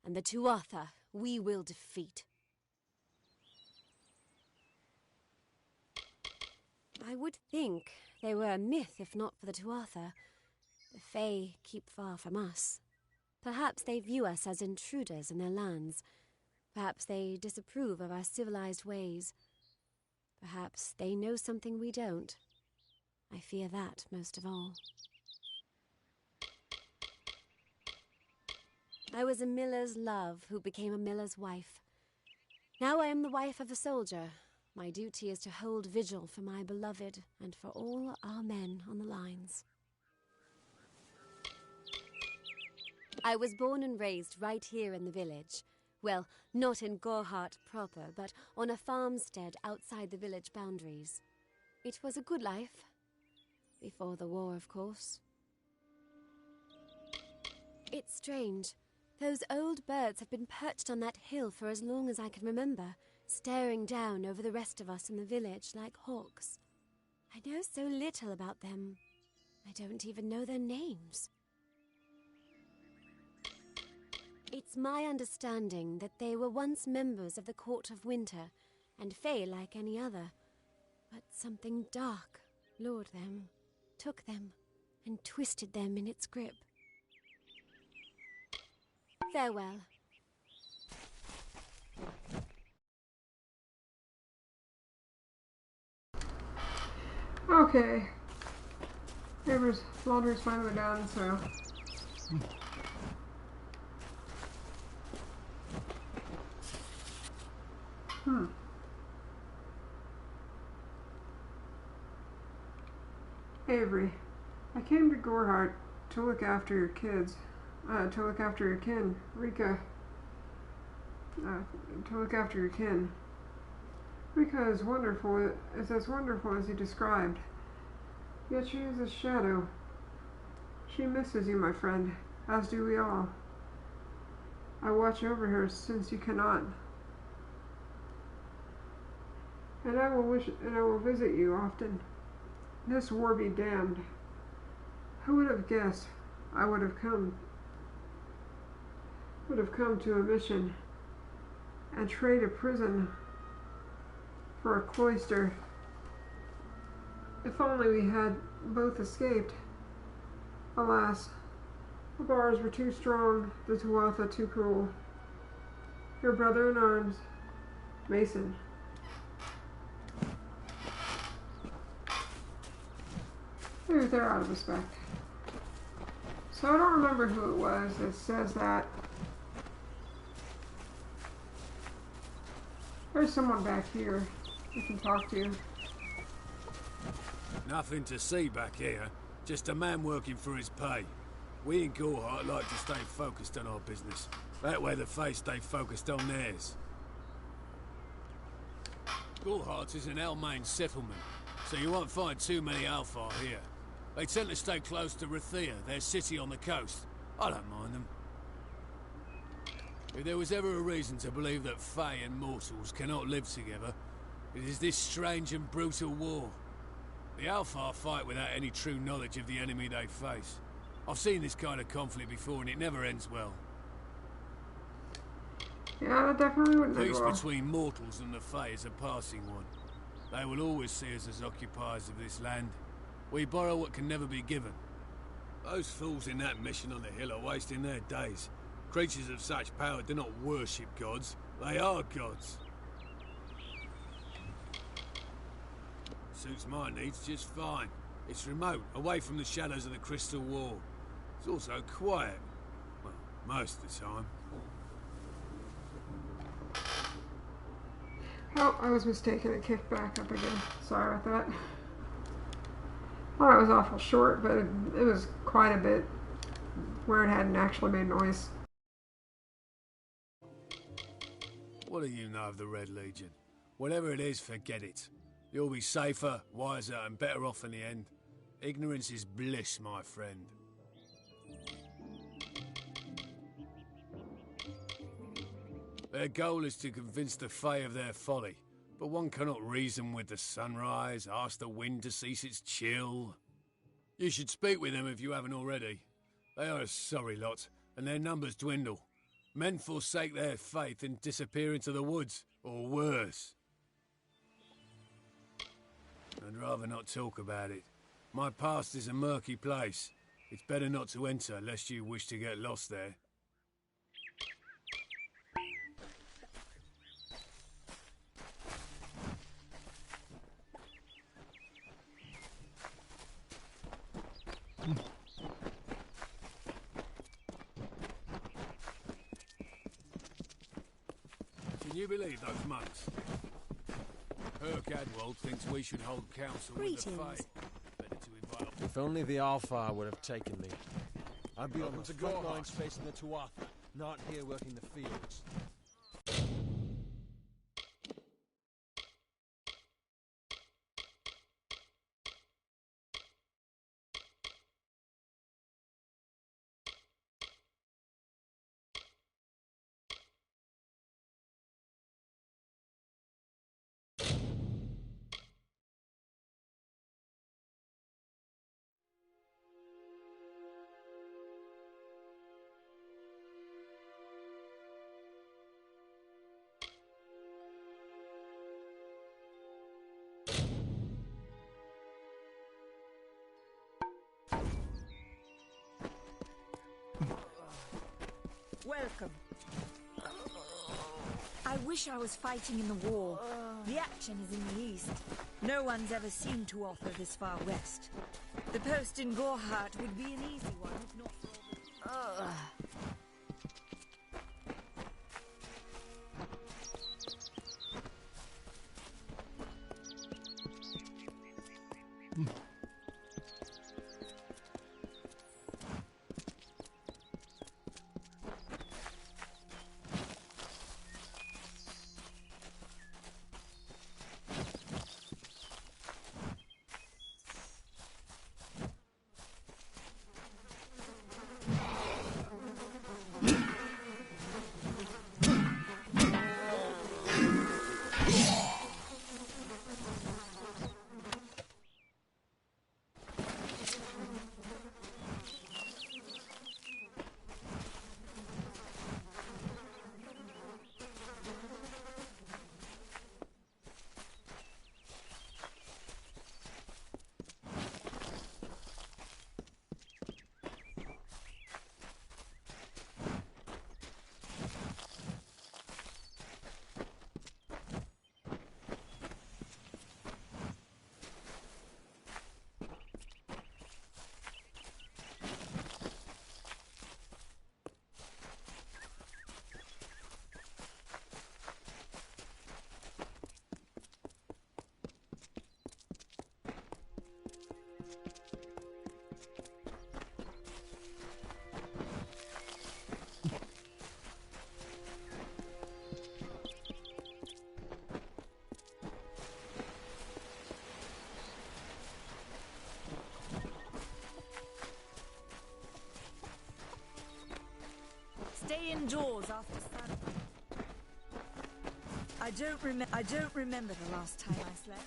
And the Tuatha we will defeat. I would think they were a myth if not for the Tuatha. The Fae keep far from us. Perhaps they view us as intruders in their lands. Perhaps they disapprove of our civilized ways. Perhaps they know something we don't. I fear that most of all. I was a miller's love who became a miller's wife. Now I am the wife of a soldier. My duty is to hold vigil for my beloved and for all our men on the lines. I was born and raised right here in the village. Well, not in Gorhart proper, but on a farmstead outside the village boundaries. It was a good life. Before the war, of course. It's strange. Those old birds have been perched on that hill for as long as I can remember, staring down over the rest of us in the village like hawks. I know so little about them. I don't even know their names. It's my understanding that they were once members of the Court of Winter, and fey like any other. But something dark lured them, took them, and twisted them in its grip. Farewell. Okay. Neighbor's laundry's finally done, so... Avery, I came to Gorhart to look after your kids. To look after your kin. Rika. To look after your kin. Rika is as wonderful as you described. Yet she is a shadow. She misses you, my friend, as do we all. I watch over her since you cannot. And I will visit you often. This war be damned. Who would have guessed I would have come to a mission and trade a prison for a cloister. If only we had both escaped. Alas, the bars were too strong, the tuatha too cruel. Your brother in arms, Mason. They're out of respect. So I don't remember who it was that says that. There's someone back here I can talk to. Nothing to see back here. Just a man working for his pay. We in Gorhart like to stay focused on our business. That way the Fae stay focused on theirs. Gorhart is an Almain settlement, so you won't find too many Alfar here. They tend to stay close to Rathia, their city on the coast. I don't mind them. If there was ever a reason to believe that Fae and mortals cannot live together, it is this strange and brutal war. The Alfar fight without any true knowledge of the enemy they face. I've seen this kind of conflict before and it never ends well. Yeah, that definitely wouldn't end Peace well. between mortals and the Fae is a passing one. They will always see us as occupiers of this land. We borrow what can never be given. Those fools in that mission on the hill are wasting their days. Creatures of such power do not worship gods. They are gods. Suits my needs just fine. It's remote, away from the shadows of the Crystal Wall. It's also quiet. Well, most of the time. Oh, I was mistaken. It kicked back up again. Sorry about that. Thought it was awful short, but it was quite a bit where it hadn't actually made noise. What do you know of the Red Legion? Whatever it is, forget it. You'll be safer, wiser, and better off in the end. Ignorance is bliss, my friend. Their goal is to convince the Fae of their folly, but one cannot reason with the sunrise, ask the wind to cease its chill. You should speak with them if you haven't already. They are a sorry lot, and their numbers dwindle. Men forsake their faith and disappear into the woods, or worse. I'd rather not talk about it. My past is a murky place. It's better not to enter, lest you wish to get lost there. Can you believe those monks? Her Cadwald thinks we should hold council with the Fae. Better to invite... If only the Alpha would have taken me. I'd be on the front lines facing the Tuatha, not here working the fields. Welcome. I wish I was fighting in the war. The action is in the east. No one's ever seen Tuatha this far west. The post in Gorhart would be an easy one, if not for all the... Stay indoors after sunset. I don't remember the last time I slept.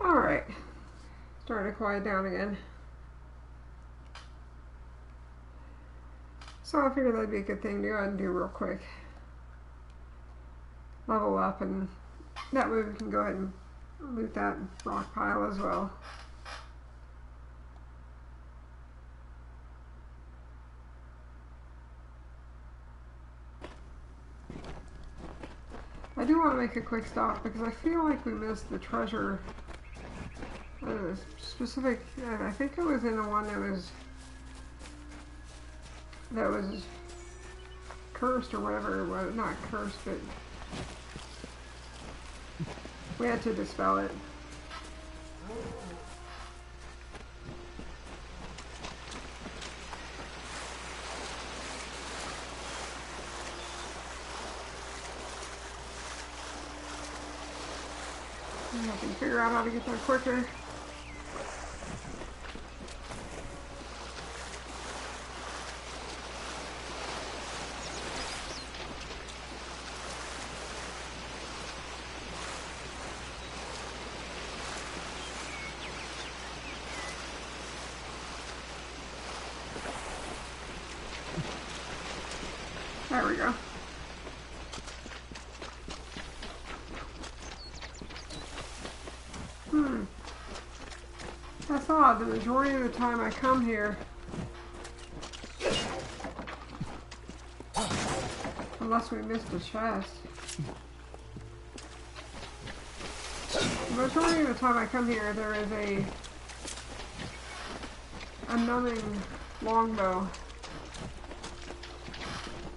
Alright. Starting to quiet down again. So I figured that'd be a good thing to go ahead and do real quick. Level up, and that way we can go ahead and loot that rock pile as well. I do want to make a quick stop because I feel like we missed the treasure. Specific, I think it was in the one that was cursed or whatever. Well, not cursed, but we had to dispel it. I can figure out how to get there quicker. There we go. That's odd. The majority of the time I come here, unless we missed a chest. The majority of the time I come here, there is a numbing longbow.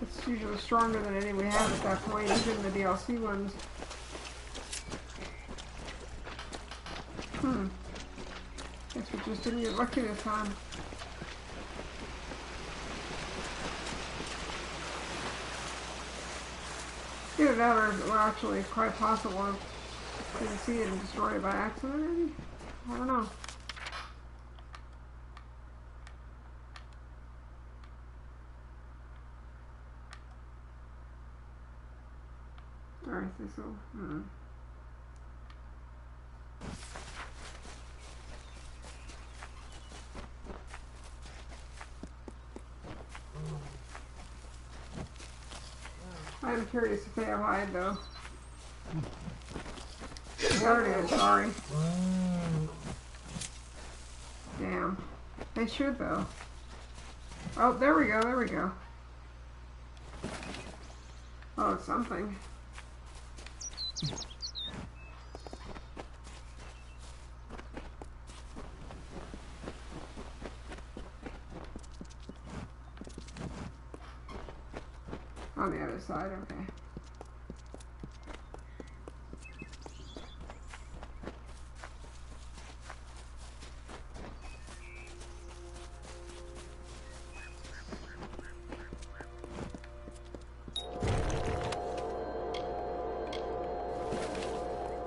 It's usually stronger than any we have at that point, even the DLC ones. Guess we just didn't get lucky this time. Either that or, well, actually, it's quite possible if didn't see it and destroyed it by accident, maybe? I don't know. Alright, this'll... I'm curious if they have hide, though. There it is, sorry. Damn. They should, though. Oh, there we go, there we go. Oh, it's something. On the other side, okay.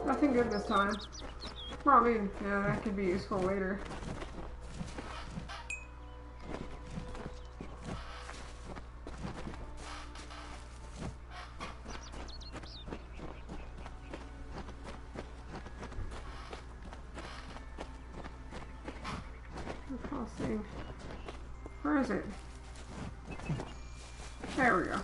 Nothing good this time. Well, I mean, yeah, that could be useful later. Where is it? There we go.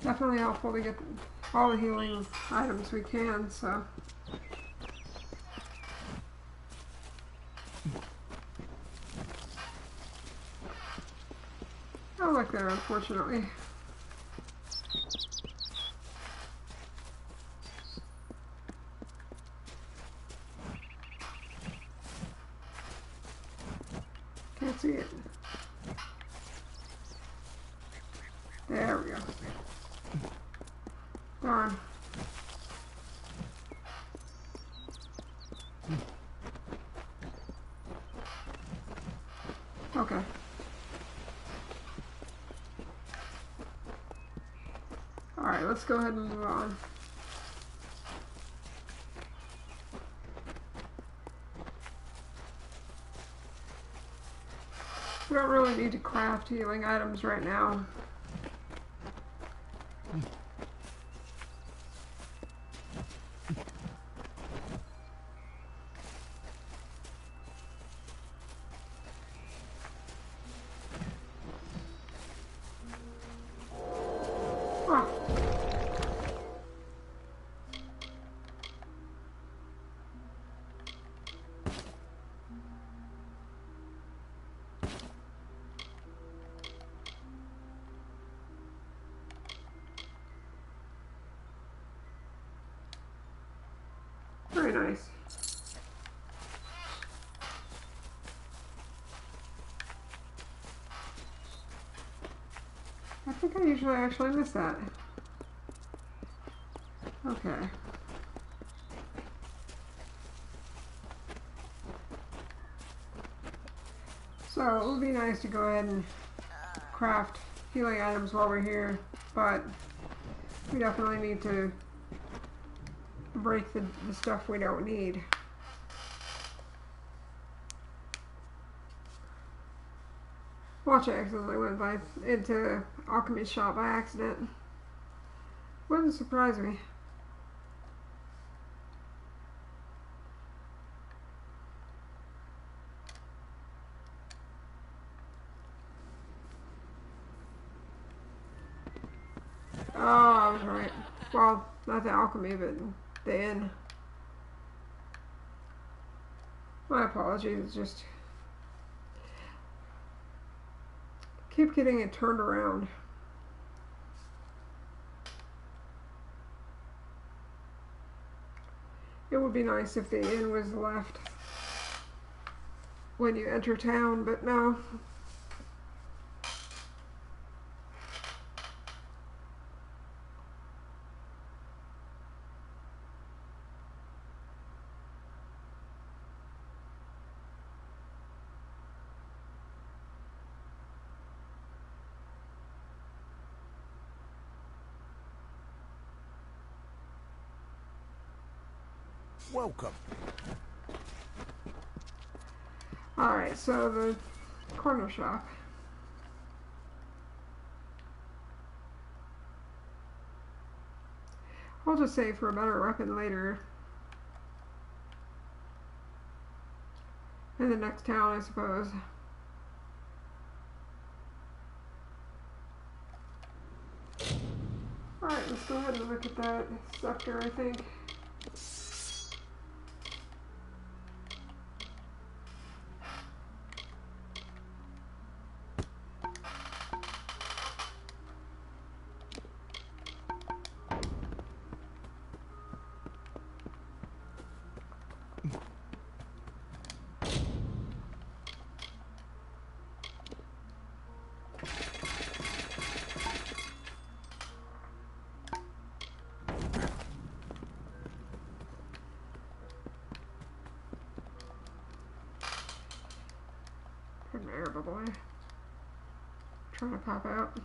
Definitely helpful to get all the healing items we can, so. Oh, look there, unfortunately. Can't see it. There we go. Darn. Okay. Alright, let's go ahead and move on. We don't really need to craft healing items right now. Very nice. I think I usually actually miss that. Okay. So it would be nice to go ahead and craft healing items while we're here, but we definitely need to break the stuff we don't need. Watch, I accidentally went into Alchemy's shop by accident. Wouldn't surprise me. Oh, I was right. Well, not the alchemy, but the inn. My apologies, it's just keep getting it turned around. It would be nice if the inn was left when you enter town, but no. Welcome. Alright, so the corner shop. I'll just save for a better weapon later. In the next town, I suppose. Alright, let's go ahead and look at that scepter, I think. Terrible boy. Trying to pop out.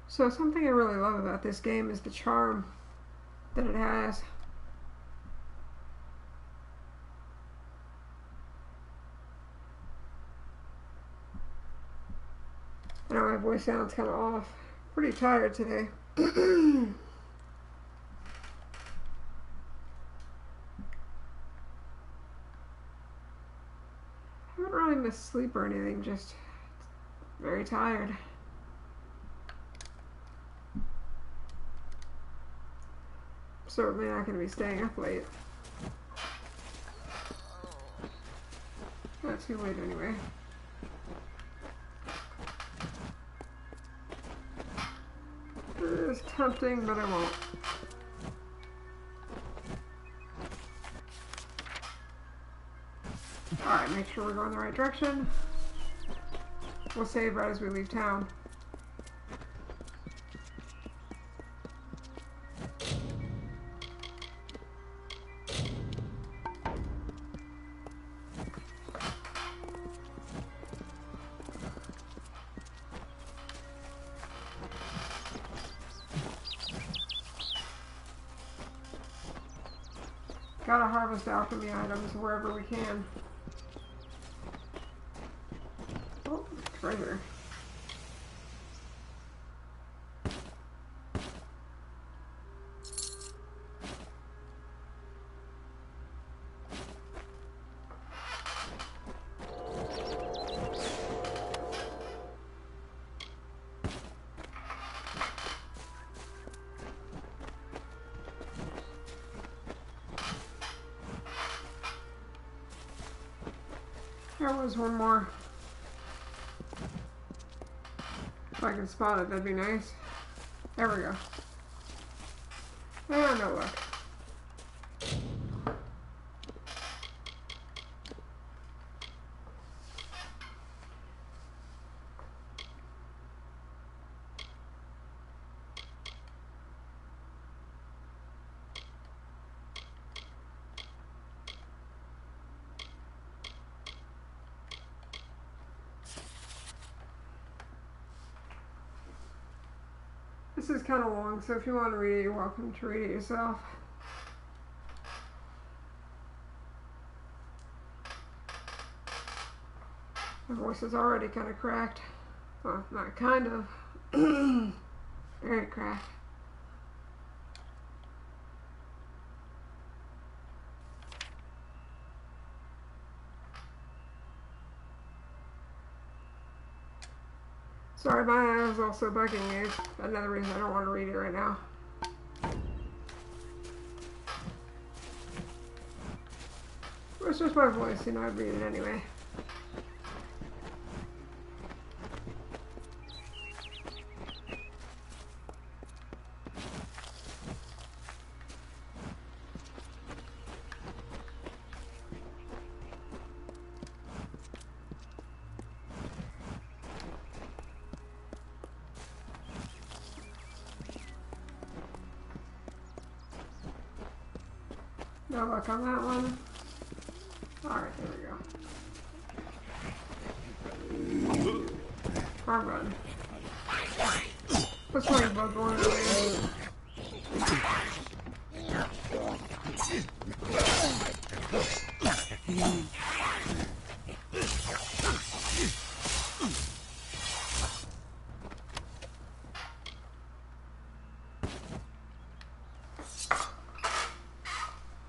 So something I really love about this game is the charm that it has. I know my voice sounds kind of off. Pretty tired today. I haven't really missed sleep or anything, just very tired. Certainly not going to be staying up late. Not too late anyway. It is tempting, but I won't. Alright, make sure we're going the right direction. We'll save right as we leave town. Gotta harvest alchemy items wherever we can. Oh, treasure. There was one more. If I can spot it, that'd be nice. There we go. Ah, no luck. This is kind of long, so if you want to read it, you're welcome to read it yourself. My voice is already kind of cracked. Well, not kind of. Very cracked. Sorry, my eye is also bugging me. It's another reason I don't want to read it right now. It's just my voice, you know, I'd read it anyway. No luck on that one. Alright, there we go. I'll run. What's my bug going away?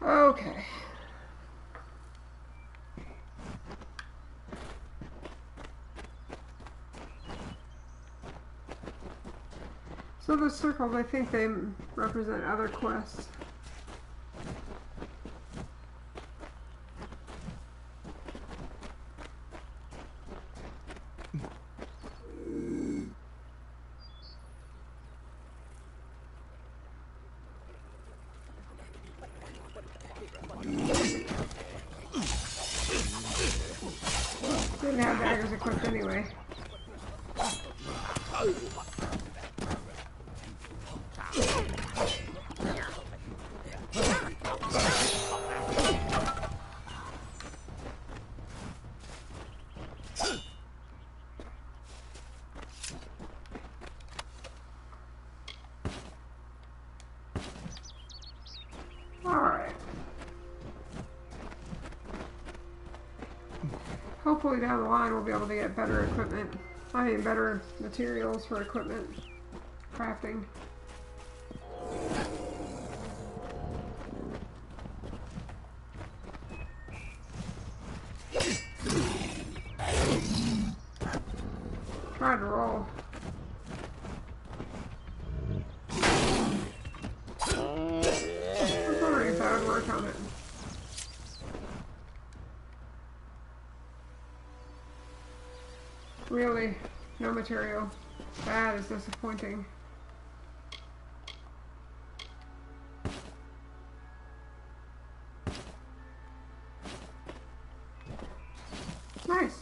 Okay. So the circles, I think they represent other quests. Didn't have daggers equipped anyway. Alright. Hopefully down the line we'll be able to get better equipment. I mean better materials for equipment crafting. Trying to roll. I was wondering if that would work on it. Really, no material. That is disappointing. Nice.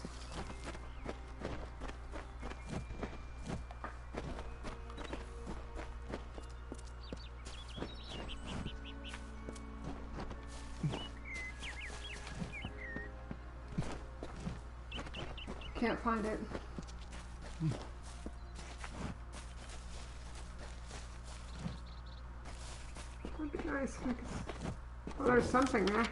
Can't find it. That'd be nice. Well, there's something there.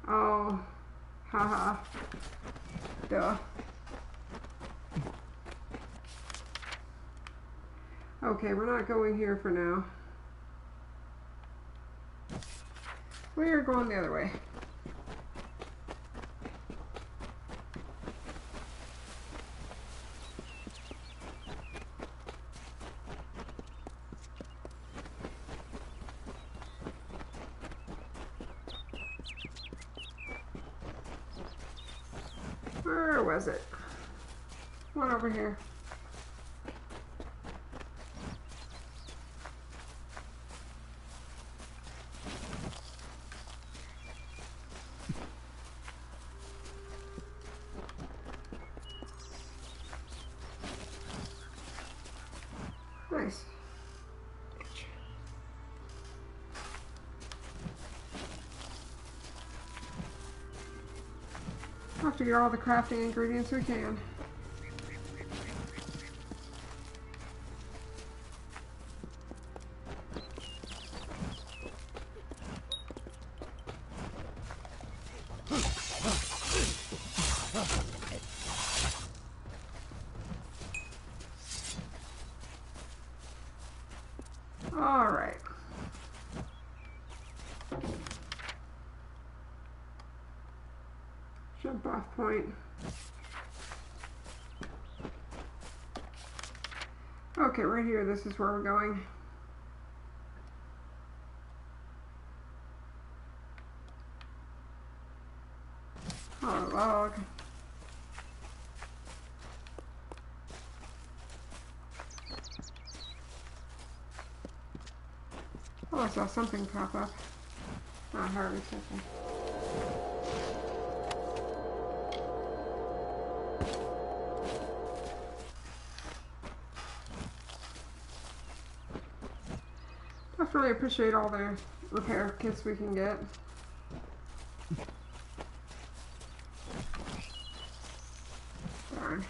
Oh, haha. Duh. Okay, we're not going here for now. We're going the other way. Where was it? One over here. Nice. Have to get all the crafting ingredients we can. Alright. Jump off point. Okay, right here, this is where we're going. Oh, log. Oh, I saw something pop up. Not hardly something. Definitely appreciate all the repair kits we can get. Darn.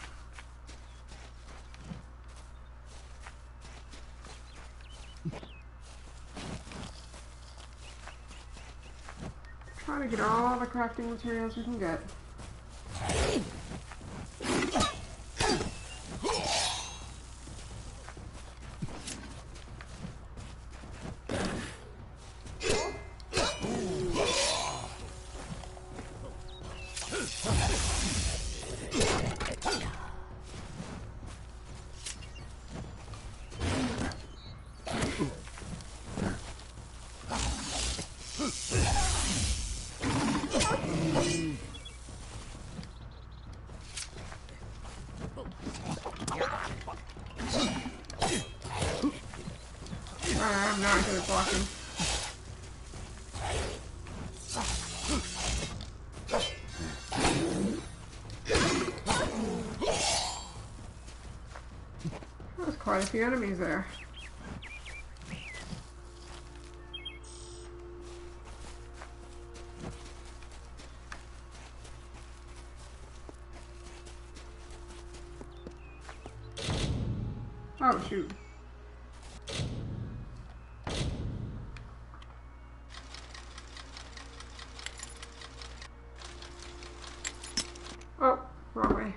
Trying to get all the crafting materials we can get. I'm not good at blocking. There's quite a few enemies there. Oh, shoot. Oh, wrong way.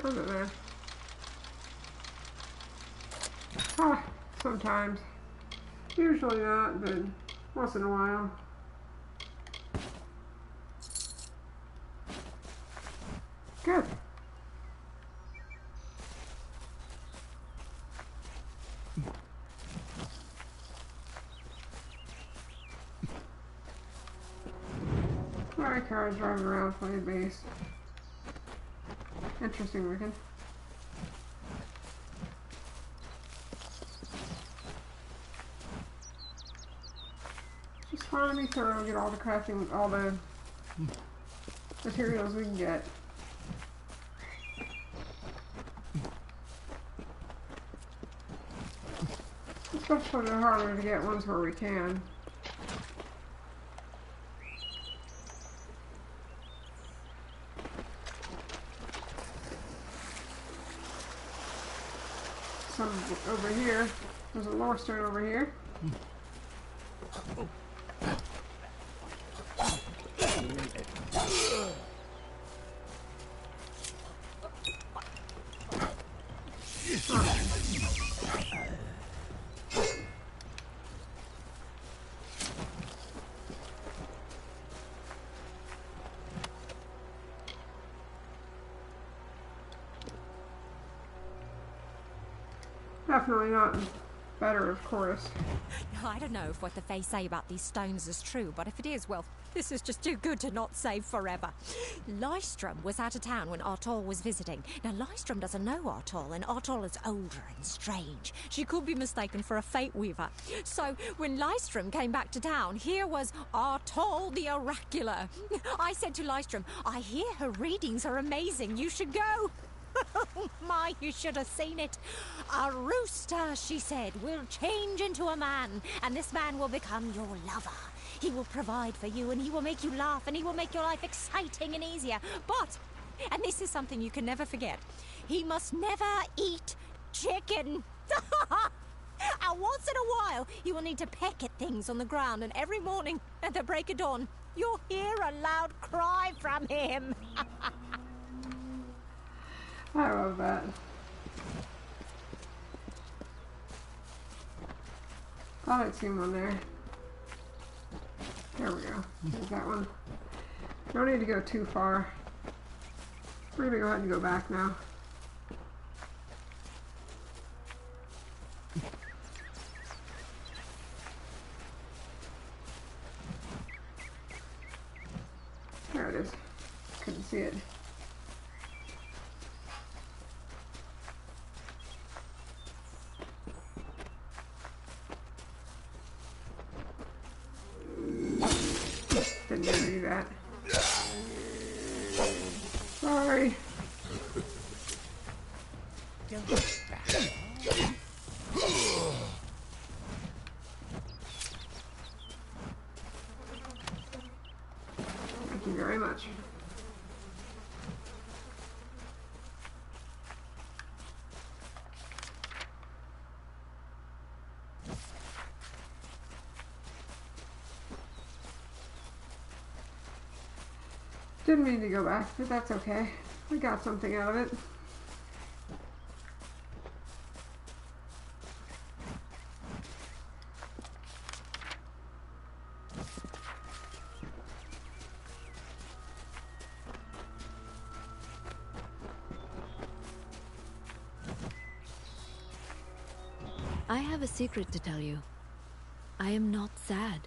Was it there? Ah, sometimes. Usually not, but once in a while. Good. My car's driving around playing bass. Interesting looking. Just want to be thorough, get all the crafting, all the materials we can get. Especially the harder to get ones where we can. Some over here. There's a lower stone over here. Definitely not better, of course. I don't know if what the Fae say about these stones is true, but if it is, well, this is just too good to not save forever. Lystrom was out of town when Artol was visiting. Now, Lystrom doesn't know Artol, and Artol is older and strange. She could be mistaken for a Fate Weaver. So, when Lystrom came back to town, here was Artol the Oracular. I said to Lystrom, I hear her readings are amazing. You should go. Oh my, you should have seen it. A rooster, she said, will change into a man, and this man will become your lover. He will provide for you, and he will make you laugh, and he will make your life exciting and easier. But, and this is something you can never forget, he must never eat chicken. And once in a while, you will need to peck at things on the ground, and every morning at the break of dawn, you'll hear a loud cry from him. I love that. Thought I'd seen one there. There we go. There's that one. Don't need to go too far. We're gonna go ahead and go back now. There it is. Couldn't see it. Didn't mean to do that. Sorry. Thank you very much. Didn't mean to go back, but that's okay. We got something out of it. I have a secret to tell you. I am not sad.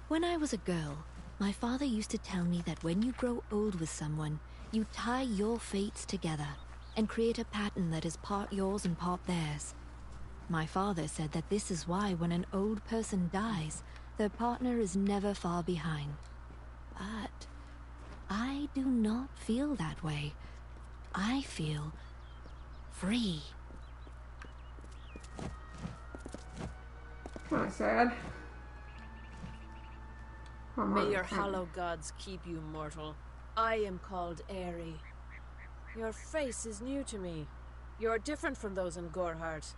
When I was a girl, my father used to tell me that when you grow old with someone, you tie your fates together and create a pattern that is part yours and part theirs. My father said that this is why when an old person dies, their partner is never far behind. But I do not feel that way. I feel free. Kinda sad. May your hollow gods keep you mortal. I am called Aerie. Your face is new to me. You are different from those in Gorhart.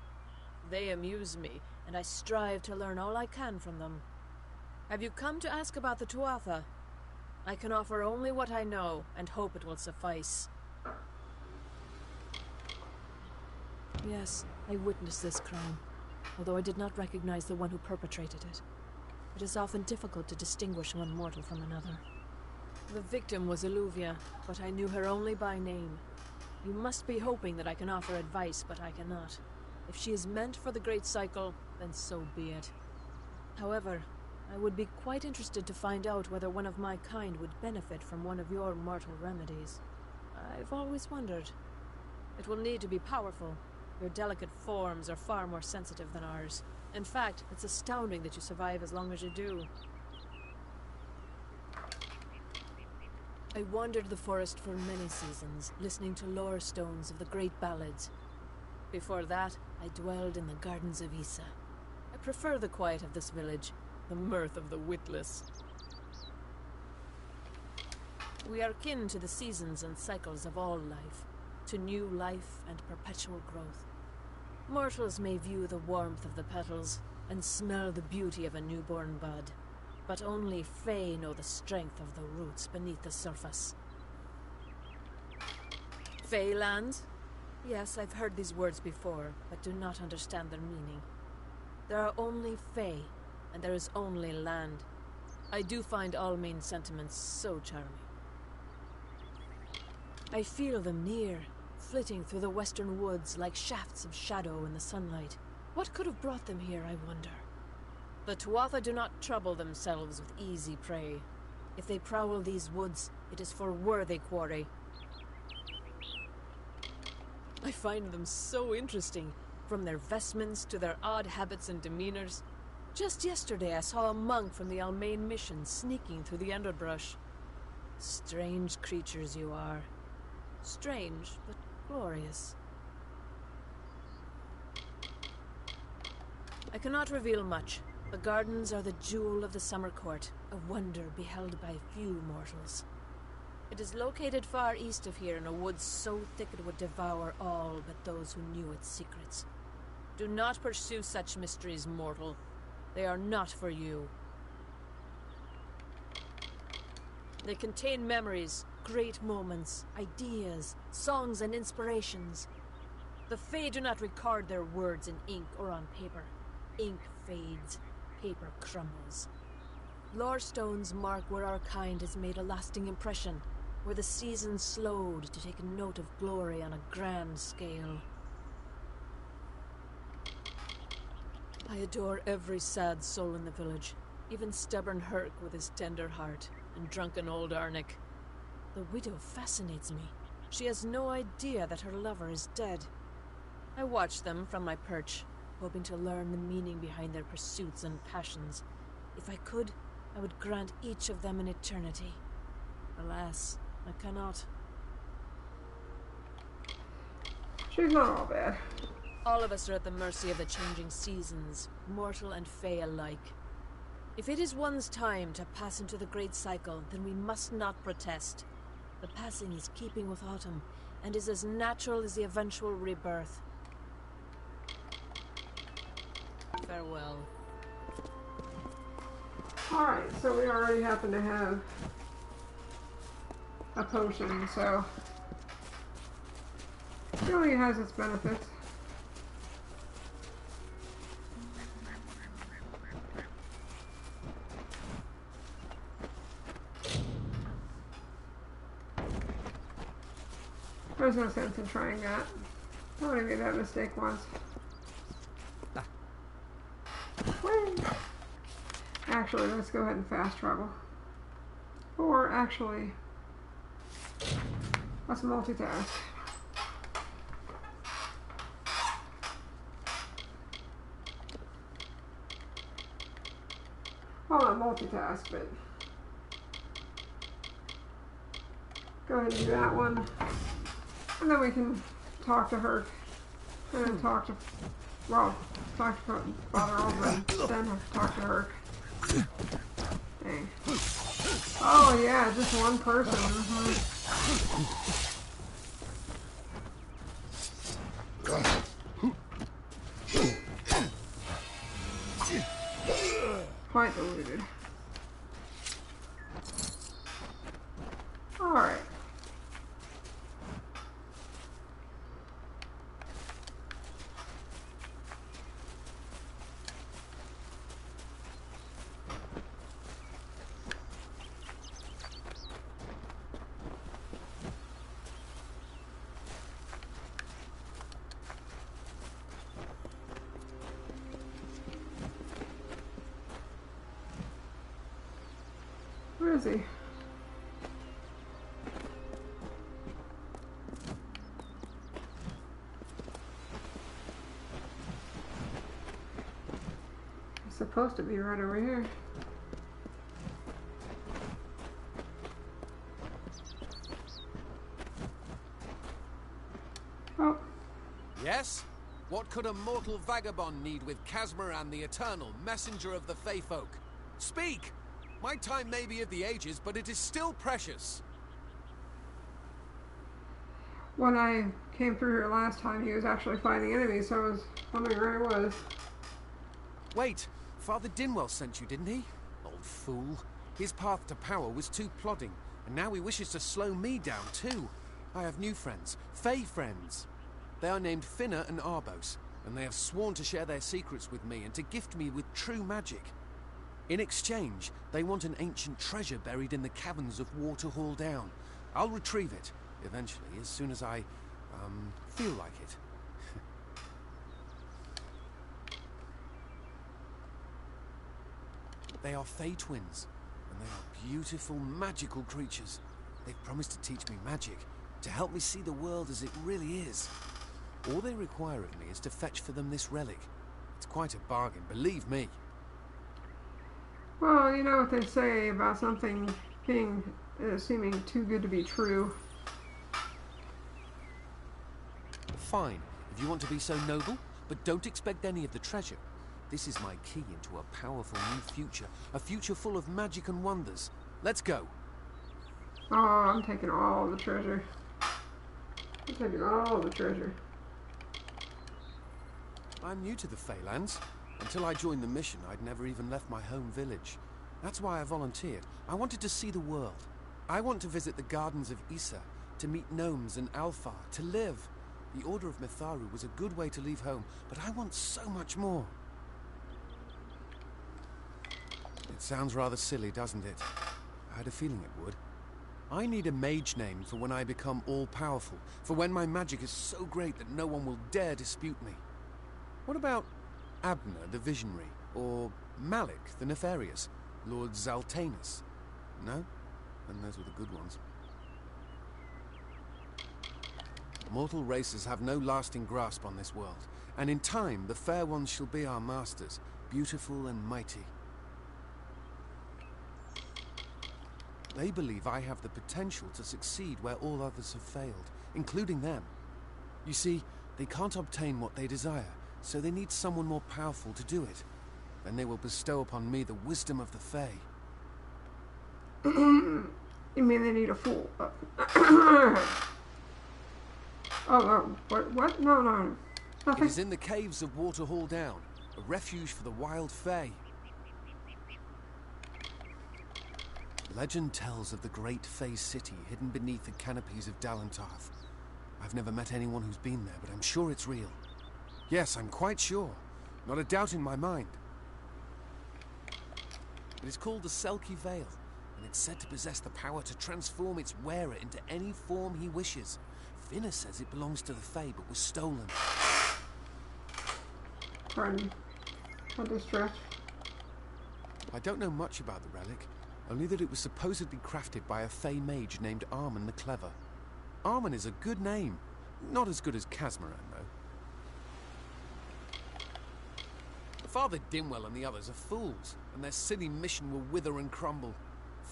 They amuse me, and I strive to learn all I can from them. Have you come to ask about the tuatha? I can offer only what I know, and hope it will suffice. Yes, I witnessed this crime, although I did not recognize the one who perpetrated it. It is often difficult to distinguish one mortal from another. The victim was Illuvia, but I knew her only by name. You must be hoping that I can offer advice, but I cannot. If she is meant for the Great Cycle, then so be it. However, I would be quite interested to find out whether one of my kind would benefit from one of your mortal remedies. I've always wondered. It will need to be powerful. Your delicate forms are far more sensitive than ours. In fact, it's astounding that you survive as long as you do. I wandered the forest for many seasons, listening to lore stones of the great ballads. Before that, I dwelled in the gardens of Issa. I prefer the quiet of this village, the mirth of the witless. We are kin to the seasons and cycles of all life, to new life and perpetual growth. Mortals may view the warmth of the petals and smell the beauty of a newborn bud, but only Fae know the strength of the roots beneath the surface. Fae lands? Yes, I've heard these words before, but do not understand their meaning. There are only Fae, and there is only land. I do find all main sentiments so charming. I feel them near, flitting through the western woods like shafts of shadow in the sunlight. What could have brought them here, I wonder? The tuatha do not trouble themselves with easy prey. If they prowl these woods, it is for worthy quarry. I find them so interesting, from their vestments to their odd habits and demeanors. Just yesterday I saw a monk from the Almain mission sneaking through the underbrush. Strange creatures you are. Strange, but glorious. I cannot reveal much. The gardens are the jewel of the summer court, a wonder beheld by few mortals. It is located far east of here in a wood so thick it would devour all but those who knew its secrets. Do not pursue such mysteries, mortal. They are not for you. They contain memories, great moments, ideas, songs and inspirations. The Fae do not record their words in ink or on paper. Ink fades, paper crumbles. Lore stones mark where our kind has made a lasting impression, where the seasons slowed to take note of glory on a grand scale. I adore every sad soul in the village, even stubborn Herc with his tender heart, and drunken old Arnick. The widow fascinates me. She has no idea that her lover is dead. I watch them from my perch, hoping to learn the meaning behind their pursuits and passions. If I could, I would grant each of them an eternity. Alas, I cannot. She's not all bad. All of us are at the mercy of the changing seasons, mortal and Fae alike. If it is one's time to pass into the great cycle, then we must not protest. The passing is keeping with autumn, and is as natural as the eventual rebirth. Farewell. Alright, so we already happen to have a potion, so it really has its benefits. There's no sense in trying that. I already made that mistake once. Whee! Actually, let's go ahead and fast travel. Or actually, let's multitask. Well, not multitask, but go ahead and do that one. And then we can talk to her. And then talk to, well, talk to Father Aldrin. Then talk to her. Dang. Oh yeah, just one person. Quite deluded. Alright. Where is he? He's supposed to be right over here. Oh. Yes? What could a mortal vagabond need with Casmaran the Eternal, messenger of the Fae folk? Speak! My time may be of the ages, but it is still precious. When I came through here last time, he was actually fighting enemies, so I was wondering where he was. Wait, Father Dinwell sent you, didn't he? Old fool. His path to power was too plodding, and now he wishes to slow me down too. I have new friends, Fae friends. They are named Finna and Arbos, and they have sworn to share their secrets with me and to gift me with true magic. In exchange, they want an ancient treasure buried in the caverns of Waterhall Down. I'll retrieve it, eventually, as soon as I, feel like it. They are Fae twins, and they are beautiful, magical creatures. They've promised to teach me magic, to help me see the world as it really is. All they require of me is to fetch for them this relic. It's quite a bargain, believe me. Well, you know what they say about something being seeming too good to be true. Fine, if you want to be so noble, but don't expect any of the treasure. This is my key into a powerful new future, a future full of magic and wonders. Let's go. Oh, I'm taking all the treasure. I'm taking all the treasure. I'm new to the Feylands. Until I joined the mission, I'd never even left my home village. That's why I volunteered. I wanted to see the world. I want to visit the gardens of Issa, to meet gnomes and Alfar, to live. The Order of Mitharu was a good way to leave home, but I want so much more. It sounds rather silly, doesn't it? I had a feeling it would. I need a mage name for when I become all-powerful, for when my magic is so great that no one will dare dispute me. What about Abner the Visionary, or Malik the Nefarious, Lord Zaltanus? No? Then those were the good ones. Mortal races have no lasting grasp on this world, and in time the fair ones shall be our masters, beautiful and mighty. They believe I have the potential to succeed where all others have failed, including them. You see, they can't obtain what they desire, so they need someone more powerful to do it. Then they will bestow upon me the wisdom of the Fae. You mean they need a fool? Oh, what? No. Nothing. It is in the caves of Waterhall Down, a refuge for the wild Fae. Legend tells of the great Fae city hidden beneath the canopies of Dalantarth. I've never met anyone who's been there, but I'm sure it's real. Yes, I'm quite sure. Not a doubt in my mind. It is called the Selkie Vale, and it's said to possess the power to transform its wearer into any form he wishes. Finna says it belongs to the Fae, but was stolen. Pardon. What a stretch. I don't know much about the relic, only that it was supposedly crafted by a Fae mage named Armen the Clever. Armen is a good name. Not as good as Casmaran, though. Father Dinwell and the others are fools, and their silly mission will wither and crumble.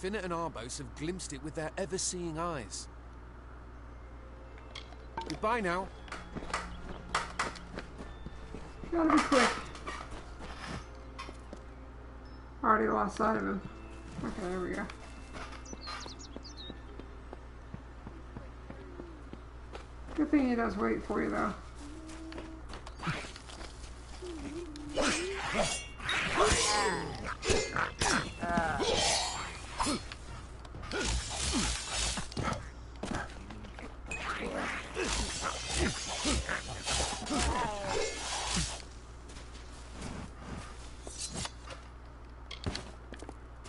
Finna and Arbos have glimpsed it with their ever-seeing eyes. Goodbye now. Gotta be quick. Already lost sight of him. Okay, there we go. Good thing he does wait for you, though.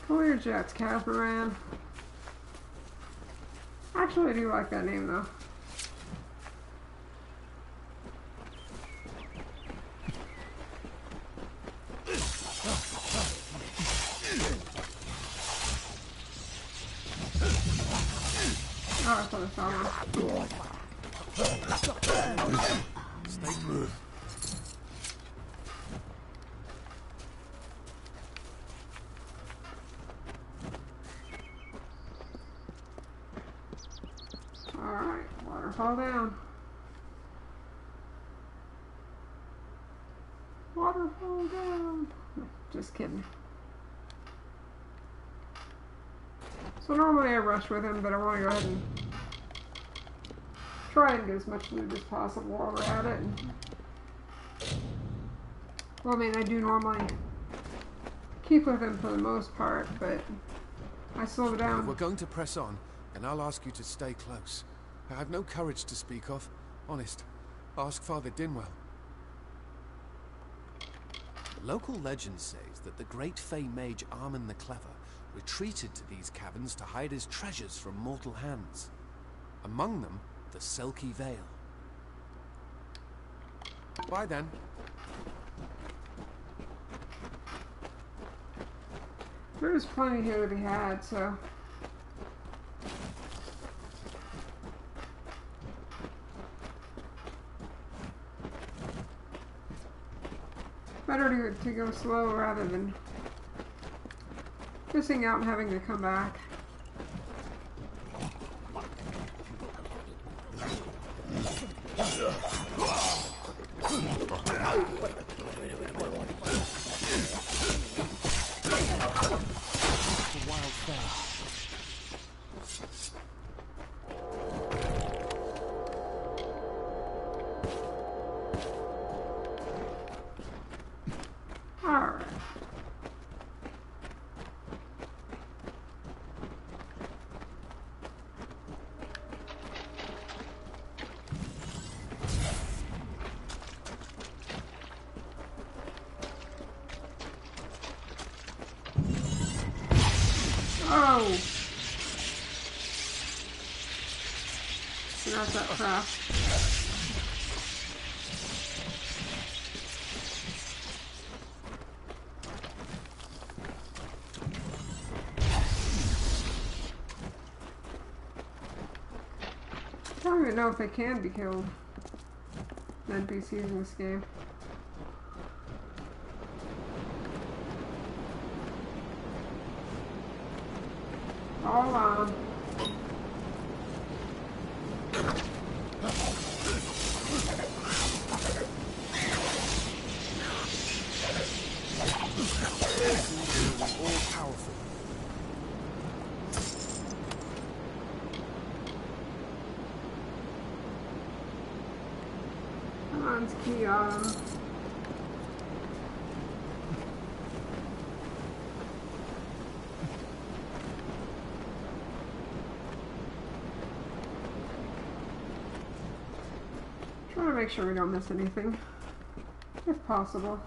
Clear Jets, Casparan. Actually, I do like that name, though. Oh, I thought I saw one. Stay moved. Alright, waterfall down. Waterfall down. Just kidding. So normally I rush with him, but I want to go ahead and try and get as much loot as possible while we're at it. Well, I mean, I do normally keep with him for the most part, but I slow down. If we're going to press on, then I'll ask you to stay close. I have no courage to speak of. Honest. Ask Father Dinwell. Local legend says that the great Fey mage Armen the Clever retreated to these caverns to hide his treasures from mortal hands. Among them, the Selkie Vale. Bye then. There's plenty here to be had, so... Better to go slow rather than missing out and having to come back. Oh! So that's that crap. I don't even know if they can be killed. NPCs in this game. Hold on. All-powerful. Come on, it's key on. Trying to make sure we don't miss anything, if possible.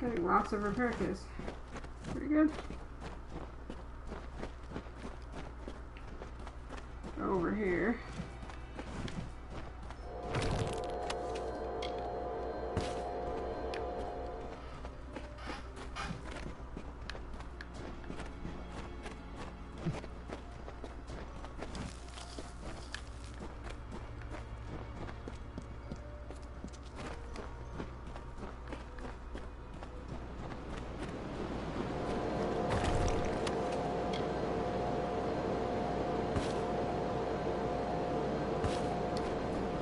Getting lots of repair kits. Pretty good. Over here.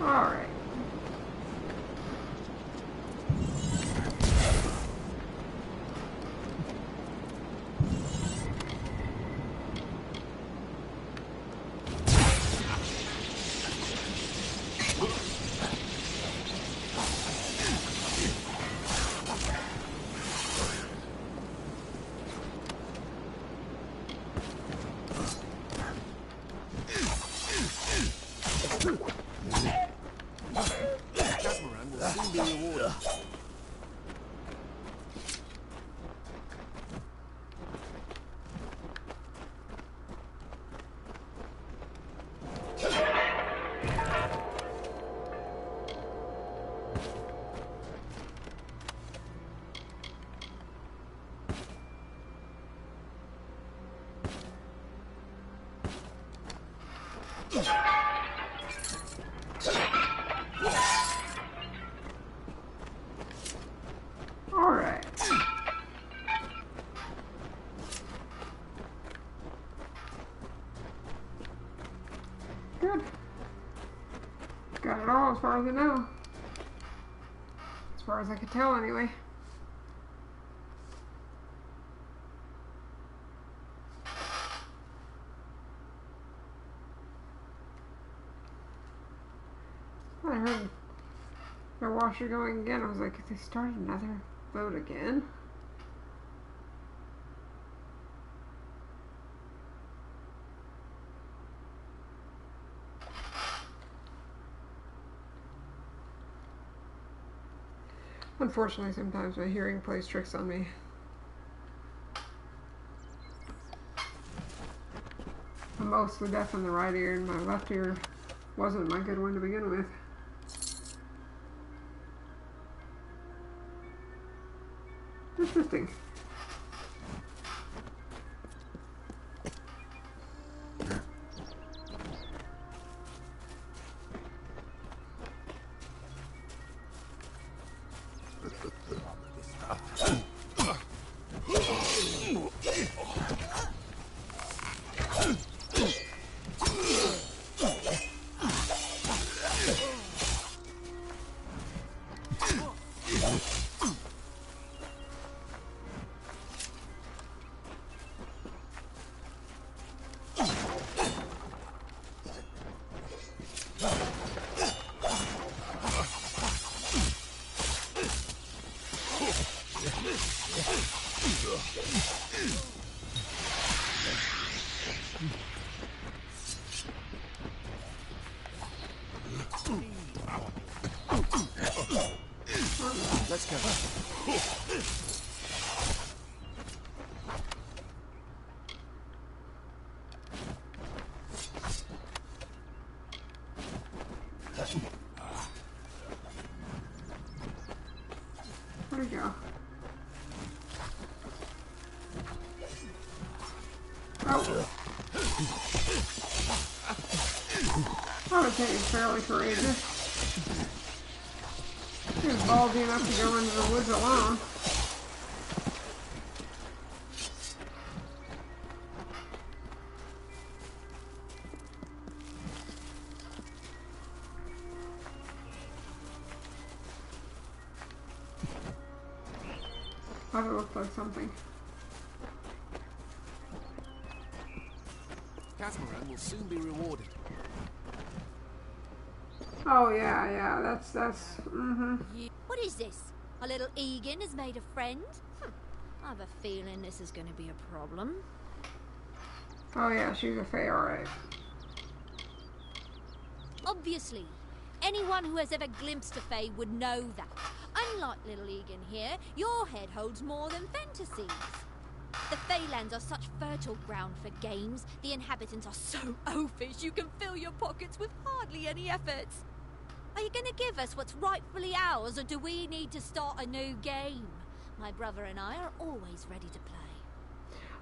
Alright. Alright. Good. Got it all as far as I know. As far as I could tell anyway. I heard their washer going again. I was like, they started another boat again? Unfortunately, sometimes my hearing plays tricks on me. I'm mostly deaf in the right ear, and my left ear wasn't my good one to begin with. Interesting. Let's go. Where'd he go? Oh. I would say he's fairly courageous. He was ballsy enough to go into the woods alone. Thought it looked like something. Catamaran will soon be rewarded. Oh yeah, that's What is this? A little Egan has made a friend? I have a feeling this is going to be a problem. Oh yeah, she's a fae, alright. Obviously. Anyone who has ever glimpsed a fae would know that. Unlike little Egan here, your head holds more than fantasies. The Feylands are such fertile ground for games. The inhabitants are so oafish you can fill your pockets with hardly any effort. Are you going to give us what's rightfully ours, or do we need to start a new game? My brother and I are always ready to play.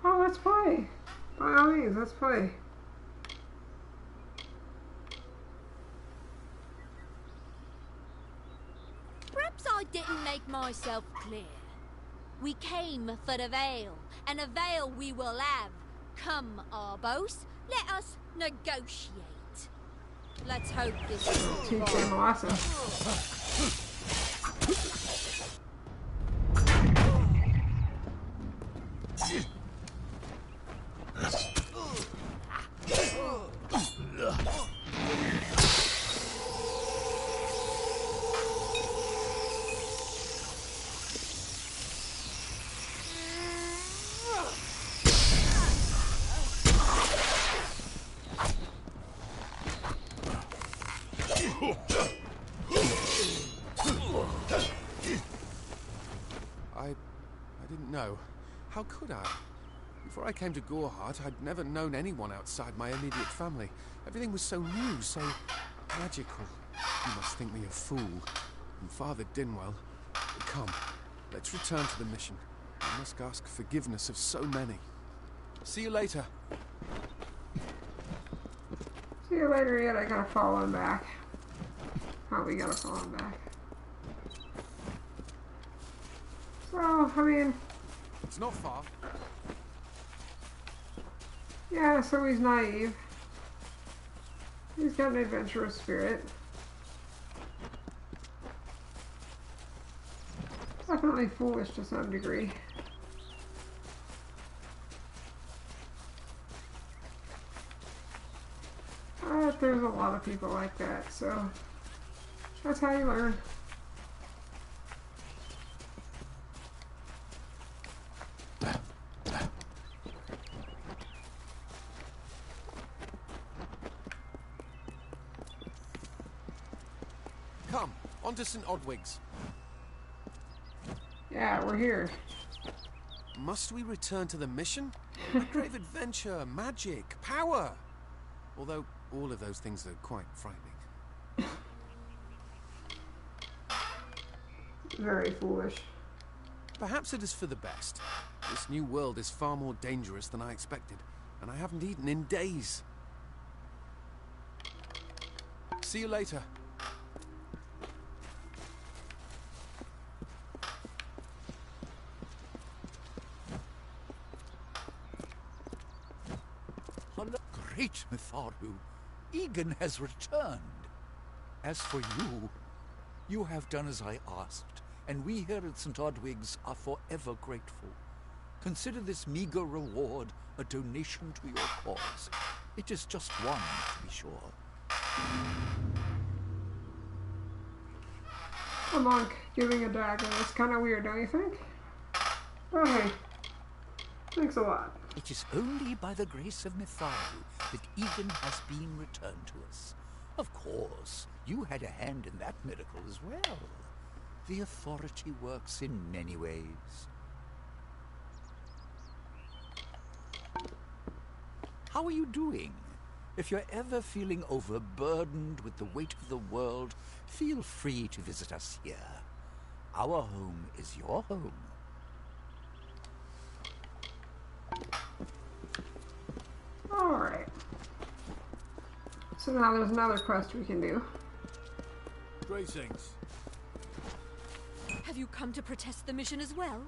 Oh, let's play. By all means, let's play. Perhaps I didn't make myself clear. We came for the veil, and a veil we will have. Come, Arbos, let us negotiate. Let's hope this is Teach him a lesson. I didn't know. How could I? Before I came to Gorehart, I'd never known anyone outside my immediate family. Everything was so new, so magical. You must think me a fool. And Father Dinwell, come, let's return to the mission. I must ask forgiveness of so many. See you later. See you later yet, I gotta follow him back. Oh, we gotta follow him back. So, I mean... It's not far. Yeah, so he's naive. He's got an adventurous spirit. Definitely foolish to some degree. But there's a lot of people like that, so that's how you learn. Come, on to St. Odwig's. Yeah, we're here. Must we return to the mission? I crave adventure, magic, power. Although all of those things are quite frightening. Very foolish. Perhaps it is for the best. This new world is far more dangerous than I expected, and I haven't eaten in days. See you later. Great Mitharu, Egan has returned. As for you, you have done as I asked, and we here at St. Odwig's are forever grateful. Consider this meager reward a donation to your cause. It is just one, to be sure. A monk giving a dagger. It's kind of weird, don't you think? Oh, hey. Thanks a lot. It is only by the grace of Mitharu that Egan has been returned to us. Of course, you had a hand in that miracle as well. The authority works in many ways. How are you doing? If you're ever feeling overburdened with the weight of the world, feel free to visit us here. Our home is your home. Alright. So now there's another quest we can do. Greetings. Have you come to protest the mission as well?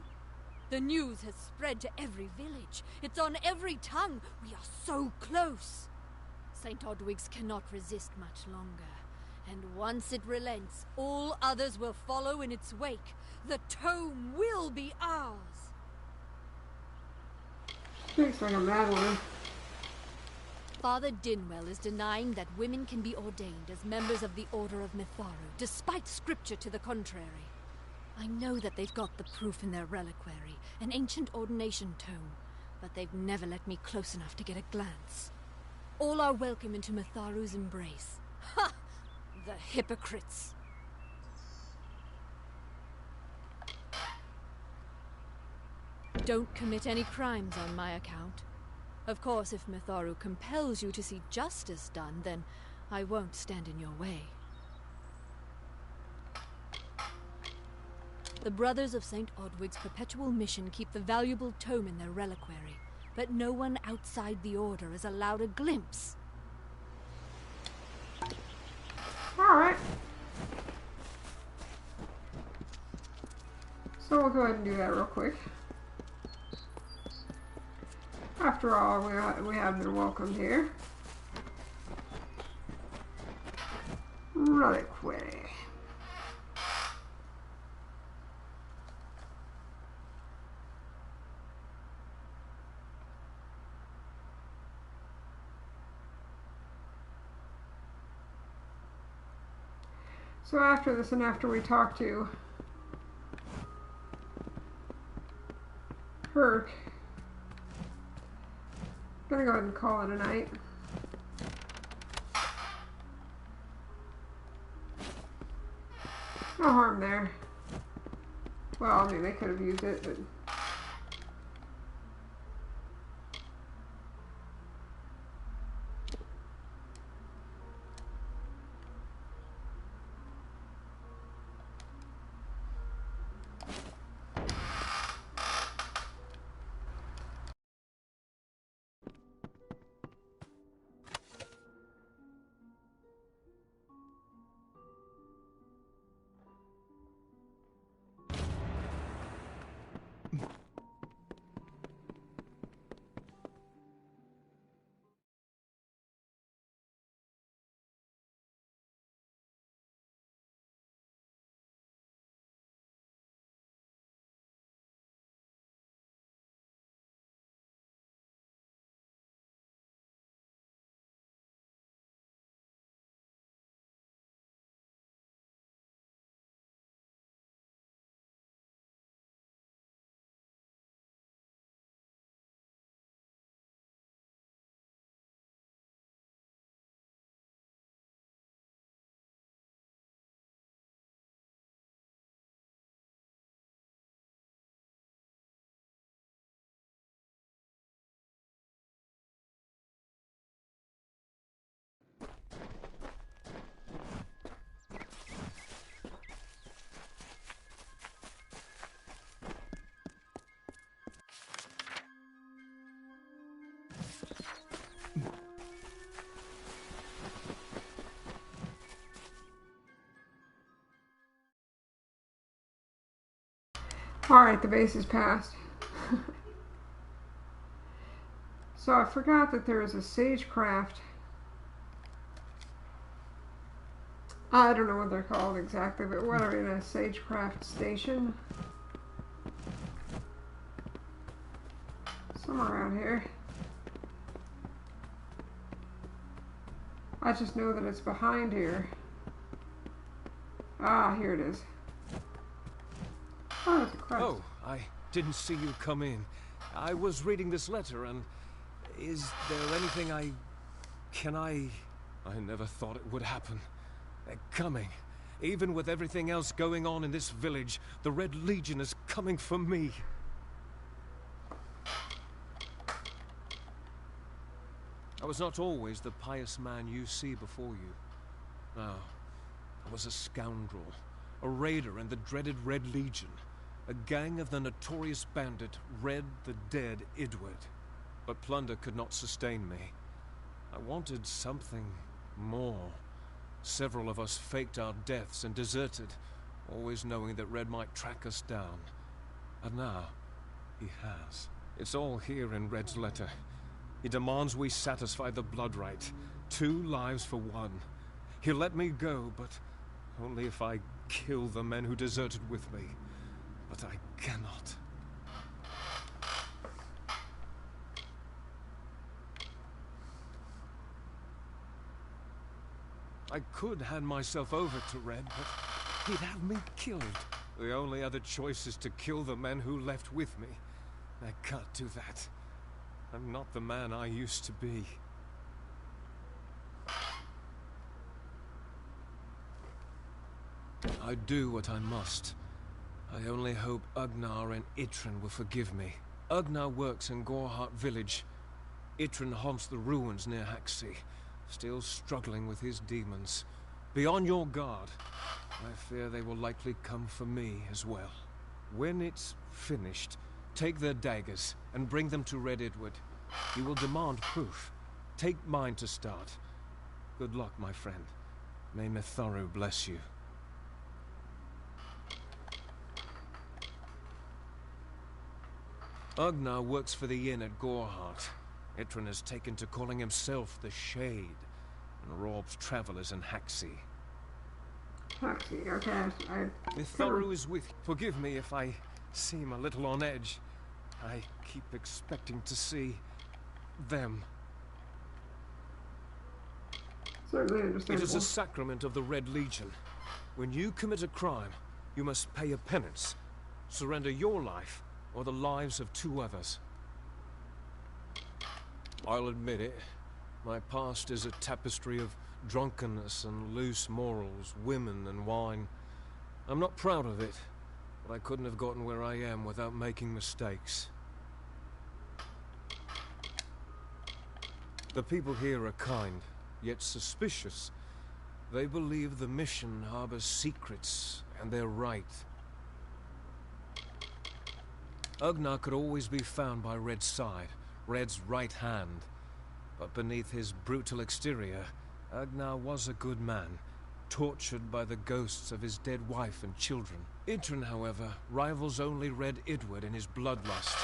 The news has spread to every village. It's on every tongue. We are so close. St. Odwig's cannot resist much longer. And once it relents, all others will follow in its wake. The tome will be ours. Speaks like a mad woman. Father Dinwell is denying that women can be ordained as members of the Order of Mitharu, despite scripture to the contrary. I know that they've got the proof in their reliquary, an ancient ordination tome, but they've never let me close enough to get a glance. All are welcome into Mitharu's embrace. Ha! The hypocrites! Don't commit any crimes on my account. Of course, if Mitharu compels you to see justice done, then I won't stand in your way. The Brothers of St. Odwig's perpetual mission keep the valuable tome in their reliquary, but no one outside the Order is allowed a glimpse. Alright. So we'll go ahead and do that real quick. After all, we have been welcomed here. Reliquary. So after this and after we talk to Herc, I'm gonna go ahead and call it a night. No harm there. Well, I mean, they could have used it, but... Alright, the base is passed. So I forgot that there is a sagecraft. I don't know what they're called exactly, but whatever, in a sagecraft station. Somewhere around here. I just know that it's behind here. Ah, here it is. Oh, it's a crest. Oh, I didn't see you come in. I was reading this letter, and is there anything I never thought it would happen. Coming. Even with everything else going on in this village, the Red Legion is coming for me. I was not always the pious man you see before you. No, I was a scoundrel, a raider in the dreaded Red Legion, a gang of the notorious bandit Red the Dead Edward. But plunder could not sustain me. I wanted something more. Several of us faked our deaths and deserted, always knowing that Red might track us down. And now, he has. It's all here in Red's letter. He demands we satisfy the blood rite. 2 lives for 1. He'll let me go, but only if I kill the men who deserted with me. But I cannot. I could hand myself over to Red, but he'd have me killed. The only other choice is to kill the men who left with me. I can't do that. I'm not the man I used to be. I do what I must. I only hope Ugnar and Itrin will forgive me. Ugnar works in Gorhart village. Itrin haunts the ruins near Haxi, still struggling with his demons. Be on your guard. I fear they will likely come for me as well. When it's finished, take their daggers and bring them to Red Edward. He will demand proof. Take mine to start. Good luck, my friend. May Mitharu bless you. Ugnar works for the inn at Gorhart. Itrin has taken to calling himself the Shade, and robs travelers in Haxi. Haxi, okay. Mitharu is with you. Forgive me if I seem a little on edge. I keep expecting to see them. Certainly understandable. It is a sacrament of the Red Legion. When you commit a crime, you must pay a penance. Surrender your life, or the lives of 2 others. I'll admit it. My past is a tapestry of drunkenness and loose morals, women and wine. I'm not proud of it, but I couldn't have gotten where I am without making mistakes. The people here are kind, yet suspicious. They believe the mission harbors secrets, and they're right. Ugnar could always be found by Red's side, Red's right hand. But beneath his brutal exterior, Ugnar was a good man, tortured by the ghosts of his dead wife and children. Itrin, however, rivals only Red Edward in his bloodlust.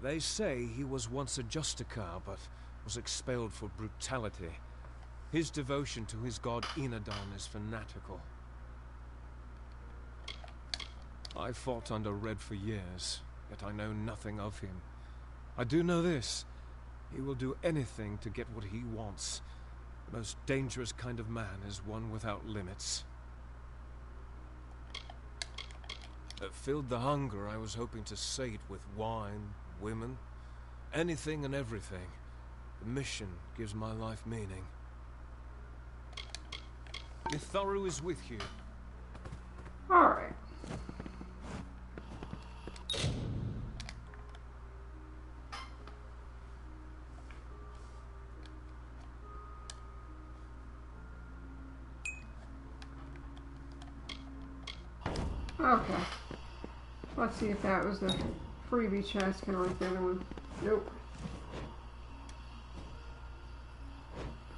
They say he was once a Justicar, but was expelled for brutality. His devotion to his god Enadon is fanatical. I fought under Red for years, yet I know nothing of him. I do know this. He will do anything to get what he wants. The most dangerous kind of man is one without limits. That filled the hunger I was hoping to sate with wine, women, anything and everything. The mission gives my life meaning. Mitharu is with you. Alright. Okay. Let's see if that was the freebie chest, kind of like the other one. Nope.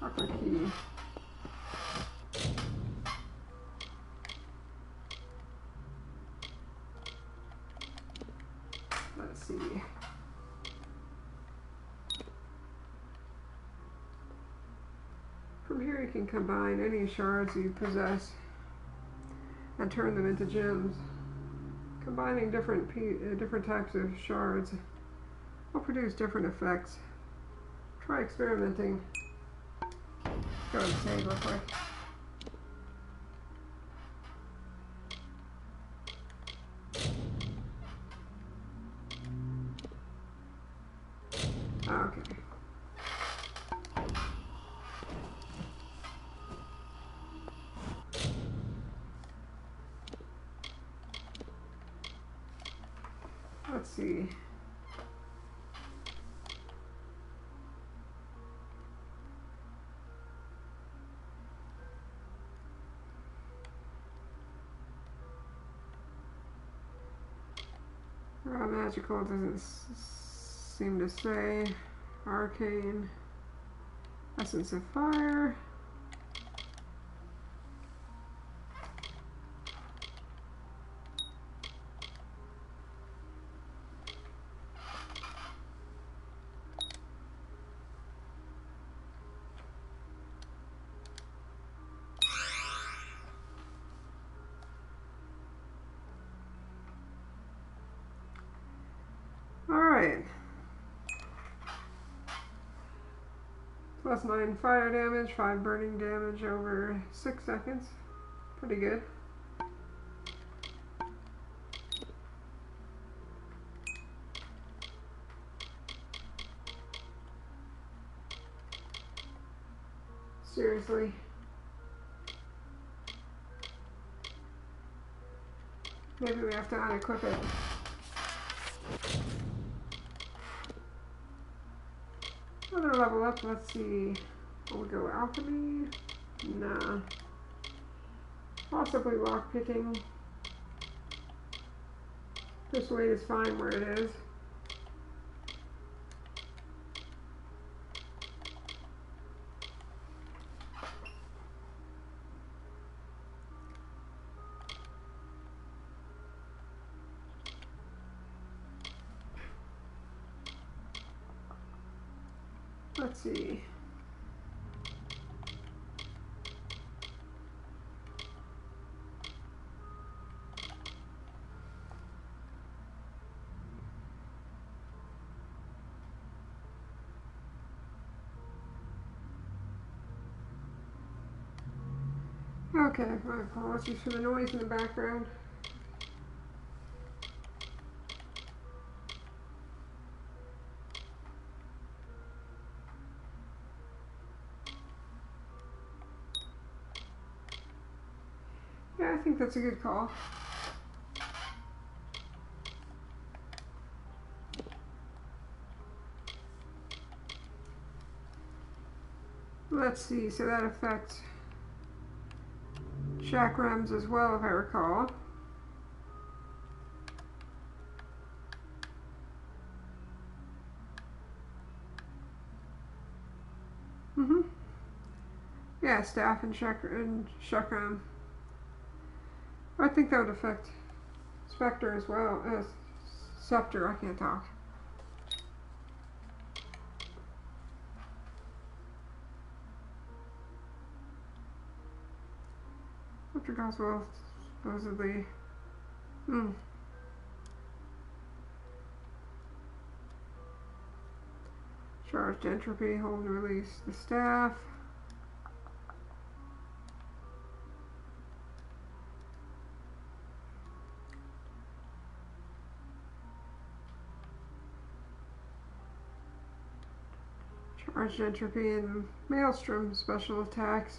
Proper key. Let's see. From here you can combine any shards you possess and turn them into gems. Combining different types of shards will produce different effects. Try experimenting. Go and save real quick. Okay. let's see. Magical doesn't seem to say. Arcane. Essence of Fire. Alright. +9 fire damage, 5 burning damage over 6 seconds. Pretty good. Seriously. Maybe we have to unequip it. Another level up, let's see. Will we go alchemy? Nah. Possibly lockpicking. Persuade is fine where it is. Let's see. Okay, my apologies for the noise in the background. Yeah, I think that's a good call. Let's see, so that affects chakrams as well, if I recall. Yeah, staff and chakram. I think that would affect Spectre as well as Scepter. I can't talk. Scepter goes well, supposedly. Charged entropy, hold and release the staff. Charged entropy and maelstrom special attacks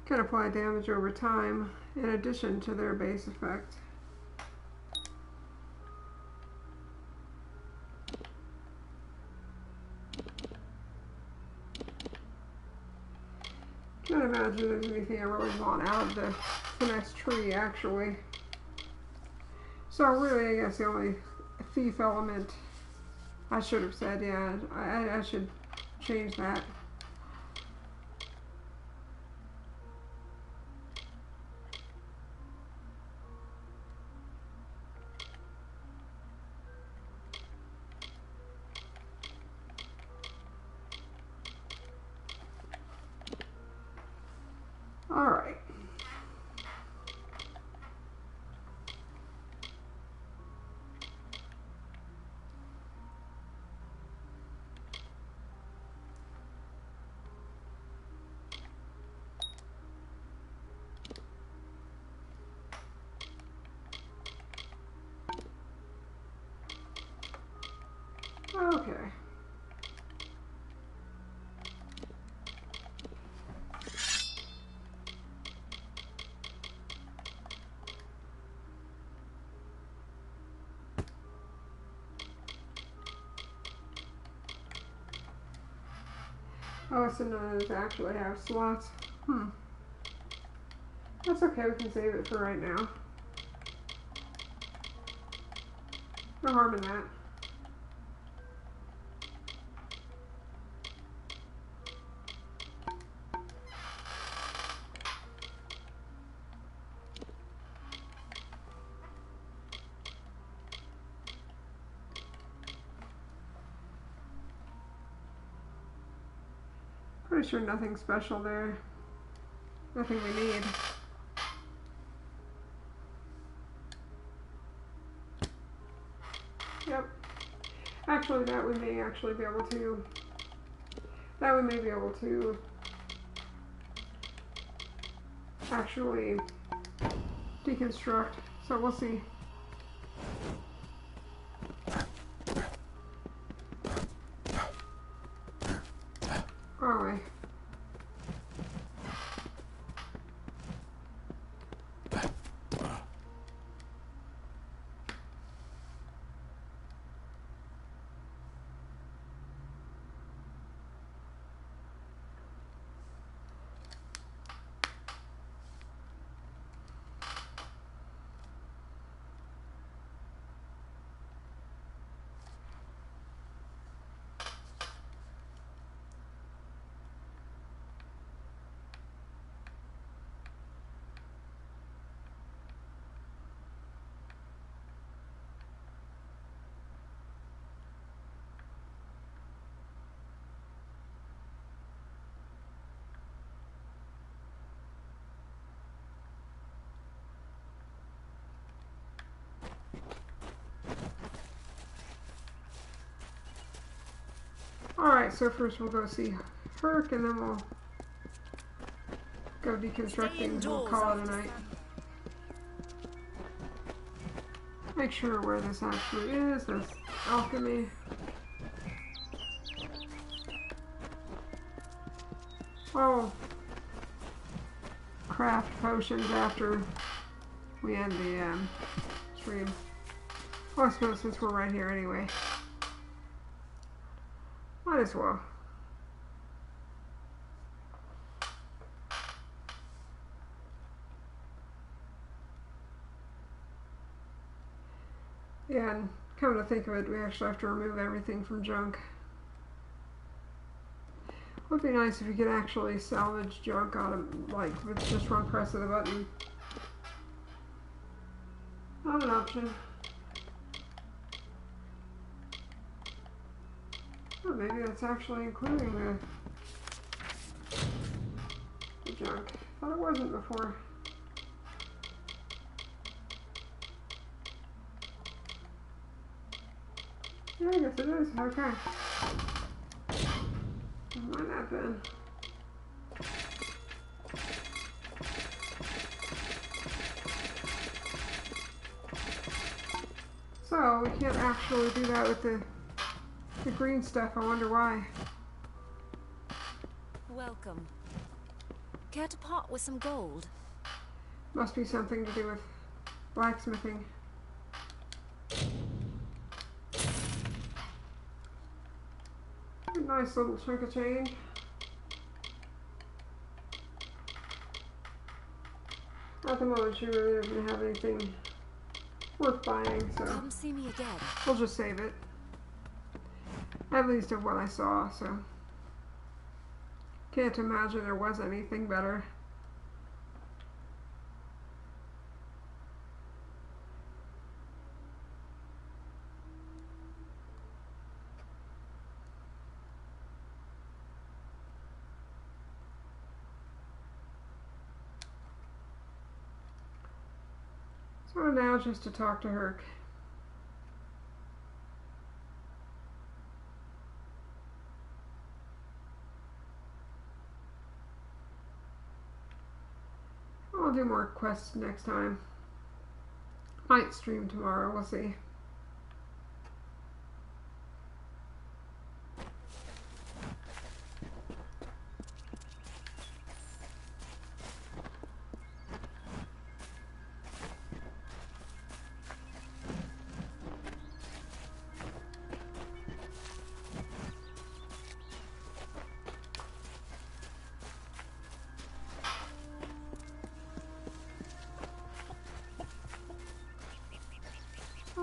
can apply damage over time in addition to their base effect. Can't imagine there's anything I really want out of the finesse tree, actually. So really, I guess the only thief element I should have said, yeah, I should change that. All right. Oh, so none of those actually have slots. That's okay, we can save it for right now. No harm in that. Pretty sure nothing special there. Nothing we need. Yep. Actually, that we may actually be able to. That we may be able to actually deconstruct. So we'll see. Are we? Alright, so first we'll go see Herc and then we'll go deconstructing. We'll call it a night. Make sure where this actually is. That's alchemy. Oh, craft potions after we end the stream. Well, I suppose since we're right here anyway. Might as well. Yeah, and come to think of it, we actually have to remove everything from junk. Would be nice if you could actually salvage junk out of, like, with just one press of the button. Not an option. Oh, maybe that's actually including the junk. Thought it wasn't before. Yeah, I guess it is. Okay. Might not been. So we can't actually do that with the green stuff. I wonder why. Welcome. Care to part with some gold? Must be something to do with blacksmithing. A nice little chunk of change. At the moment, she really doesn't have anything worth buying, so come see me again. We'll just save it. At least of what I saw, so can't imagine there was anything better. So now just to talk to Herc. I'll do more quests next time. Might stream tomorrow, we'll see.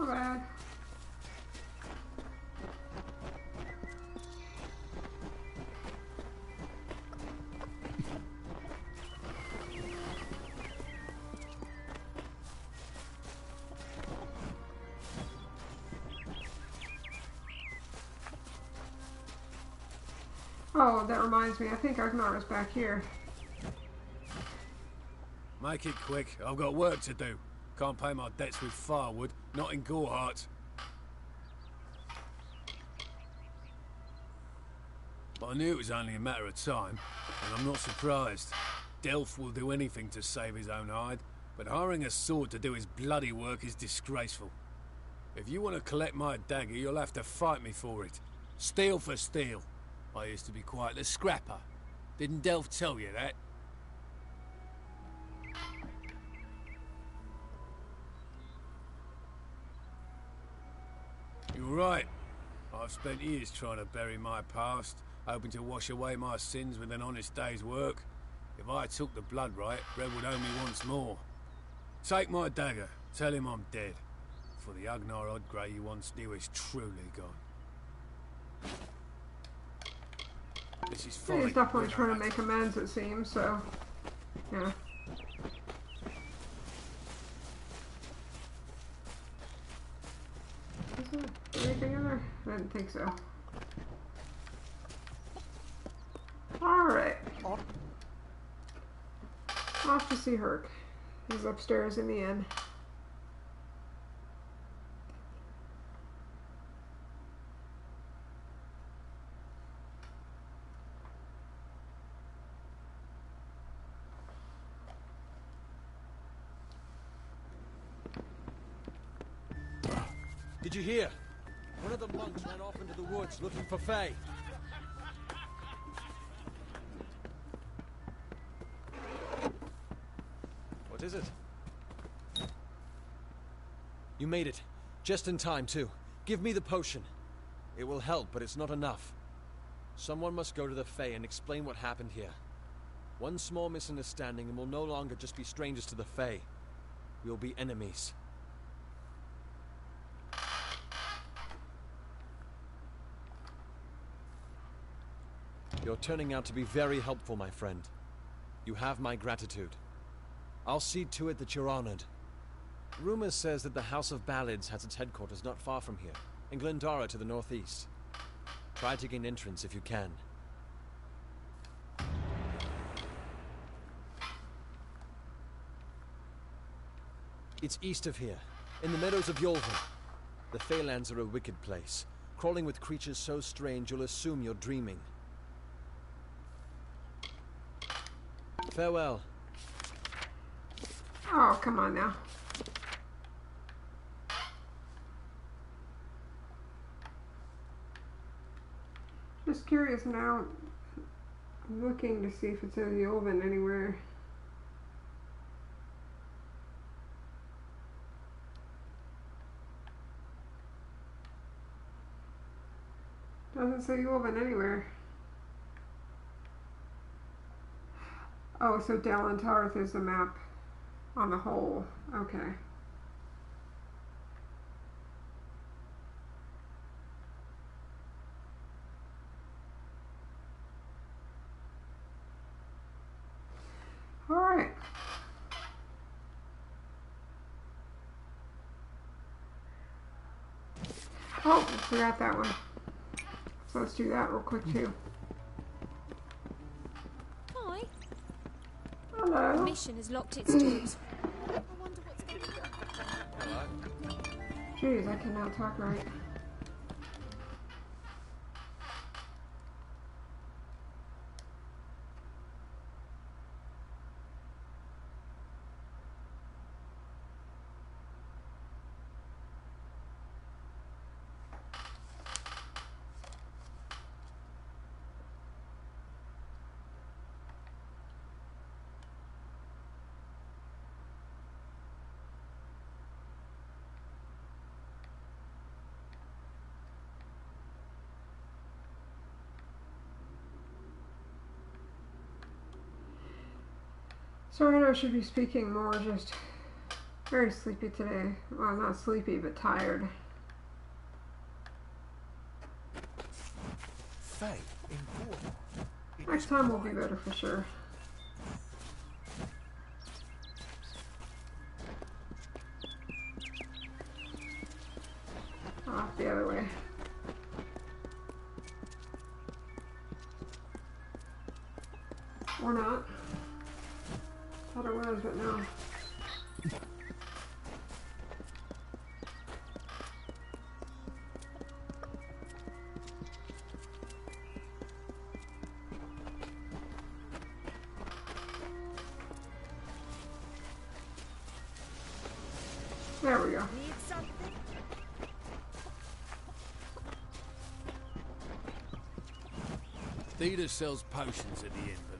Not bad. Oh, that reminds me. I think Agnar is back here. Make it quick. I've got work to do. Can't pay my debts with firewood, not in Gorehart. But I knew it was only a matter of time, and I'm not surprised. Delph will do anything to save his own hide, but hiring a sword to do his bloody work is disgraceful. If you want to collect my dagger, you'll have to fight me for it. Steel for steel. I used to be quite the scrapper. Didn't Delph tell you that? You're right. I've spent years trying to bury my past, hoping to wash away my sins with an honest day's work. If I took the blood right, Red would owe me once more. Take my dagger, tell him I'm dead. For the Agnar Odgrey you once knew is truly gone. This is folly. He's definitely trying to make amends, it seems, so... yeah. Is there anything in there? I didn't think so. Alright. Off to see Herc. He's upstairs in the inn. Did you hear? One of the monks ran off into the woods looking for Faye. What is it? You made it. Just in time, too. Give me the potion. It will help, but it's not enough. Someone must go to the Fae and explain what happened here. One small misunderstanding and we'll no longer just be strangers to the Fae. We'll be enemies. You're turning out to be very helpful, my friend. You have my gratitude. I'll see to it that you're honored. Rumor says that the House of Ballads has its headquarters not far from here, in Glendara to the northeast. Try to gain entrance if you can. It's east of here, in the meadows of Yolvin. The Feylands are a wicked place, crawling with creatures so strange you'll assume you're dreaming. Farewell. Oh, come on now. Just curious now. I'm looking to see if it's in the Yolvin anywhere. Doesn't say Yolvin anywhere. Oh, so Dalen Tarth is the map on the whole. Okay. Alright. Oh, forgot that one. So let's do that real quick too. Hi. Hello. The mission has locked its doors. I wonder what's going on. Jeez, I cannot talk right. Sorry, I should be speaking more just Very sleepy today. Well, not sleepy, but tired. Faye, important. Next time will be better for sure. Off the other way. Or not. Thought it was, but no. There we go. Need something? Theda sells potions at the inn, but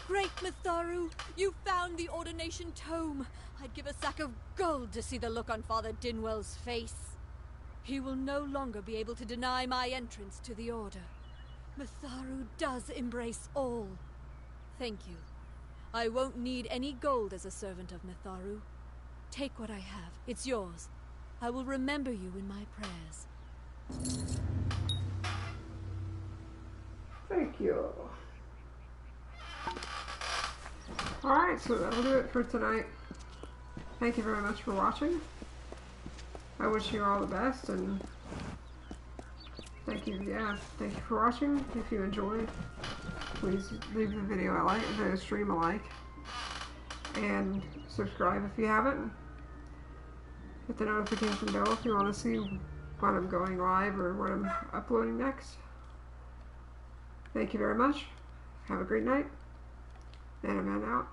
Great Mitharu, you found the ordination tome. I'd give a sack of gold to see the look on Father Dinwell's face. He will no longer be able to deny my entrance to the Order. Mitharu does embrace all. Thank you. I won't need any gold as a servant of Mitharu. Take what I have. It's yours. I will remember you in my prayers. Thank you. Alright, so that'll do it for tonight. Thank you very much for watching. I wish you all the best, and thank you for watching. If you enjoyed, please leave the video a like, the stream a like, and subscribe if you haven't. Hit the notification bell if you want to see when I'm going live or when I'm uploading next. Thank you very much. Have a great night. And I'm out.